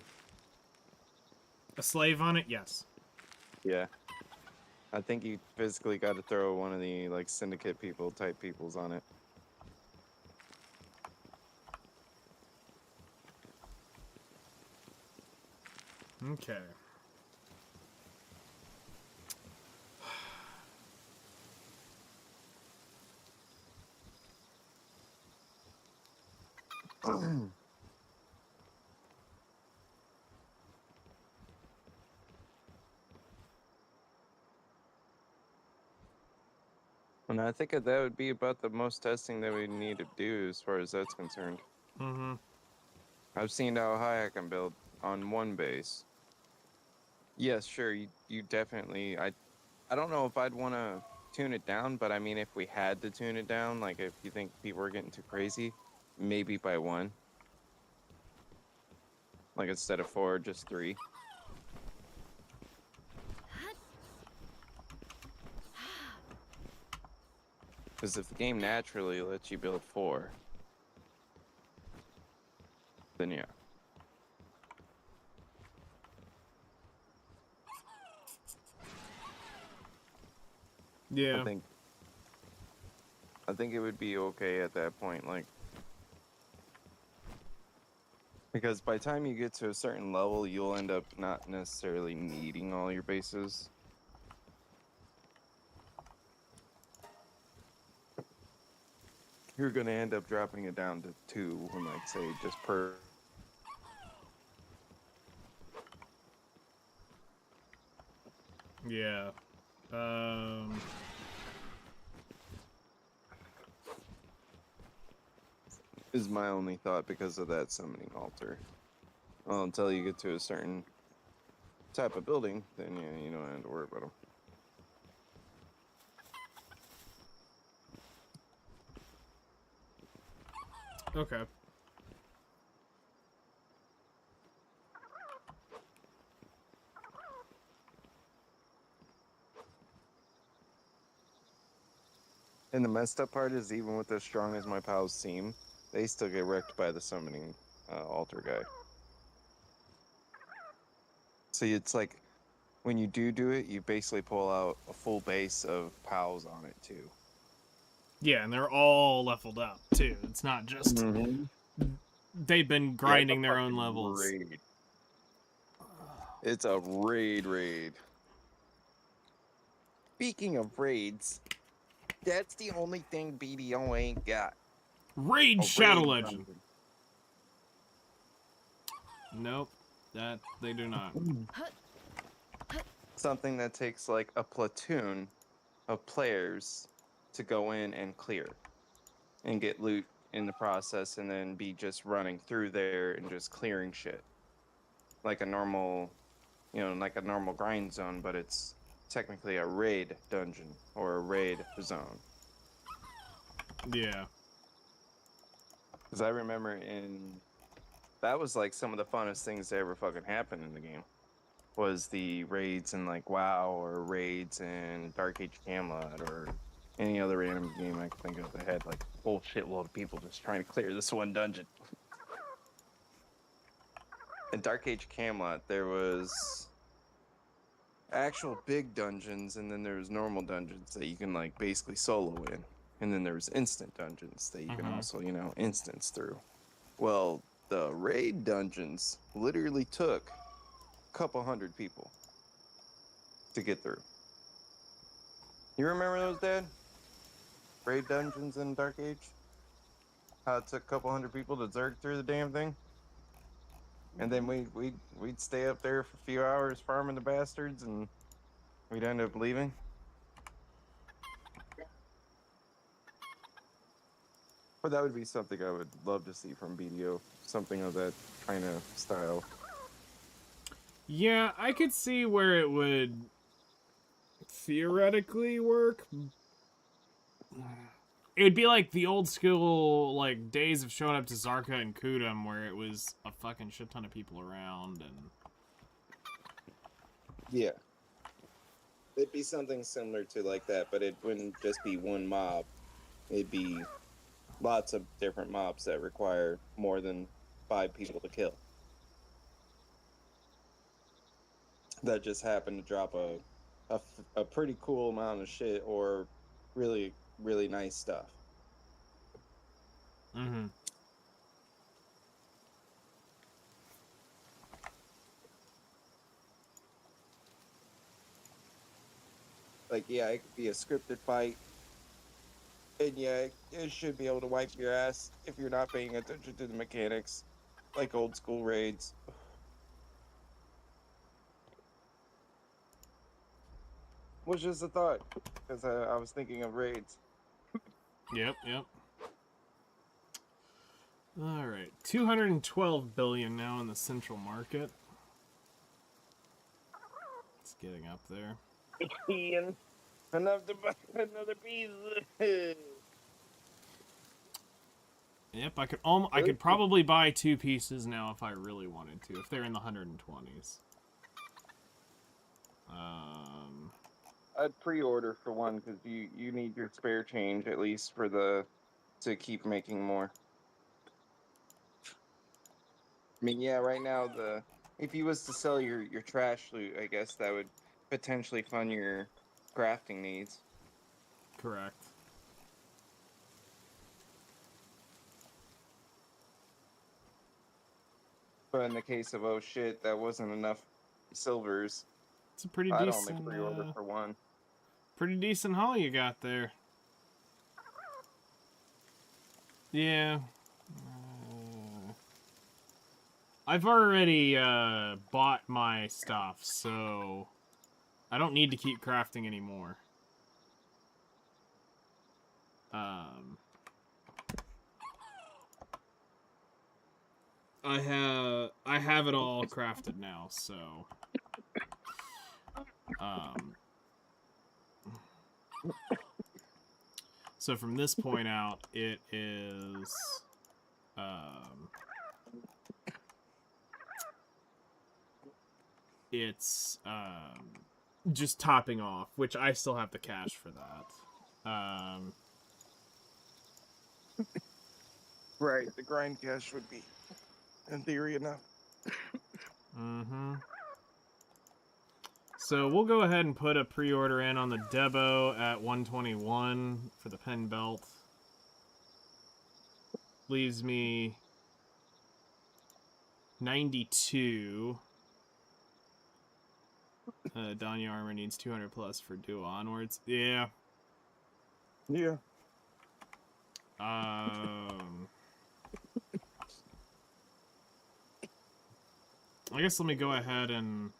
A slave on it? Yes. Yeah. I think you physically got to throw one of the like syndicate type peoples on it. Okay. And I think that would be about the most testing that we need to do as far as that's concerned. Mm-hmm. I've seen how high I can build on one base. Yes, sure, you definitely, I don't know if I'd want to tune it down, but I mean, if we had to tune it down, like if you think people are getting too crazy, maybe by one. Like instead of 4, just 3. Because if the game naturally lets you build 4, then yeah. Yeah. I think it would be okay at that point, like, because by the time you get to a certain level, you'll end up not necessarily needing all your bases. You're gonna end up dropping it down to 2, and like say just per. Yeah. Is my only thought because of that summoning altar. Well, until you get to a certain type of building, then yeah, you don't have to worry about them. Okay. And the messed up part is, even with as strong as my pals seem, they still get wrecked by the summoning altar guy. See, it's like when you do it, you basically pull out a full base of pals on it too. Yeah, and they're all leveled up, too. It's not just... They've been grinding their own levels. Raid. It's a raid. Speaking of raids, that's the only thing BDO ain't got. Raid A Shadow raid Legend. dungeon. Nope. That they do not. Something that takes like a platoon of players to go in and clear and get loot in the process and then be just running through there and just clearing shit. Like a normal, like a normal grind zone, but it's technically a raid dungeon or a raid zone. Yeah. Because I remember that was like some of the funnest things that ever fucking happened in the game. Was the raids in like WoW or raids in Dark Age Camelot or any other random game I can think of that had like a whole shitload of people just trying to clear this one dungeon. In Dark Age Camelot, there was actual big dungeons, and then there was normal dungeons that you can like basically solo in, and then there was instant dungeons that you can also instance through. Well, the raid dungeons literally took a couple hundred people to get through. You remember those, Dad? Raid dungeons in Dark Age? How it took a couple hundred people to zerg through the damn thing? And then we'd stay up there for a few hours farming the bastards, and we'd end up leaving. But that would be something I would love to see from BDO. Something of that kind of style. Yeah, I could see where it would theoretically work. It would be like the old school, like, days of showing up to Zarka and Kudum, where it was a fucking shit ton of people around, and... Yeah. It'd be something similar to like that, but it wouldn't just be one mob. It'd be lots of different mobs that require more than 5 people to kill. That just happen to drop a pretty cool amount of shit or really, really nice stuff. Mm-hmm. Like, yeah, it could be a scripted fight. And yeah, it should be able to wipe your ass if you're not paying attention to the mechanics. Like old school raids. Was just a thought. Because I was thinking of raids. Yep. Alright, 212 billion now in the central market. It's getting up there. Ian, enough to buy another piece. Yep, I could probably buy 2 pieces now if I really wanted to, if they're in the 120s. I'd pre-order for one because you need your spare change at least for to keep making more. I mean, yeah, right now if you was to sell your trash loot, I guess that would potentially fund your crafting needs. Correct. But in the case of oh shit, that wasn't enough silvers. It's a pretty I'd decent only pre-order for one. pretty decent haul you got there. Yeah. I've already bought my stuff, so I don't need to keep crafting anymore. I have it all crafted now, so so from this point out, it is it's just topping off, which I still have the cash for that. Right, the grind cash would be, in theory, enough. Mm-hmm. So we'll go ahead and put a pre-order in on the Debo at 121 for the pen belt. Leaves me 92. Danya armor needs 200 plus for duo onwards. Yeah. Yeah. I guess let me go ahead and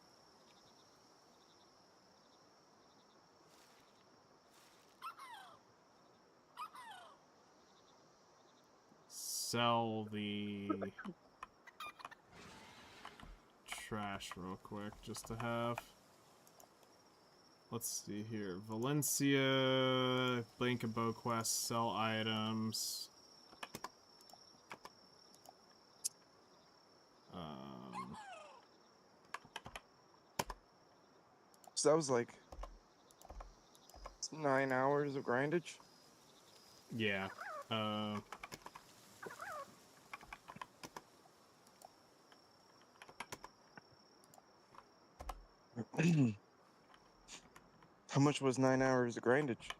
sell the trash real quick just to have. Let's see here. Valencia, Blink and Bow Quest, sell items. So that was like 9 hours of grindage. Yeah. How much was 9 hours of grindage?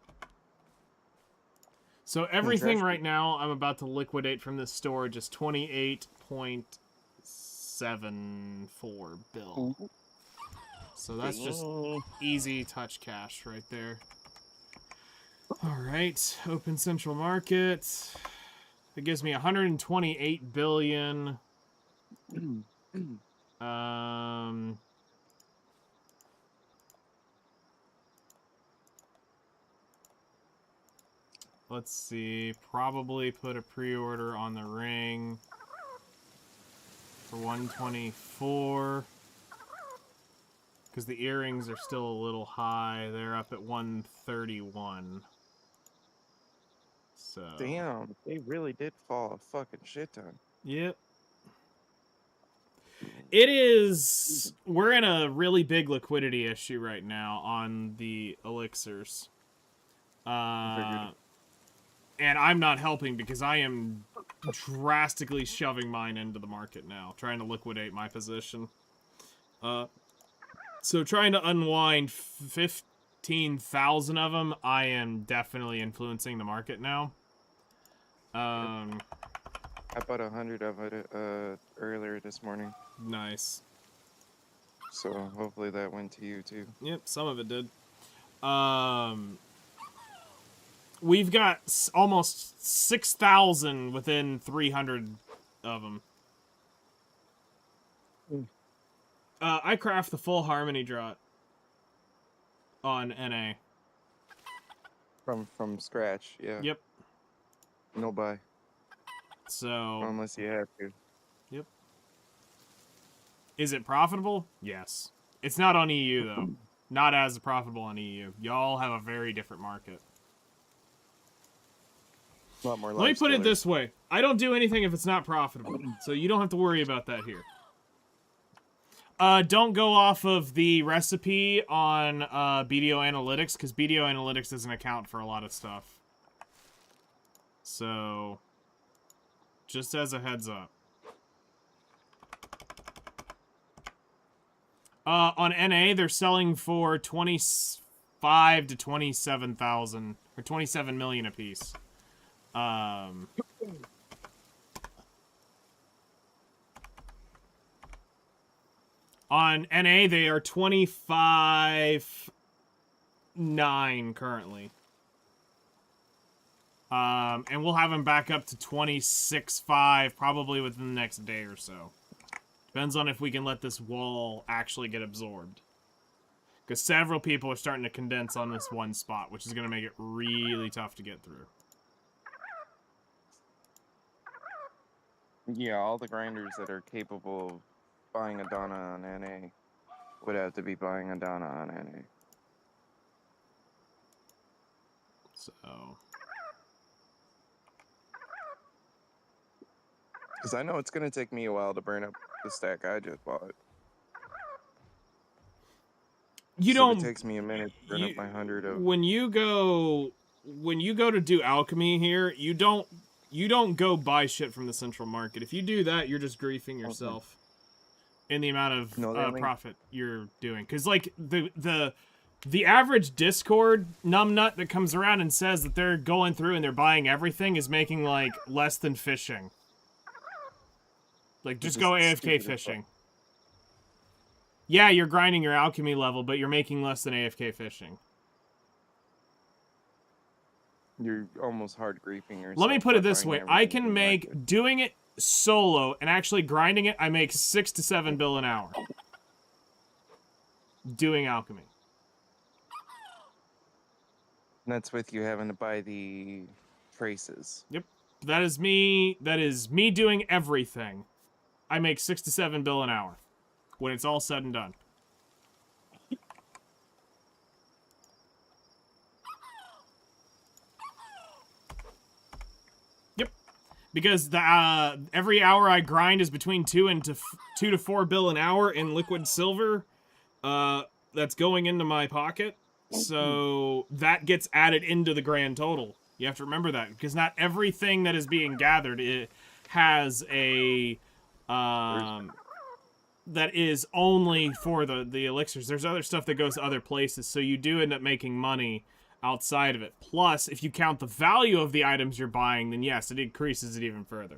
So everything trash right now I'm about to liquidate from this storage is 28.74 bill. So that's just easy touch cash right there. All right, open central market. It gives me 128 billion. Let's see. Probably put a pre-order on the ring for 124. Because the earrings are still a little high. They're up at 131. So. Damn, they really did fall a fucking shit ton. Yep. It is. We're in a really big liquidity issue right now on the elixirs. And I'm not helping because I am drastically shoving mine into the market now, trying to liquidate my position. So trying to unwind 15,000 of them, I am definitely influencing the market now. I bought 100 of it earlier this morning. Nice. So hopefully that went to you too. Yep, some of it did. We've got almost 6,000 within 300 of them. I craft the full harmony draught on NA. From scratch, yeah. Yep. No buy. So. Unless you have to. Yep. Is it profitable? Yes. It's not on EU though. Not as profitable on EU. Y'all have a very different market. A lot more. Let me put it this way. I don't do anything if it's not profitable. So you don't have to worry about that here. Don't go off of the recipe on BDO Analytics, because BDO Analytics doesn't account for a lot of stuff. So, just as a heads up. On NA, they're selling for 25 to 27,000, or 27 million apiece. On NA, they are 25.9 currently. And we'll have them back up to 26.5 probably within the next day or so. Depends on if we can let this wall actually get absorbed. Because several people are starting to condense on this one spot, which is going to make it really tough to get through. Yeah, all the grinders that are capable of buying a Donna on NA would have to be buying a Donna on NA. So. Because I know it's going to take me a while to burn up the stack I just bought. You So don't. It takes me a minute to burn up my 100 of. When you go to do alchemy here, you don't go buy shit from the central market. If you do that, you're just griefing yourself in the amount of profit you're doing. Because like the average Discord numbnut that comes around and says that they're going through and they're buying everything is making like less than fishing. Like just go AFK fishing. Yeah, you're grinding your alchemy level, but you're making less than AFK fishing. You're almost hard griefing yourself. Let me put it this way. I can make, doing it solo and actually grinding it, I make 6 to 7 bill an hour. Doing alchemy. And that's with you having to buy the traces. Yep. That is me doing everything. I make 6 to 7 bill an hour when it's all said and done. Yep. Because the every hour I grind is between 2 to 4 bill an hour in liquid silver. That's going into my pocket. So that gets added into the grand total. You have to remember that, because not everything that is being gathered has a that is only for the elixirs. There's other stuff that goes to other places, so you do end up making money outside of it. Plus, if you count the value of the items you're buying, then yes, it increases it even further.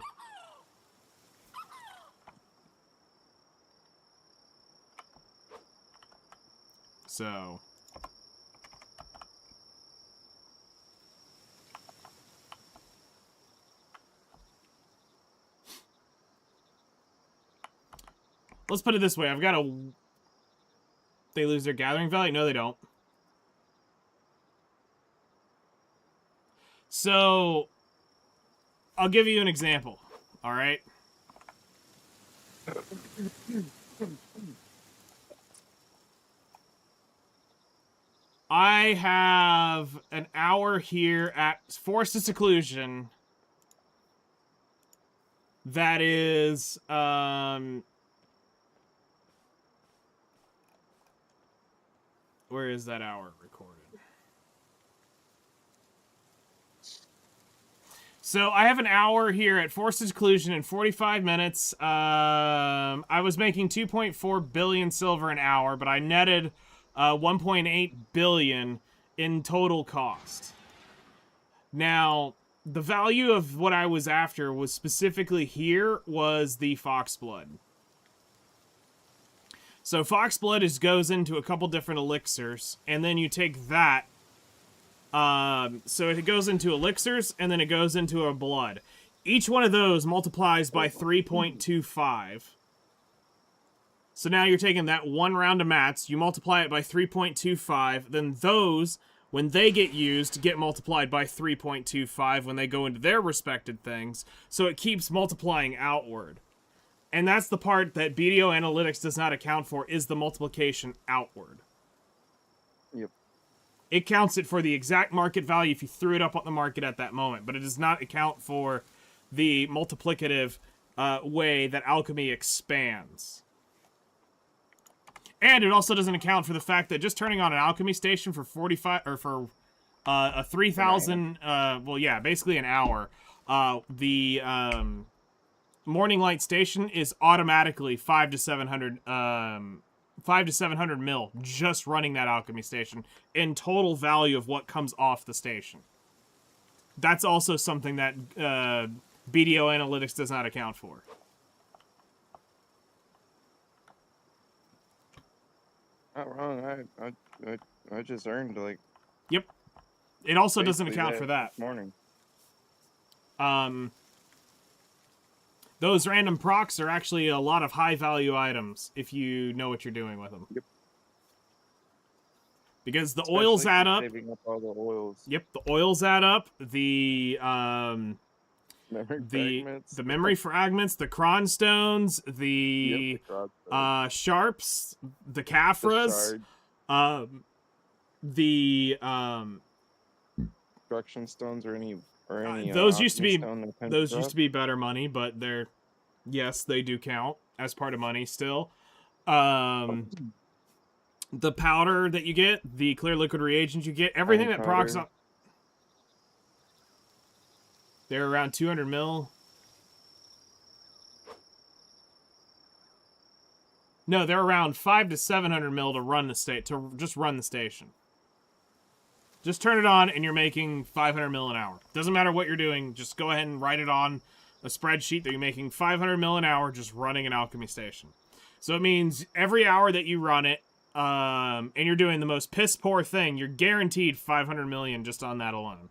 So... let's put it this way. I've got a... They lose their gathering value? No, they don't. So, I'll give you an example. All right? I have an hour here at Forest of Seclusion that is, where is that hour recorded? So I have an hour here at Forced Seclusion in 45 minutes. I was making 2.4 billion silver an hour, but I netted 1.8 billion in total cost. Now, the value of what I was after was specifically here was the Foxblood. So Foxblood goes into a couple different elixirs, and then you take that. So it goes into elixirs, and then it goes into a blood. Each one of those multiplies by 3.25. So now you're taking that one round of mats, you multiply it by 3.25, then those, when they get used, get multiplied by 3.25 when they go into their respected things. So it keeps multiplying outward. And that's the part that BDO Analytics does not account for, is the multiplication outward. Yep. It counts it for the exact market value if you threw it up on the market at that moment, but it does not account for the multiplicative way that alchemy expands. And it also doesn't account for the fact that just turning on an alchemy station for 45, or for a 3,000, well, yeah, basically an hour, the Morning Light Station is automatically 5 to 700 mil just running that alchemy station in total value of what comes off the station. That's also something that BDO Analytics does not account for. Not wrong. I just earned like. Yep. It also doesn't basically account for that. This morning. Those random procs are actually a lot of high value items if you know what you're doing with them. Yep. Because the Especially oils add up. Saving up all the oils. Yep, the oils add up. The memory fragments, the cron stones, the sharps, the Caphras, the destruction stones or any those used to be used to be better money, but they're, yes, they do count as part of money still. The powder that you get, the clear liquid reagents you get, everything that procs up. They're around 200 mil. No, they're around 5 to 700 mil to run the just run the station. Just turn it on and you're making 500 mil an hour. Doesn't matter what you're doing, just go ahead and write it on a spreadsheet that you're making 500 mil an hour just running an alchemy station. So it means every hour that you run it, and you're doing the most piss poor thing, you're guaranteed 500 million just on that alone.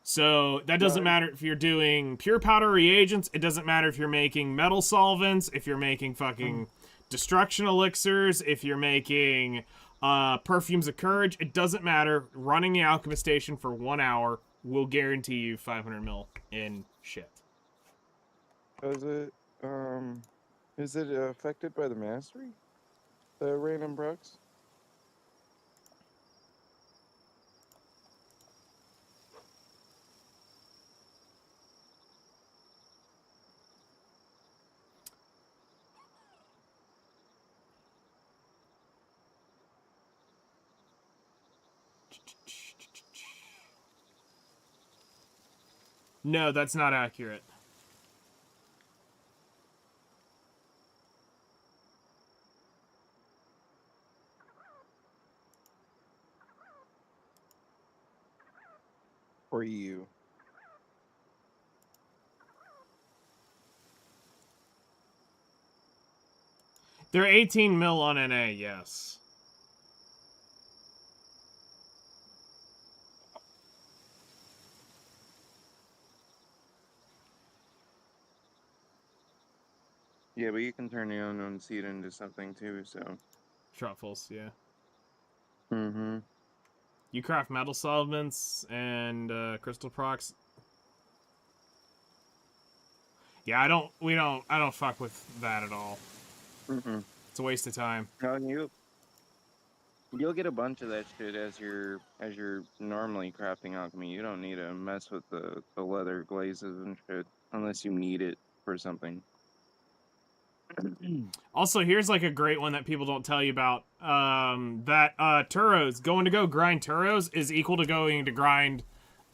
So that doesn't matter if you're doing pure powder reagents. It doesn't matter if you're making metal solvents, if you're making fucking destruction elixirs, if you're making perfumes of courage. It doesn't matter. Running the alchemist station for 1 hour will guarantee you 500 mil in shit. Is it affected by the mastery? The random Brooks? No, that's not accurate. For you. They're 18 mil on NA, yes. Yeah, but you can turn the unknown seed into something too, so. Truffles, yeah. Mm-hmm. You craft metal solvents and crystal procs. Yeah, I don't fuck with that at all. Mm-mm. It's a waste of time. No, you'll get a bunch of that shit as you're normally crafting alchemy. You don't need to mess with the leather glazes and shit unless you need it for something. Also, here's like a great one that people don't tell you about. That Turos, going to go grind Turos is equal to going to grind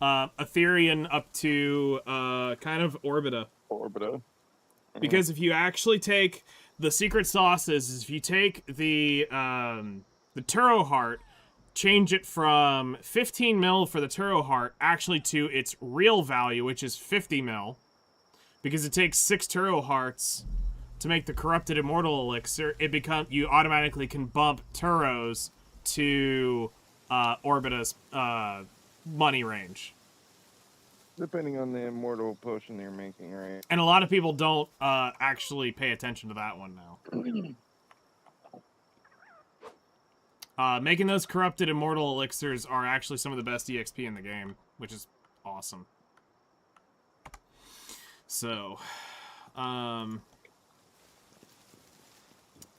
Ethereum up to kind of Orbita. Orbita. Because if you actually take the secret sauce is if you take the Turo heart, change it from 15 mil for the Turo heart actually to its real value, which is 50 mil, because it takes 6 Turo hearts to make the corrupted immortal elixir. You automatically can bump Turos to Orbita's money range. Depending on the immortal potion you're making, right? And a lot of people don't actually pay attention to that one now. Making those corrupted immortal elixirs are actually some of the best EXP in the game, which is awesome. So,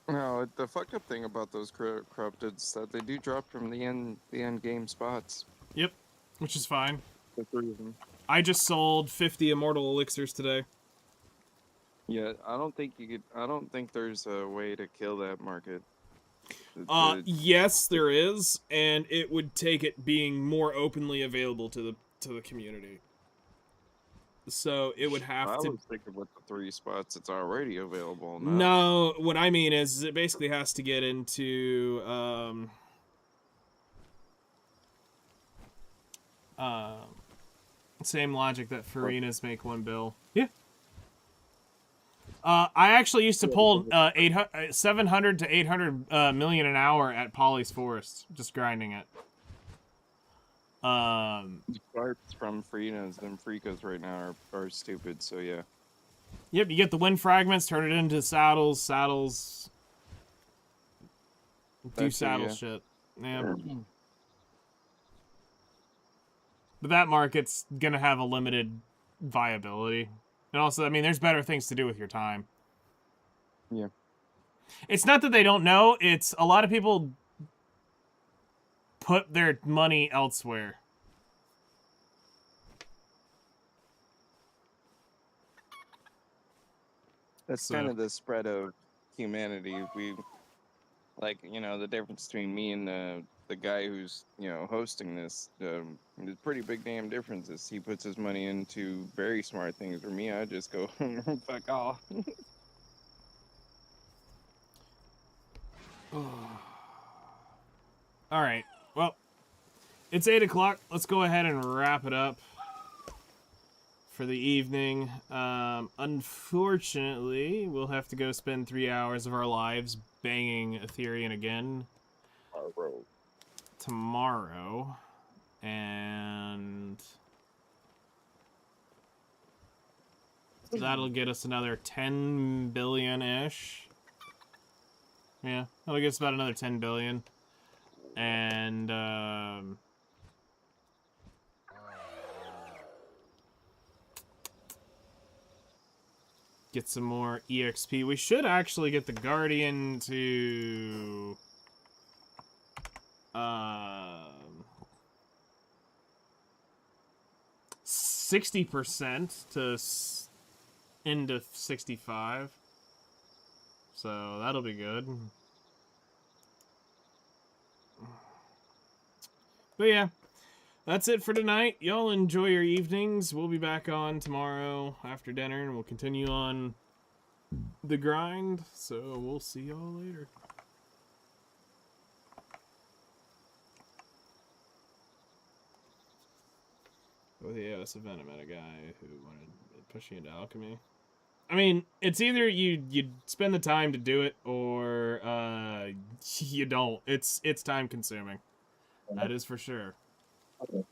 No, the fucked up thing about those corrupted is that they do drop from the end game spots. Yep, which is fine. The 3 of them. I just sold 50 immortal elixirs today. Yeah, I don't think there's a way to kill that market. Yes, there is, and it would take it being more openly available to the community. So it would have I to. was thinking with the 3 spots, it's already available. No, what I mean is it basically has to get into same logic that Farinas make 1 bill. Yeah. I actually used to pull 700 to 800 million an hour at Polly's Forest, just grinding it. Parts from Freenas and Freekos right now are stupid, so yeah. Yep, you get the wind fragments, turn it into saddles, do saddle shit. Yeah. But that market's gonna have a limited viability. And also, I mean, there's better things to do with your time. Yeah. It's not that they don't know, it's a lot of people put their money elsewhere. That's kind of the spread of humanity. We, like, the difference between me and the guy who's, hosting this, the pretty big damn difference is he puts his money into very smart things. For me, I just go, fuck off. All right. Well, it's 8 o'clock. Let's go ahead and wrap it up for the evening. Unfortunately, we'll have to go spend 3 hours of our lives banging Ethereum again tomorrow. And that'll get us another 10 billion-ish. Yeah, that'll get us about another 10 billion. And get some more EXP. We should actually get the Guardian to 60% to into 65. So that'll be good. But yeah, that's it for tonight. Y'all enjoy your evenings. We'll be back on tomorrow after dinner, and we'll continue on the grind. So we'll see y'all later. Oh yeah, this event I met a guy who wanted to push you into alchemy. I mean, it's either you spend the time to do it, or you don't. It's time consuming. That is for sure. Okay.